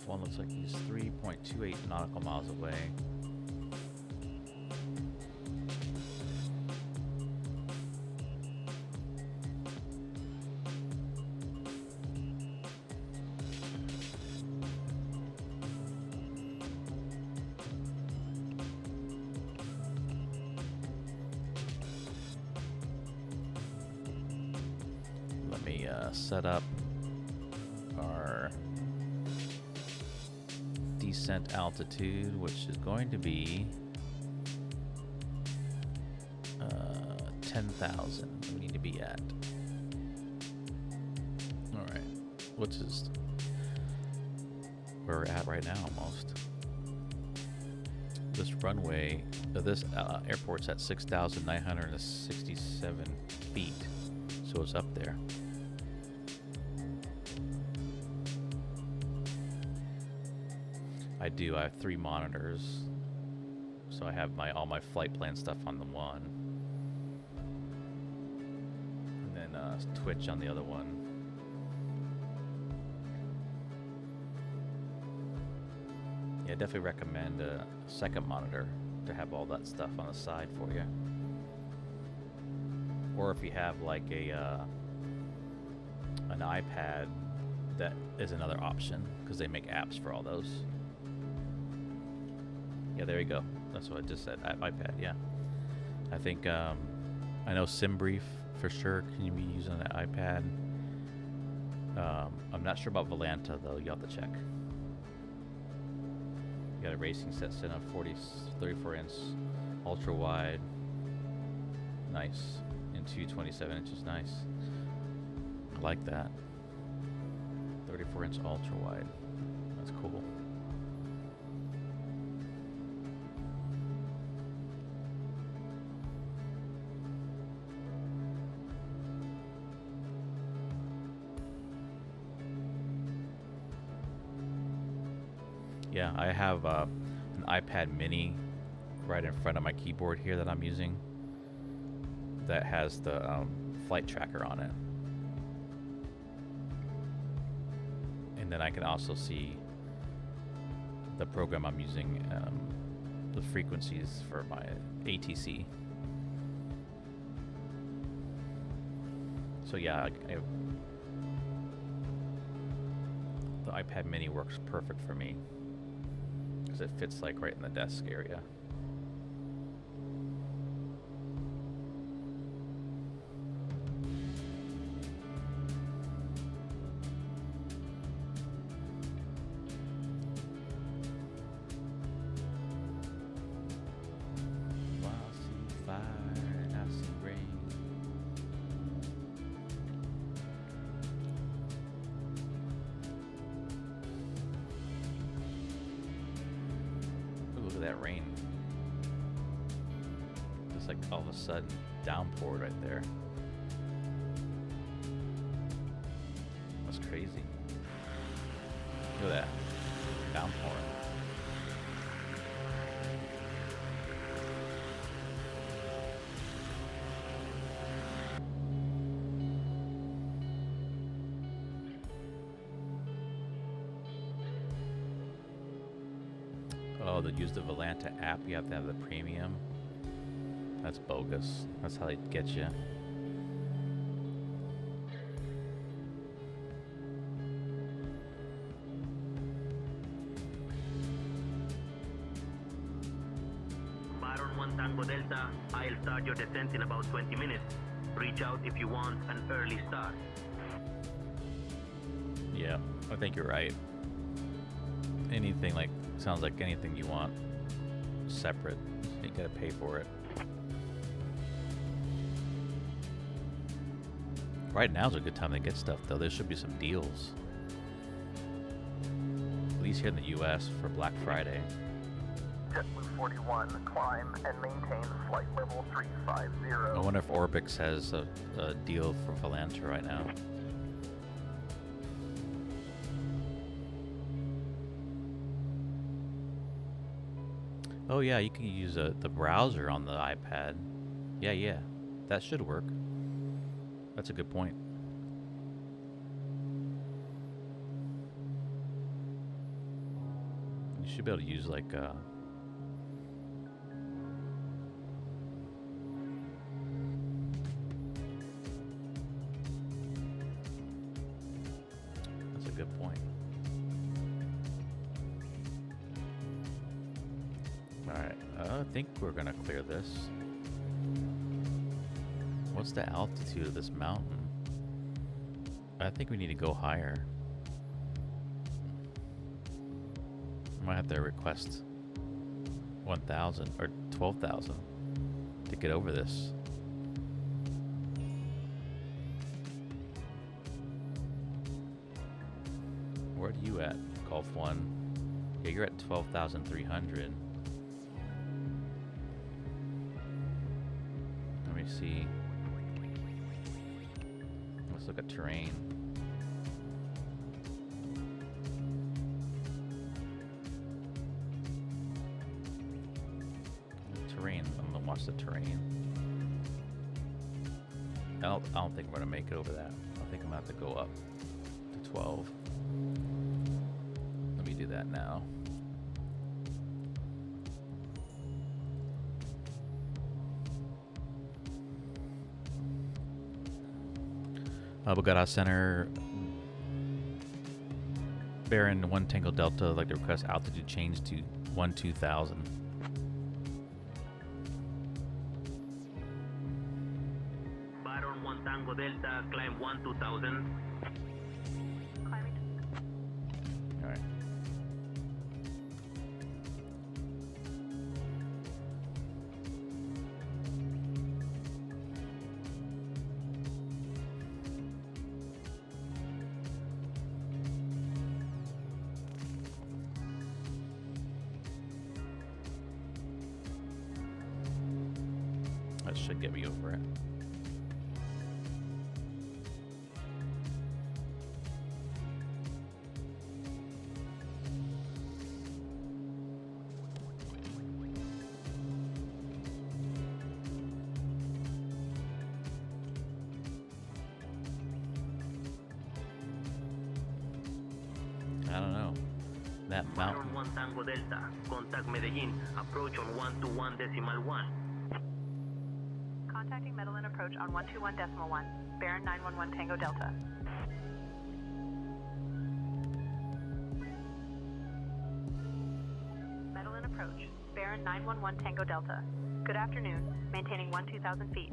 One looks like he's 3.28 nautical miles away. Let me set up our descent altitude, which is going to be 10,000 we need to be at. Alright, which is where we're at right now almost. This runway, this airport's at 6,967 feet, so it's up there. I do. I have 3 monitors, so I have all my flight plan stuff on the one, and then Twitch on the other one. definitely recommend a second monitor to have all that stuff on the side for you. Or if you have like an iPad, that is another option because they make apps for all those. Yeah, there you go. That's what I just said. iPad, yeah. I think I know SimBrief for sure can be used on an iPad. I'm not sure about Volanta though. You have to check. You got a racing set set on 34-inch ultra wide. Nice. And 227 inches. Nice. I like that. 34-inch ultra wide. That's cool. Yeah, I have an iPad mini right in front of my keyboard here that I'm using that has the flight tracker on it. And then I can also see the program I'm using, the frequencies for my ATC. So yeah, the iPad mini works perfect for me because it fits like right in the desk area. That rain just like all of a sudden downpour right there. That's crazy. Look at that downpour. Oh, to use the Volanta app, you have to have the premium. That's bogus. That's how they get you. Baron 1 Tango Delta, I'll start your descent in about 20 minutes. Reach out if you want an early start. Yeah, I think you're right. Anything like, sounds like anything you want separate, you gotta pay for it. Right now's a good time to get stuff though. There should be some deals, at least here in the US for Black Friday. JetBlue 41, climb and maintain flight level 350. I wonder if Orbix has a deal for Volanta right now. Oh yeah, you can use the browser on the iPad. Yeah, that should work. That's a good point. You should be able to use like that's a good point. Alright, I think we're gonna clear this. What's the altitude of this mountain? I think we need to go higher. I might have to request 1,000 or 12,000 to get over this. Where are you at, Golf 1? Yeah, you're at 12,300. Let me see. Let's look at terrain. Terrain. I'm gonna watch the terrain. I don't think we're gonna make it over that. I think I'm gonna have to go up to 12. Let me do that now. Bogota Center. Baron 1 Tango Delta, like to request altitude change to 12,000. Baron 1 Tango Delta, climb 12,000. All right. That should get me over it. I don't know. That mountain. Baron 1 Tango Delta, contact Medellin, approach on 121.1. Contacting Medellin approach on 121.1. Baron 911 Tango Delta. Medellin approach. Baron 911 Tango Delta. Good afternoon. Maintaining 12,000 feet.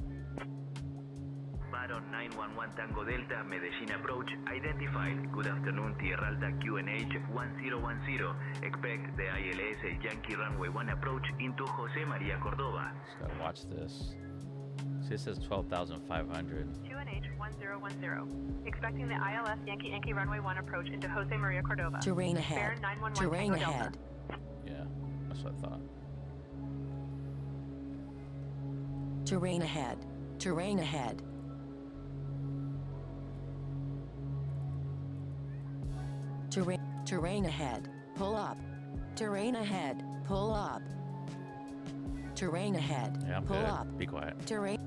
Baron 911 Tango Delta, Medellin approach identified. Good afternoon, Tierra Alta QNH 1010. Expect the ILS Yankee Runway 1 approach into Jose Maria Cordova. Just gotta watch this. See, it says 12,500. QNH 1010. Expecting the ILS Yankee Runway 1 approach into Jose Maria Cordova. Terrain ahead. Baron 911 Terrain Tango Delta. ahead. Yeah, that's what I thought. Terrain ahead. Terrain ahead. Terrain ahead. Pull up. Terrain ahead. Pull up. Terrain ahead. Yeah, I'm Pull good. up. Be quiet. Terrain.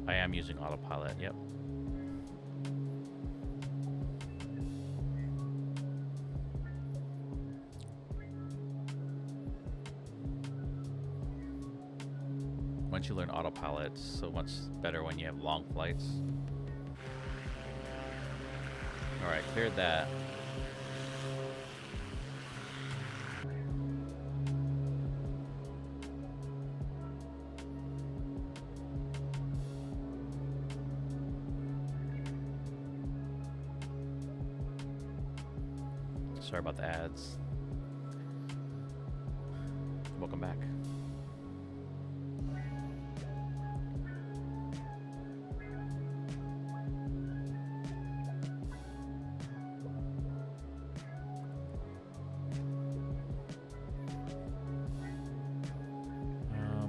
I am using autopilot, yep. Once you learn autopilot, it's so much better when you have long flights. Alright, cleared that. Sorry about the ads. Welcome back.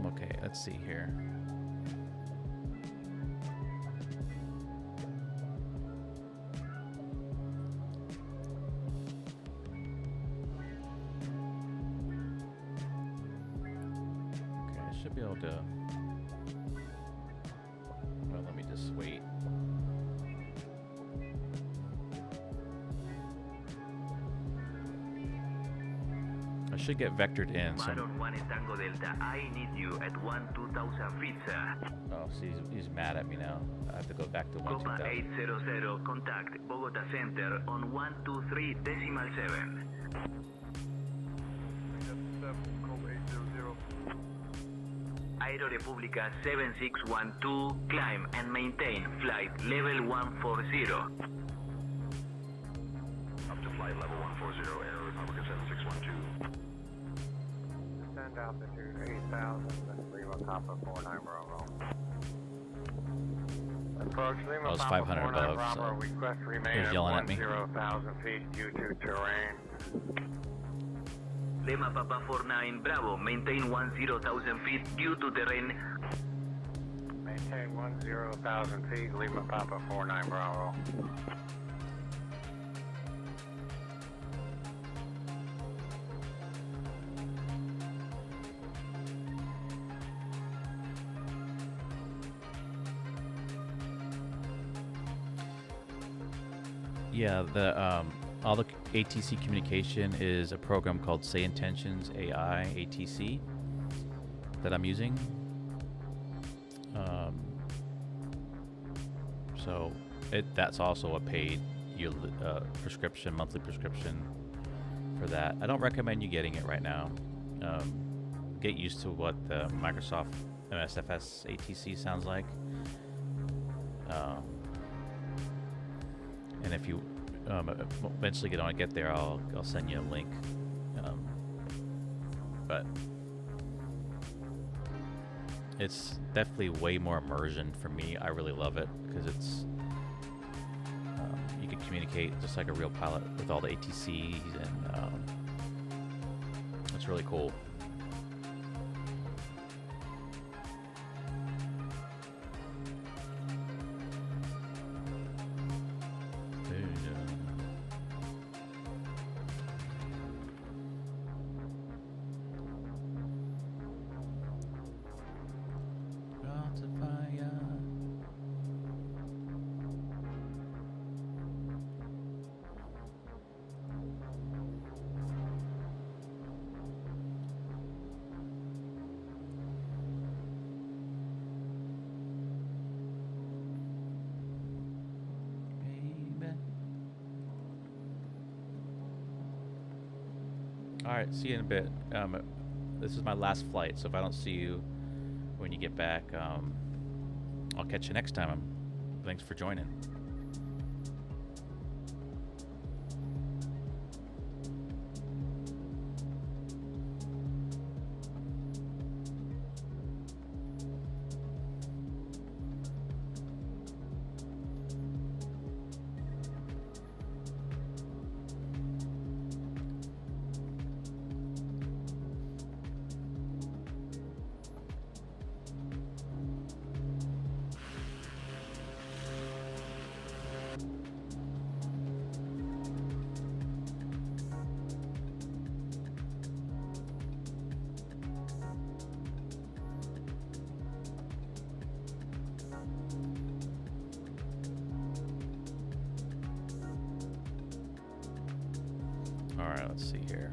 Okay, let's see here. Should be able to. Well, let me just wait. I should get vectored in. So Baron 1 Tango Delta, I need you at 12,000 feet, sir. oh, see, he's mad at me now. I have to go back to Copa 12,000. 800, contact Bogota Center on 123.7. Aero República 7612, climb and maintain flight level 140. Up to flight level 140, Aero Republica 7612. Descend altitude 8,000, Lima Papa 49 Bravo. Approach Lima I was Papa 500 49 above, Bravo, so request remain he was at yelling at me. 10,000 feet due to terrain. Lima Papa 49 Bravo, maintain 10,000 feet due to terrain. Maintain 10,000 feet, Lima Papa 49 Bravo. Yeah, the all the ATC communication is a program called Say Intentions AI ATC that I'm using. So that's also a paid prescription, monthly prescription for that. I don't recommend you getting it right now. Get used to what the Microsoft MSFS ATC sounds like. And if you eventually get there, I'll send you a link. But it's definitely way more immersion for me. I really love it because it's you can communicate just like a real pilot with all the ATCs, and it's really cool. Alright, see you in a bit. This is my last flight, so if I don't see you when you get back, I'll catch you next time. Thanks for joining. Alright, let's see here.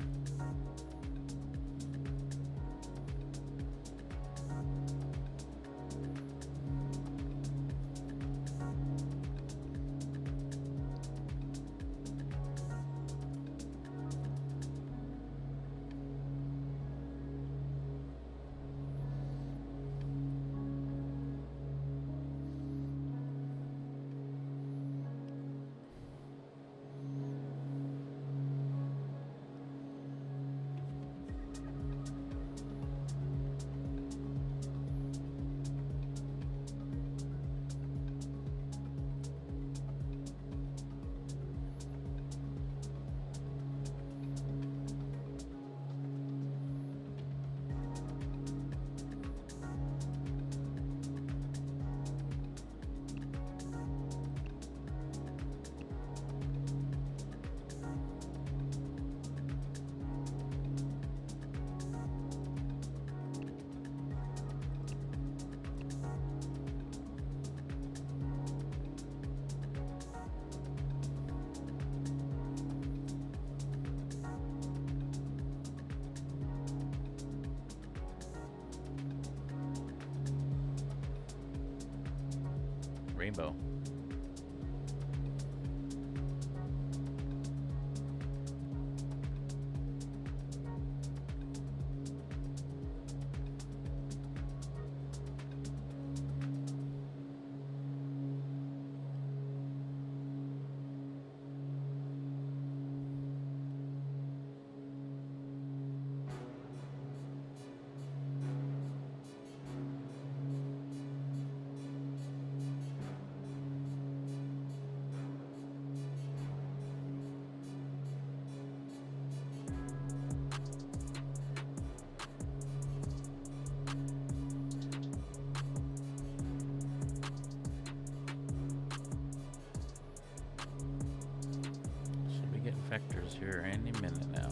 Rainbow. Vectors here any minute now.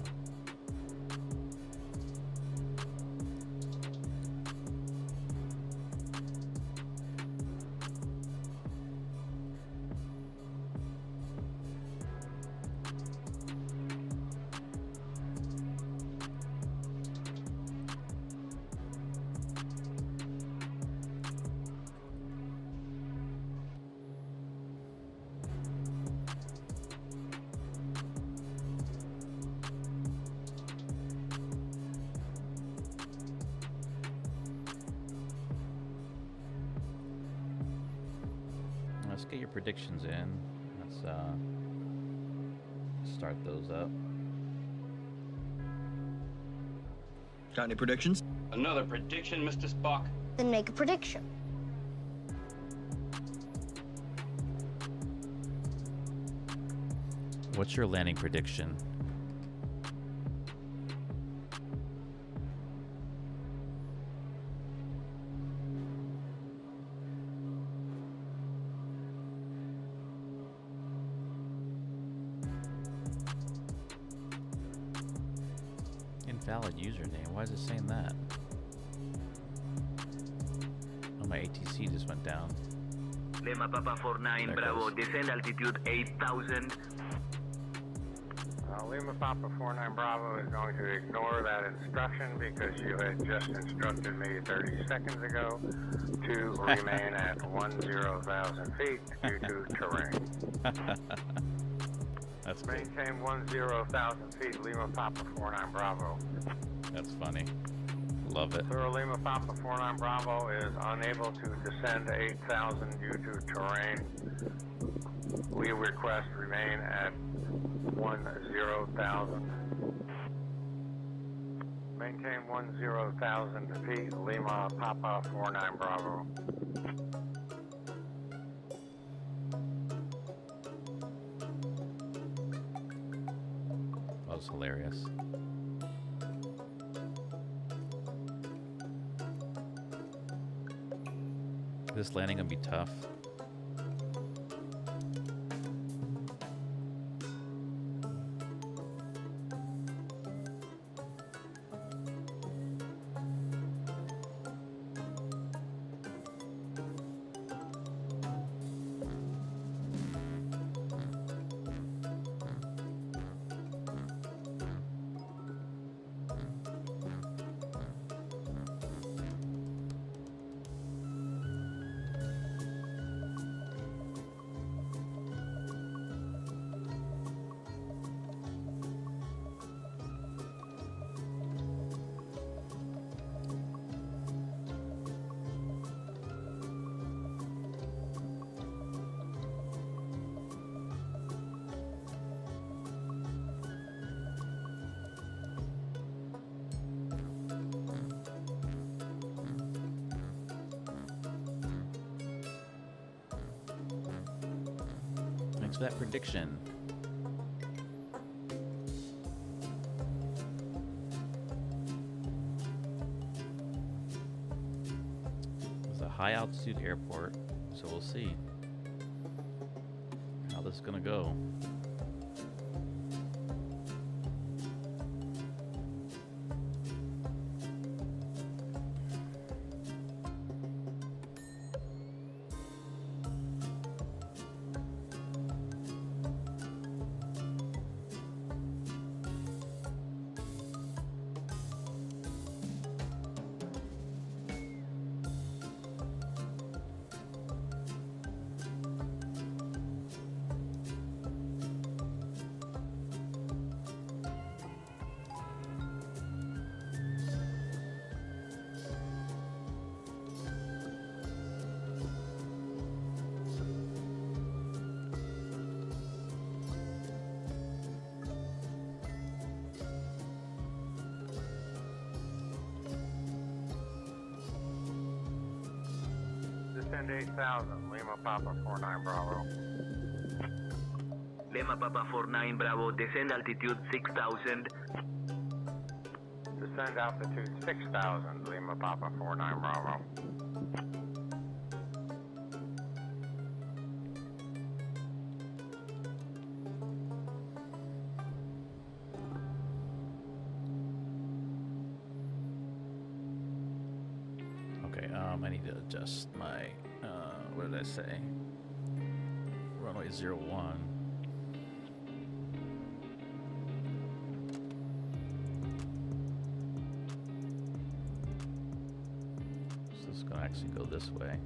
get your predictions in. Let's start those up. Got any predictions? Another prediction, Mr. Spock? Then make a prediction. What's your landing prediction? Invalid username. Why is it saying that? Oh, my ATC just went down. Lima Papa 49 Bravo, descend altitude 8,000. Lima Papa 49 Bravo is going to ignore that instruction because you had just instructed me 30 seconds ago to remain at 10,000 feet due to terrain. That's good. Maintain 10,000 feet, Lima Papa 49 Bravo. That's funny. Love it. Sir, Lima Papa 49 Bravo is unable to descend 8,000 due to terrain. We request remain at 10,000. Maintain 10,000 feet, Lima Papa 49 Bravo. That was hilarious. This landing gonna be tough. Thanks for that prediction. It's a high altitude airport, so we'll see how this is gonna go. Descend 8,000, Lima Papa 49 Bravo. Lima Papa 49 Bravo, descend altitude 6,000. Descend altitude 6,000, Lima Papa 49 Bravo. Okay, I need to adjust my, what did I say? Runway 01. So this is gonna actually go this way.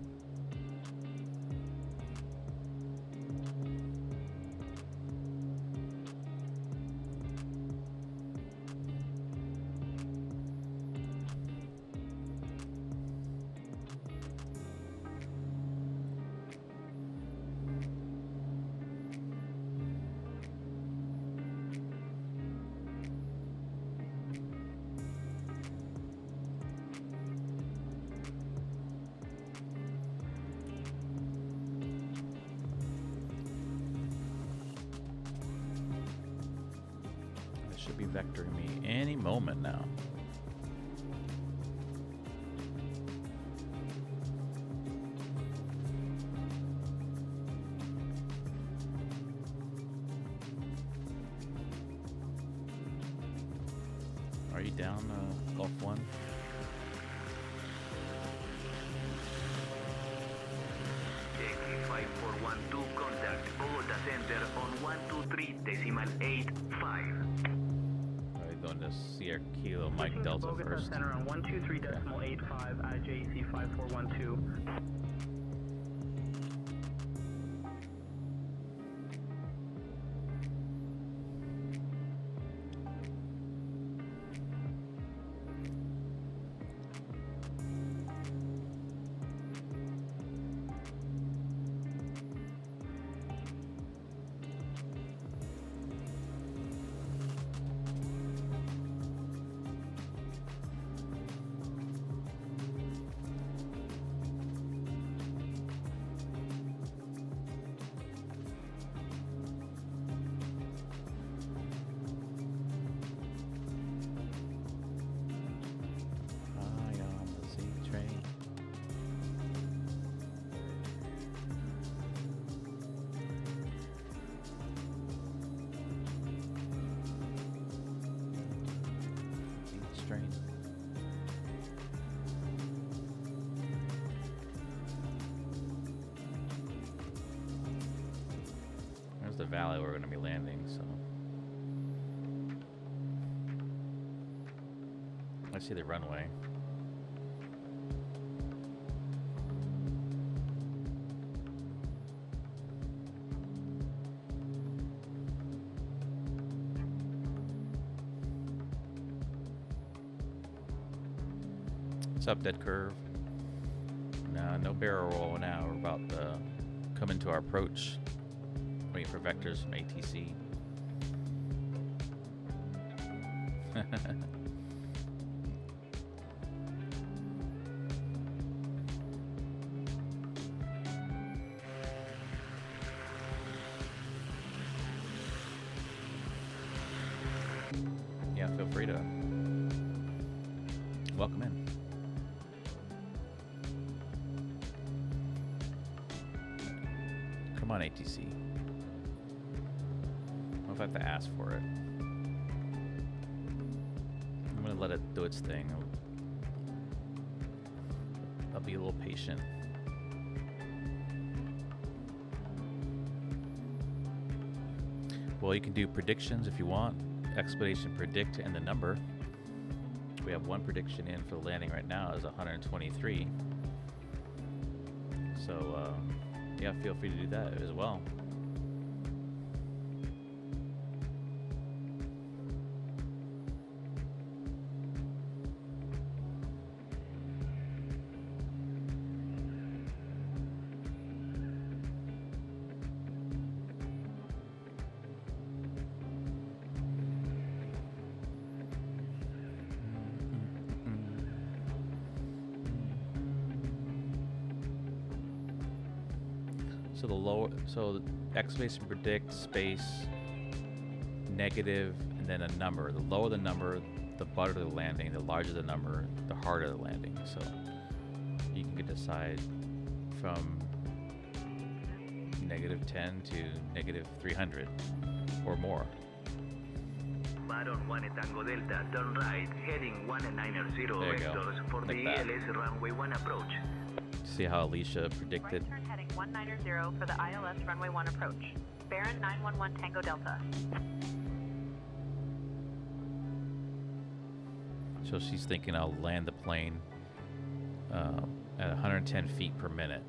be vectoring me any moment now. Are you down, Gulf 1? X5412, contact Bogota Center on 123.85. Alright, going to Sierra Kilo Mike Delta Bogota first. Center on 123.85 at JC 5412. There's the valley we're going to be landing, so. I see the runway. What's up, Dead Curve? No barrel roll now. We're about to come into our approach. Waiting for vectors from ATC. Yeah, feel free to welcome in. Come on, ATC. What if I have to ask for it? I'm gonna let it do its thing. I'll be a little patient. Well, you can do predictions if you want. Explanation, predict, and the number. We have one prediction in for the landing right now is 123. So, yeah, feel free to do that as well. So the lower, so the exclamation predict space negative and then a number. The lower the number, the better the landing. The larger the number, the harder the landing. So you can decide from -10 to -300 or more. Baron 1 Tango Delta, turn right, heading 190 vectors for the ELS runway 1 approach. See how Alicia predicted. Right turn heading 190 for the ILS runway 1 approach. Baron 911 Tango Delta. So she's thinking I'll land the plane at 110 feet per minute.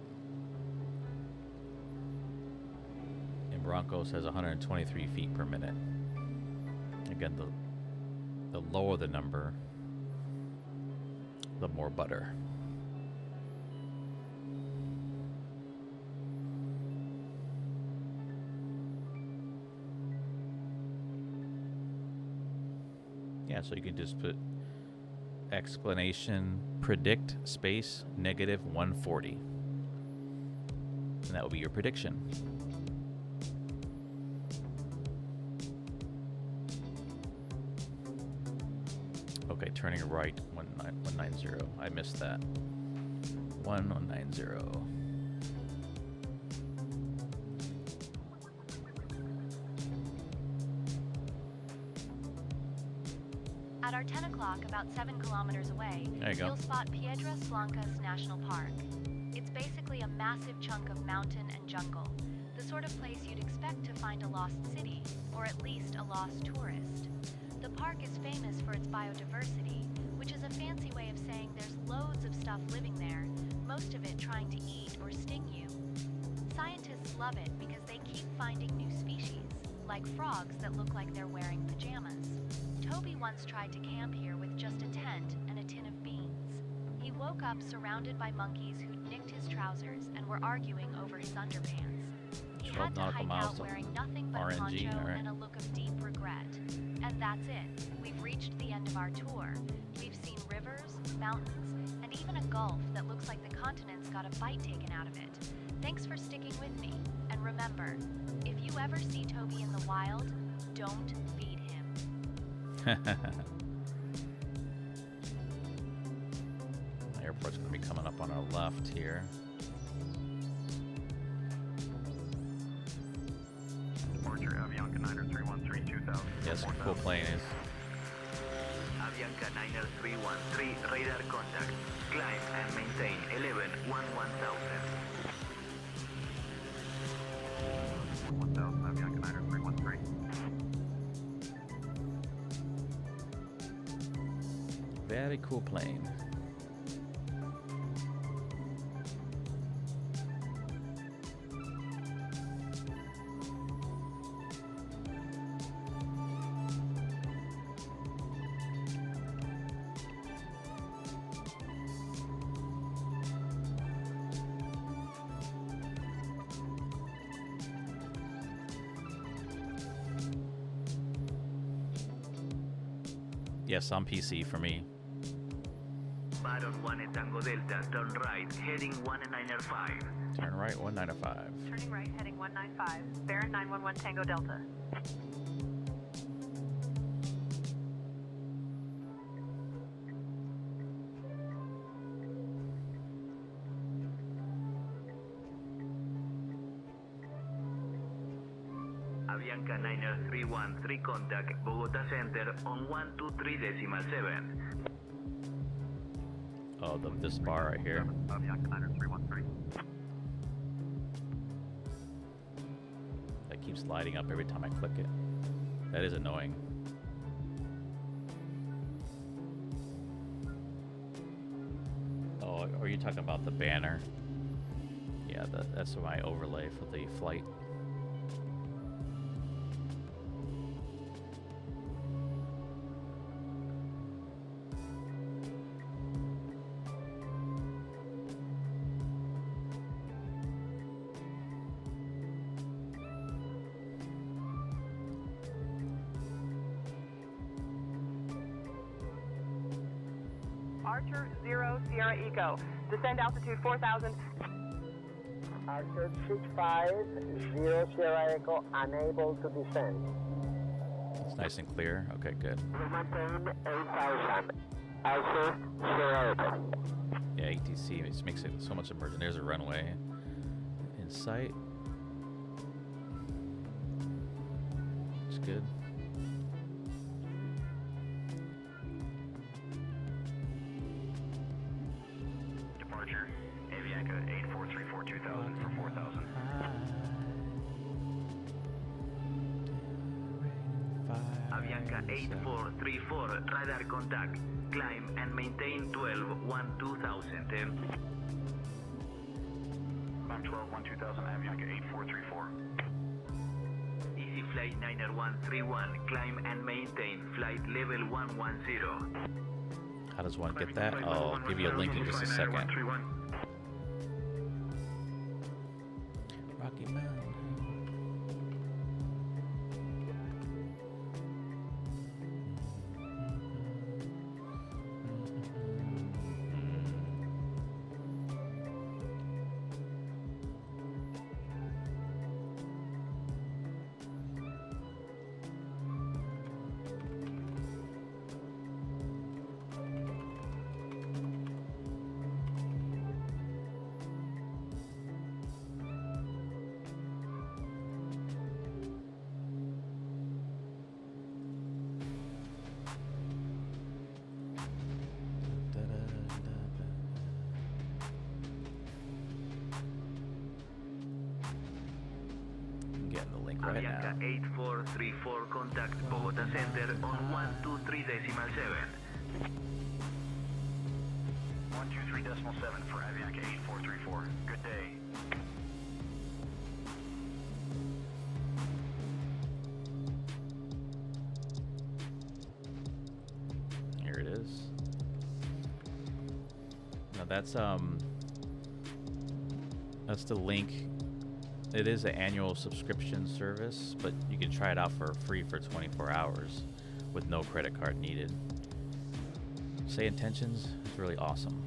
And Bronco says 123 feet per minute. Again, the lower the number, the more butter. Yeah, so you can just put explanation predict space -140. And that will be your prediction. Okay, turning right, 190. I missed that. 1190. At our 10 o'clock, about 7 kilometers away, there you go. You'll spot Piedras Blancas National Park. It's basically a massive chunk of mountain and jungle, the sort of place you'd expect to find a lost city, or at least a lost tourist. The park is famous for its biodiversity, which is a fancy way of saying there's loads of stuff living there, most of it trying to eat or sting you. Scientists love it because they keep finding new species, like frogs that look like they're wearing pajamas. Toby once tried to camp here with just a tent and a tin of beans. He woke up surrounded by monkeys who'd nicked his trousers and were arguing over his underpants. He had to hike out wearing nothing but a poncho and a look of deep regret. And that's it. We've reached the end of our tour. We've seen rivers, mountains, and even a gulf that looks like the continent's got a bite taken out of it. Thanks for sticking with me. And remember, if you ever see Toby in the wild, don't feed him. The airport's going to be coming up on our left here. Departure Avianca 9313 2000. Yes, cool plane is. Avianca 90313, radar contact. Climb and maintain 11 1000. 1000, Avianca 90313. Very cool plane. Yes, on PC for me. Baron 1 Tango Delta, turn right, heading 195. Turn right, 195. Turning right, heading 195. Baron 911 Tango Delta. Avianca 90313, contact Bogota Center on 123.7. Oh, this bar right here. Avianca 90313. That keeps lighting up every time I click it. That is annoying. Oh, are you talking about the banner? Yeah, that's my overlay for the flight. Archer 0 Sierra Eco. Descend altitude 4,000. Archer 65, 0 Sierra Echo, unable to descend. It's nice and clear. Okay, good. Maintain 8,000. Archer 0 Echo. Yeah, ATC it makes it so much emergent. There's a runway in sight. It's good. Departure Avianca 8434 2000 for 4,000. Avianca 8434, radar contact. Climb and maintain 12 2000. Climb 12 2000, Avianca 8434. Easy flight 90131, climb and maintain flight level 110. How does one get that? I'll give you a link in just a second. Rocky Mountain. right now. Avianca 8434, contact Bogota Center on 123.7. 123.7 for Avianca 8434. Good day. Here it is. Now that's the link. It is an annual subscription service, but you can try it out for free for 24 hours with no credit card needed. Say Intentions is really awesome.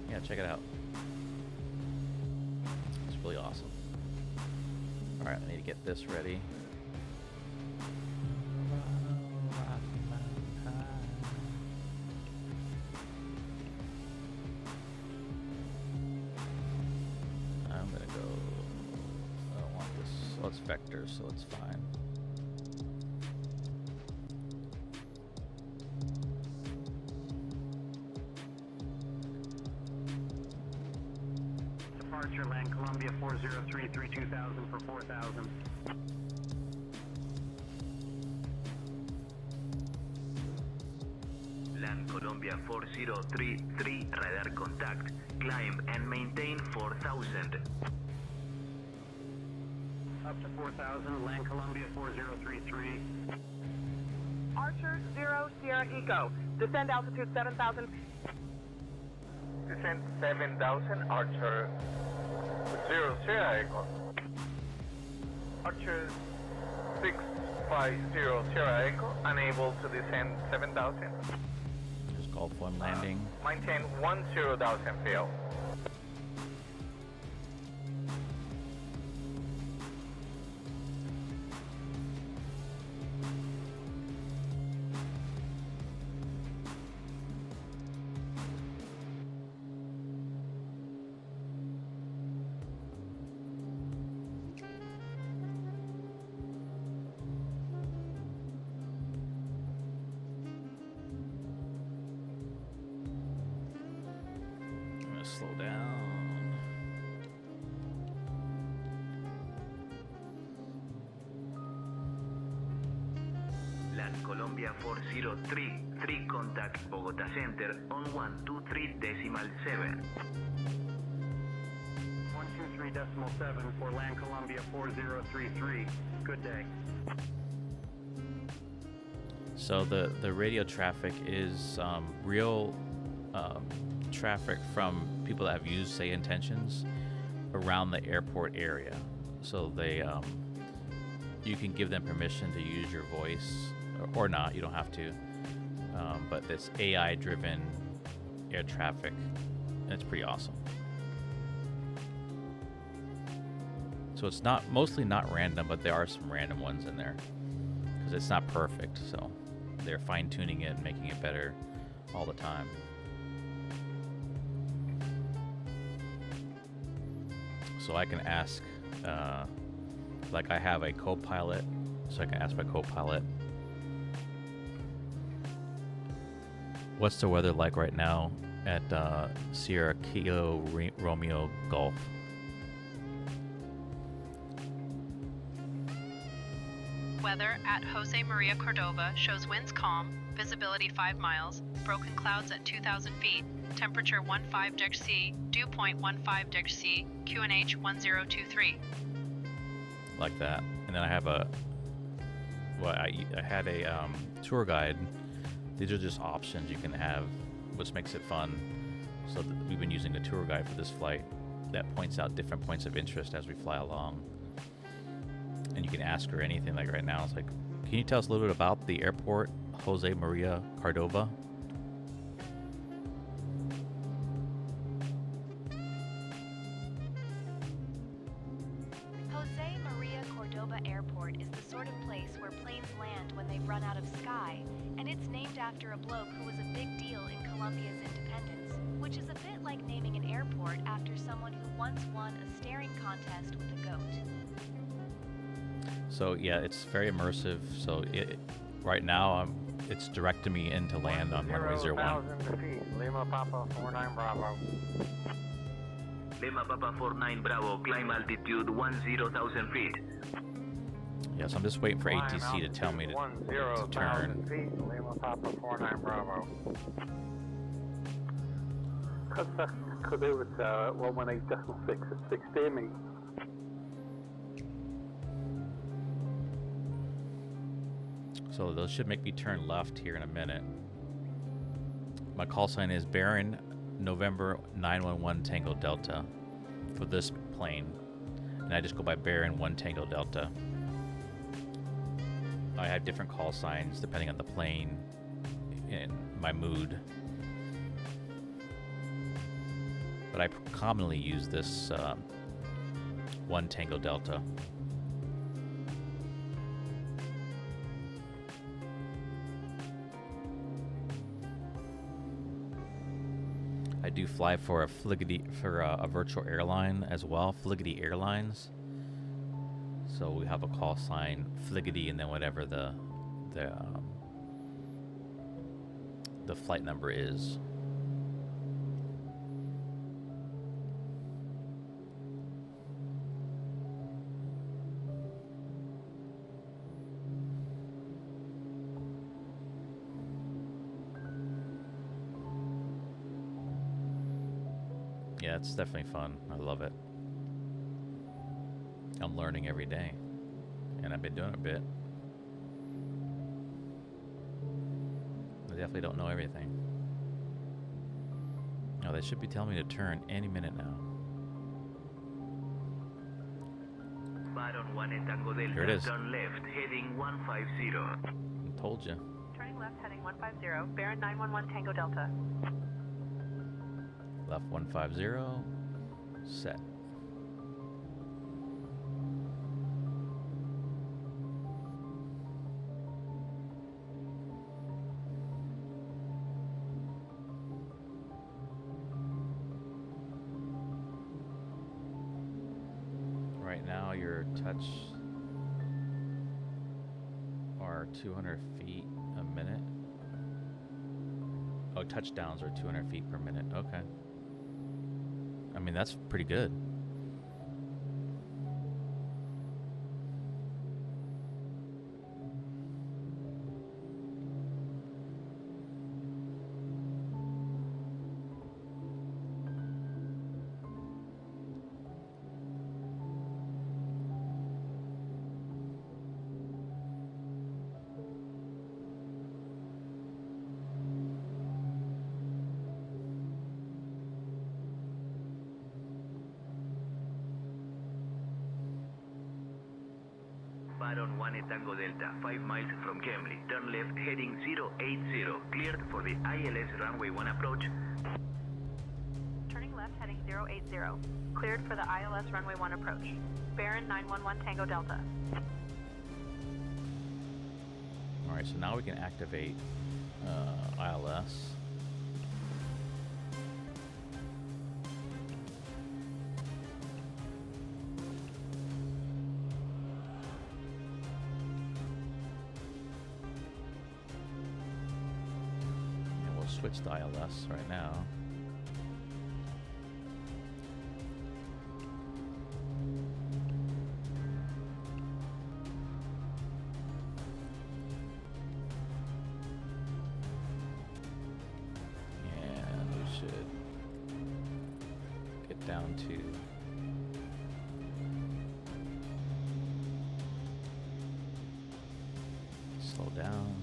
Yeah, check it out. It's really awesome. Alright, I need to get this ready. I'm gonna go, I don't want this, oh, it's vector, so it's fine. Departure, land Columbia 4033, 2000 for 4000. Land Colombia 4033, radar contact. Climb and maintain 4000. Up to 4000, land Columbia 4033. Archer 0 Sierra Eco. Descend altitude 7,000. Descend 7,000, Archer 0 Sierra Echo. Archer 650 Sierra Echo, unable to descend 7,000. Just call for landing. Maintain 10,000 field. Slow down. Land Colombia 4033, contact Bogota Center on 123.7. 123.7 for land Columbia 4033. Good day. So the radio traffic is real traffic from people that have used Say Intentions around the airport area. So they you can give them permission to use your voice or not, you don't have to, but this AI driven air traffic, and it's pretty awesome. So it's mostly not random, but there are some random ones in there because it's not perfect, so they're fine-tuning it and making it better all the time. So I can ask, like I have a co-pilot, so I can ask my co-pilot, what's the weather like right now at Sierra Kilo Romeo Golf? Weather at Jose Maria Cordova shows winds calm, visibility 5 miles, broken clouds at 2,000 feet, temperature 15°C, dew point 15°C, QNH 1023. Like that. And then I have I had a tour guide. These are just options you can have, which makes it fun. So we've been using the tour guide for this flight that points out different points of interest as we fly along. And you can ask her anything. Like right now, it's like, can you tell us a little bit about the airport, Jose Maria Cordova? Jose Maria Cordova Airport is the sort of place where planes land when they've run out of sky, and it's named after a bloke who was a big deal in Colombia's independence, which is a bit like naming an airport after someone who once won a staring contest with a goat. So yeah, it's very immersive. So right now it's directing me into land on runway 01. 0,000 feet. Lima Papa 49 Bravo. Lima Papa 49 Bravo, climb altitude 10,000 feet. Yes, I'm just waiting for ATC to tell me to turn. 10,000 feet. Lima Papa 49 Bravo. Could do with 118.6 at 16 me. So those should make me turn left here in a minute. My call sign is Baron November 911 Tango Delta for this plane. And I just go by Baron 1 Tango Delta. I have different call signs depending on the plane and my mood. But I commonly use this 1 Tango Delta. I do fly for a virtual airline as well, Fliggity Airlines. So we have a call sign Fliggity and then whatever the flight number is. Yeah, it's definitely fun. I love it. I'm learning every day. And I've been doing it a bit. I definitely don't know everything. No, they should be telling me to turn any minute now. Baron 1 Tango Delta, Here it is. turn left, heading 150. I told you. Turning left, heading 150. Baron 911 Tango Delta. Left 150. Set. Right now your touch are 200 feet a minute. Oh, touchdowns are 200 feet per minute. Okay. I mean, that's pretty good. Baron 1 Tango Delta, 5 miles from Kemley. Turn left, heading 080. Cleared for the ILS runway 1 approach. Turning left, heading 080. Cleared for the ILS runway 1 approach. Baron 911 Tango Delta. Alright, so now we can activate ILS. Switch to ILS right now. And we should get down to slow down.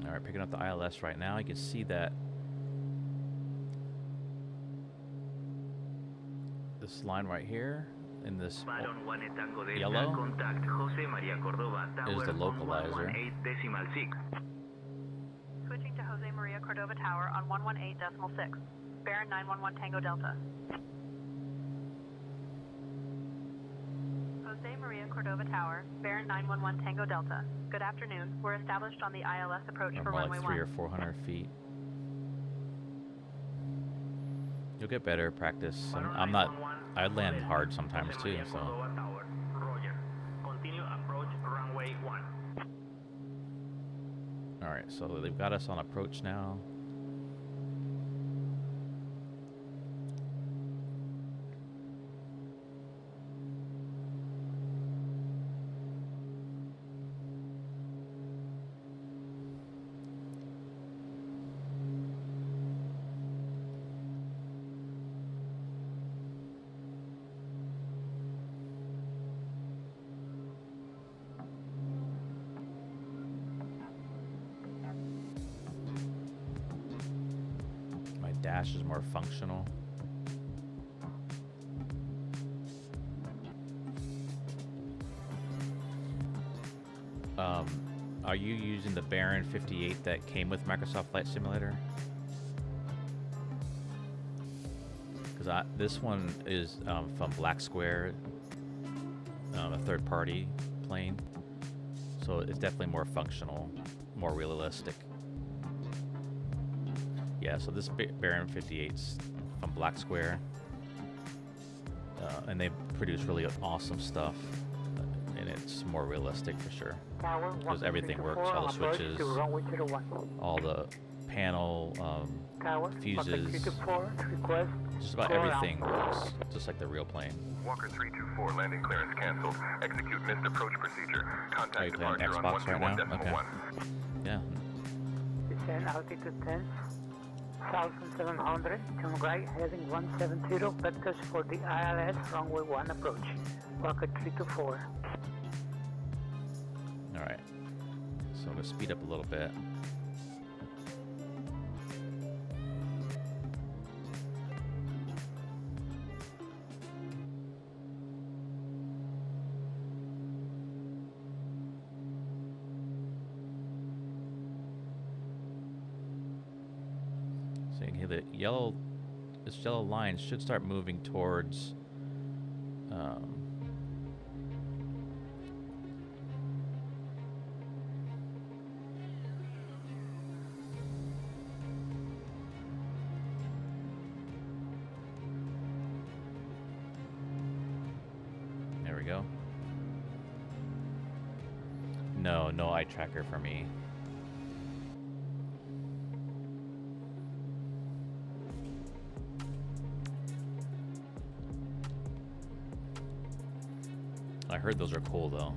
Alright, picking up the ILS right now. You can see that this line right here in this yellow is the localizer. Switching to Jose Maria Cordova Tower on 118.6. Baron 911 Tango Delta. Jose Jose Maria Cordova Tower, Baron 911 Tango Delta. Good afternoon. We're established on the ILS approach for more runway like 300 1. or 400 feet. You'll get better practice. I'm not. I land hard sometimes too. So. Continue approach runway 1. All right. So they've got us on approach now. Dash is more functional. Are you using the Baron 58 that came with Microsoft Flight Simulator? Because this one is from Black Square, a third-party plane, so it's definitely more functional, more realistic. Yeah, so this Baron 58's from Black Square, and they produce really awesome stuff, and it's more realistic for sure. Because everything works, all the switches, all the panel, fuses, just about everything works, just like the real plane. Walker 324, landing clearance canceled. Execute missed approach procedure. Contact playing departure Xbox on right now? 121.1. Okay. Yeah. Descend altitude 10,700, turn right, heading 170, vectors for the ILS runway 1 approach. Walker 324. Alright. So I'm going to speed up a little bit. So you can hear the yellow, this yellow line should start moving towards there we go. No eye tracker for me. I heard those are cool though.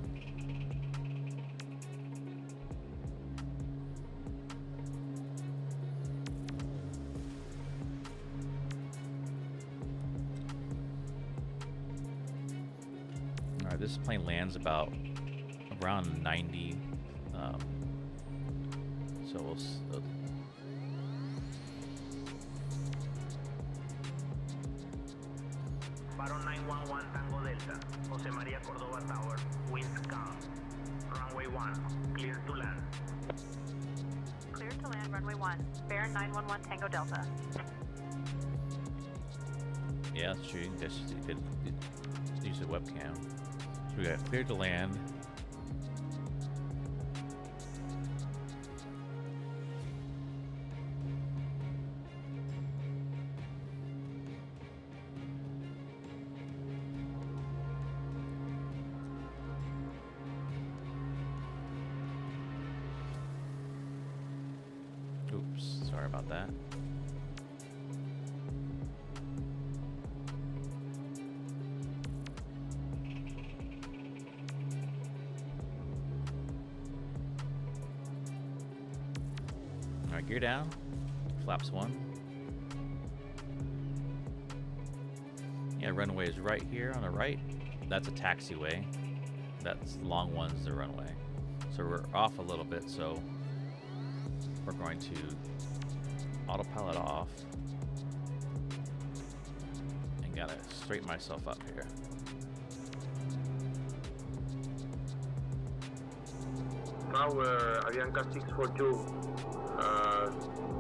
Alright, this plane lands about around 90. So we'll Baron 911 Tango Delta, Jose Maria Cordova Tower, winds calm. Runway 1, clear to land. Clear to land runway 1, Baron 911 Tango Delta. yeah, that's true. I guess you could use a webcam. So we got clear to land. Oops, sorry about that. Alright, gear down. Flaps 1. Yeah, runway is right here on the right. That's a taxiway. That's long one's the runway. So we're off a little bit, so we're going to autopilot off. And gotta straighten myself up here. Tower, Avianca 642.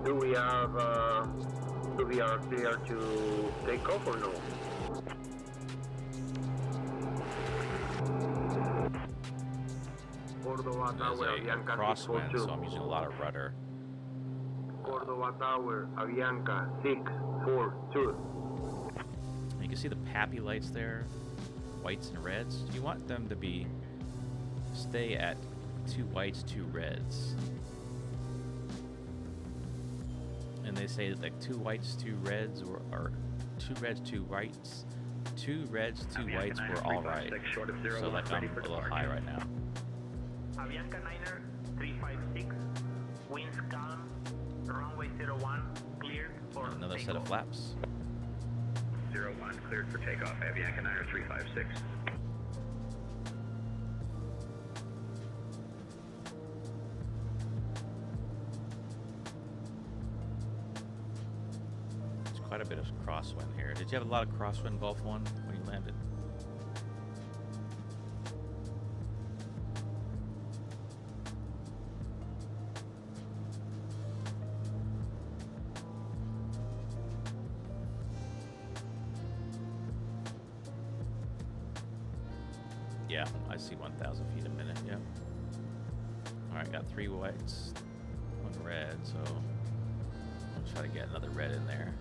Do we are clear to take off or no? Córdoba Tower, There's a crosswind, so I'm using a lot of rudder. Córdoba Tower, Avianca 642. You can see the pappy lights there, whites and reds. You want them to stay at 2 whites, 2 reds. And they say that like 2 whites, 2 reds, or 2 reds, 2 whites, 2 reds, 2 whites were all right. So like I'm a little high right now. Avianca Niner 356, winds calm, runway 01, cleared for Another takeoff. set of flaps. 01, cleared for takeoff. Avianca Niner 356. Quite a bit of crosswind here. Did you have a lot of crosswind Gulf 1 when you landed? Yeah, I see 1,000 feet a minute, yeah. Alright, got 3 whites, 1 red, so I'll try to get another red in there.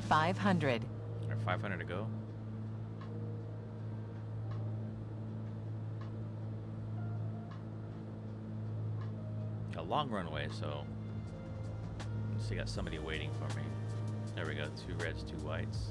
$500. 500 to go. A long runway, so let's see, got somebody waiting for me. There we go, 2 reds, 2 whites.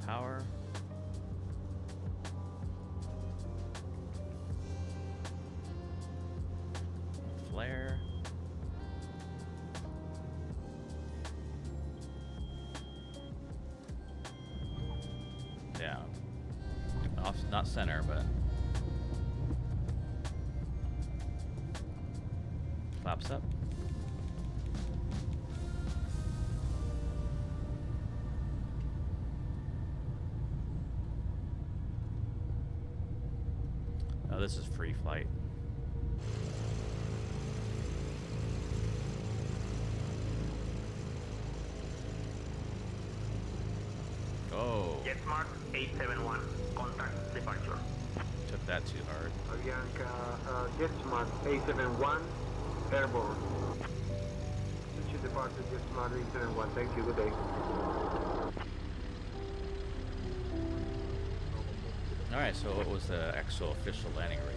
Power. Flare. Yeah. Off, not center, but flaps up. This is free flight. Oh. JetSmart 871, contact departure. Took that too hard. Avianca JetSmart 871, airborne. Future departure JetSmart 871, thank you, good day. Alright, so what was the actual official landing rate?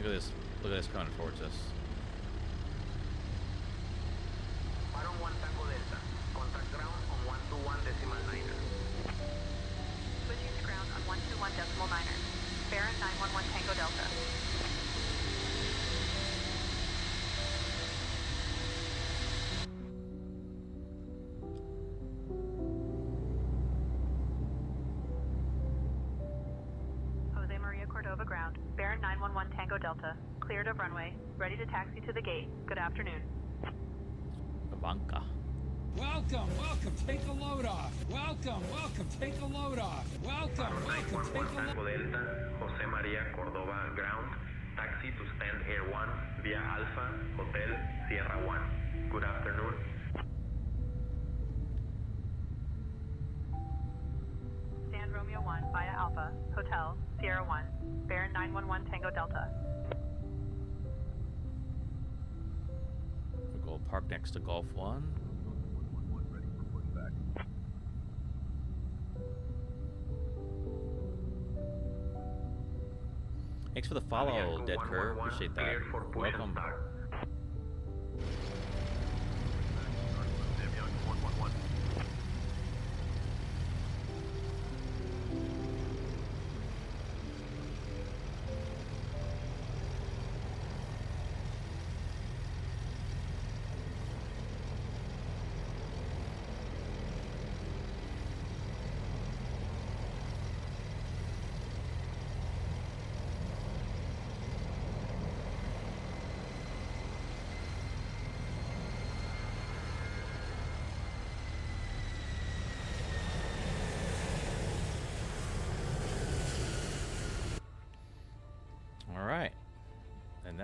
Look at this coming towards us. Baron 1 Tango Delta, contact ground on 121.9. Switching to ground on 121.9. Baron 911 Tango Delta. Cordova ground. Baron 911 Tango Delta. Cleared of runway. Ready to taxi to the gate. Good afternoon. Ivanka. Welcome, welcome, take a load off. Welcome, welcome, take a load off. Welcome, welcome, take a Tango Delta, Jose Maria Cordova ground. Taxi to stand Air 1 via Alpha, Hotel, Sierra 1. Good afternoon. Stand Romeo 1 via Alpha, Hotel, Sierra 1. Baron 911 Tango Delta. We'll go park next to Gulf 1. Thanks for the follow, Dead Curve. Appreciate that. Welcome.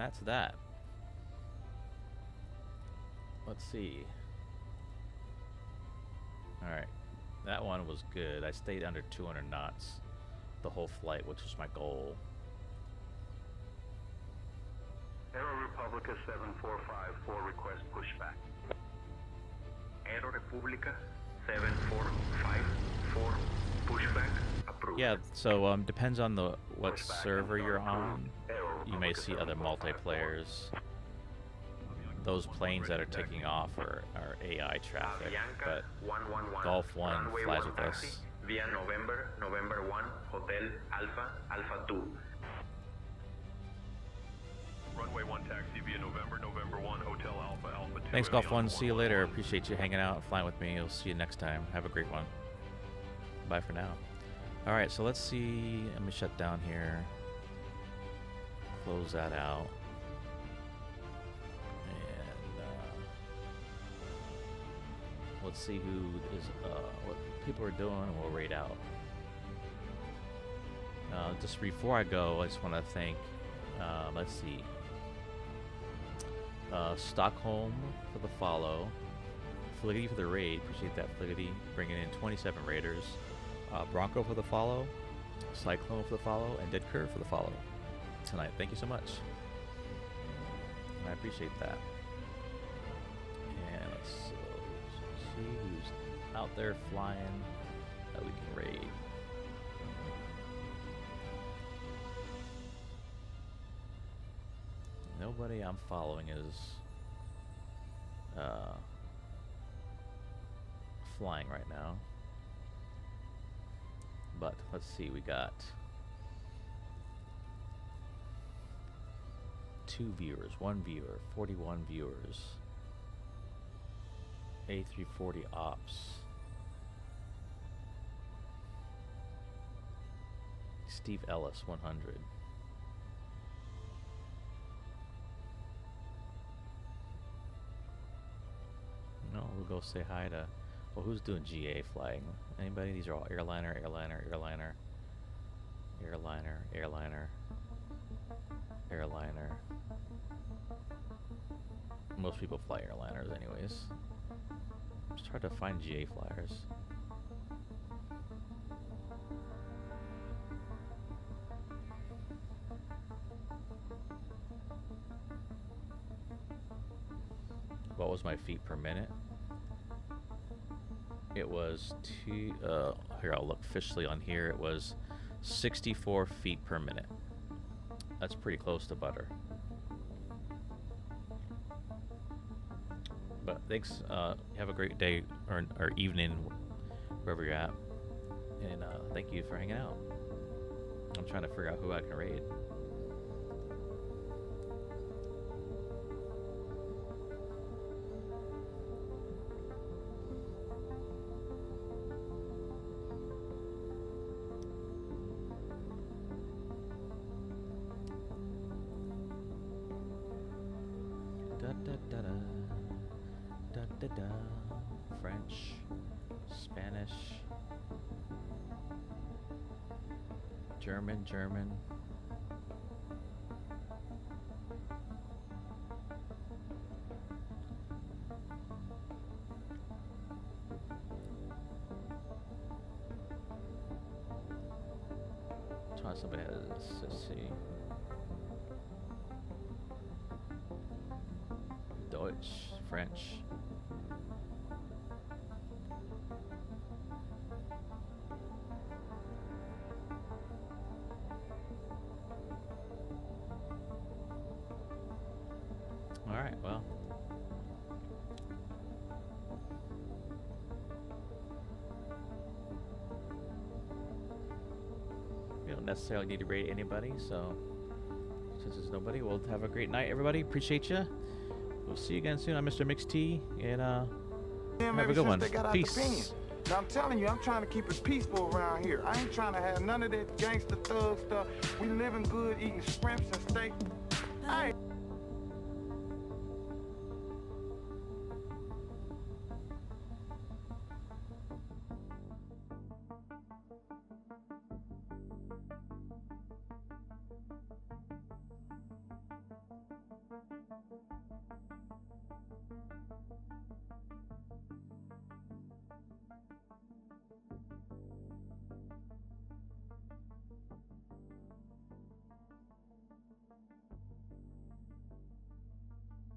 that's that. Let's see. Alright. That one was good. I stayed under 200 knots the whole flight, which was my goal. Aero Republica 7454, request pushback. Aero Republica 7454, pushback approved. Yeah, so depends on the what server you're on. You may see other multiplayers. Those planes that are taking off are AI traffic, but Golf 1 flies with us. Via November 1, Hotel Alpha 2. Runway 1 taxi via November 1, Hotel Alpha 2. Thanks, Golf 1. See you later. Appreciate you hanging out and flying with me. We'll see you next time. Have a great one. Bye for now. Alright, so let's see. Let me shut down here. Close that out. Let's see who is, what people are doing, and we'll rate out. Just before I go, I just want to thank, let's see, Stockholm for the follow, Fliggity for the raid, appreciate that Fliggity, bringing in 27 raiders, Bronco for the follow, Cyclone for the follow, and Dead Curve for the follow tonight. Thank you so much. I appreciate that. And let's see who's out there flying that we can raid. Nobody I'm following is flying right now. But let's see, we got 2 viewers, 1 viewer, 41 viewers. A340 ops. Steve Ellis 100. No, we'll go say hi to, well, who's doing GA flying? Anybody? These are all airliner. Most people fly airliners anyways. It's hard to find GA flyers. What was my feet per minute? It was here, I'll look officially on here. It was 64 feet per minute. That's pretty close to butter. But thanks, have a great day or evening wherever you're at, and thank you for hanging out. I'm trying to figure out who I can raid. French, Spanish, German. Try somebody else. Let's see. Deutsch, French. Alright, well. We don't necessarily need to rate anybody, so since there's nobody, we'll have a great night, everybody. Appreciate you. We'll see you again soon. I'm Mr. Mix T, and have a good one. Peace. Now I'm telling you, I'm trying to keep it peaceful around here. I ain't trying to have none of that gangster thug stuff. We living good, eating shrimps and steak. I ain't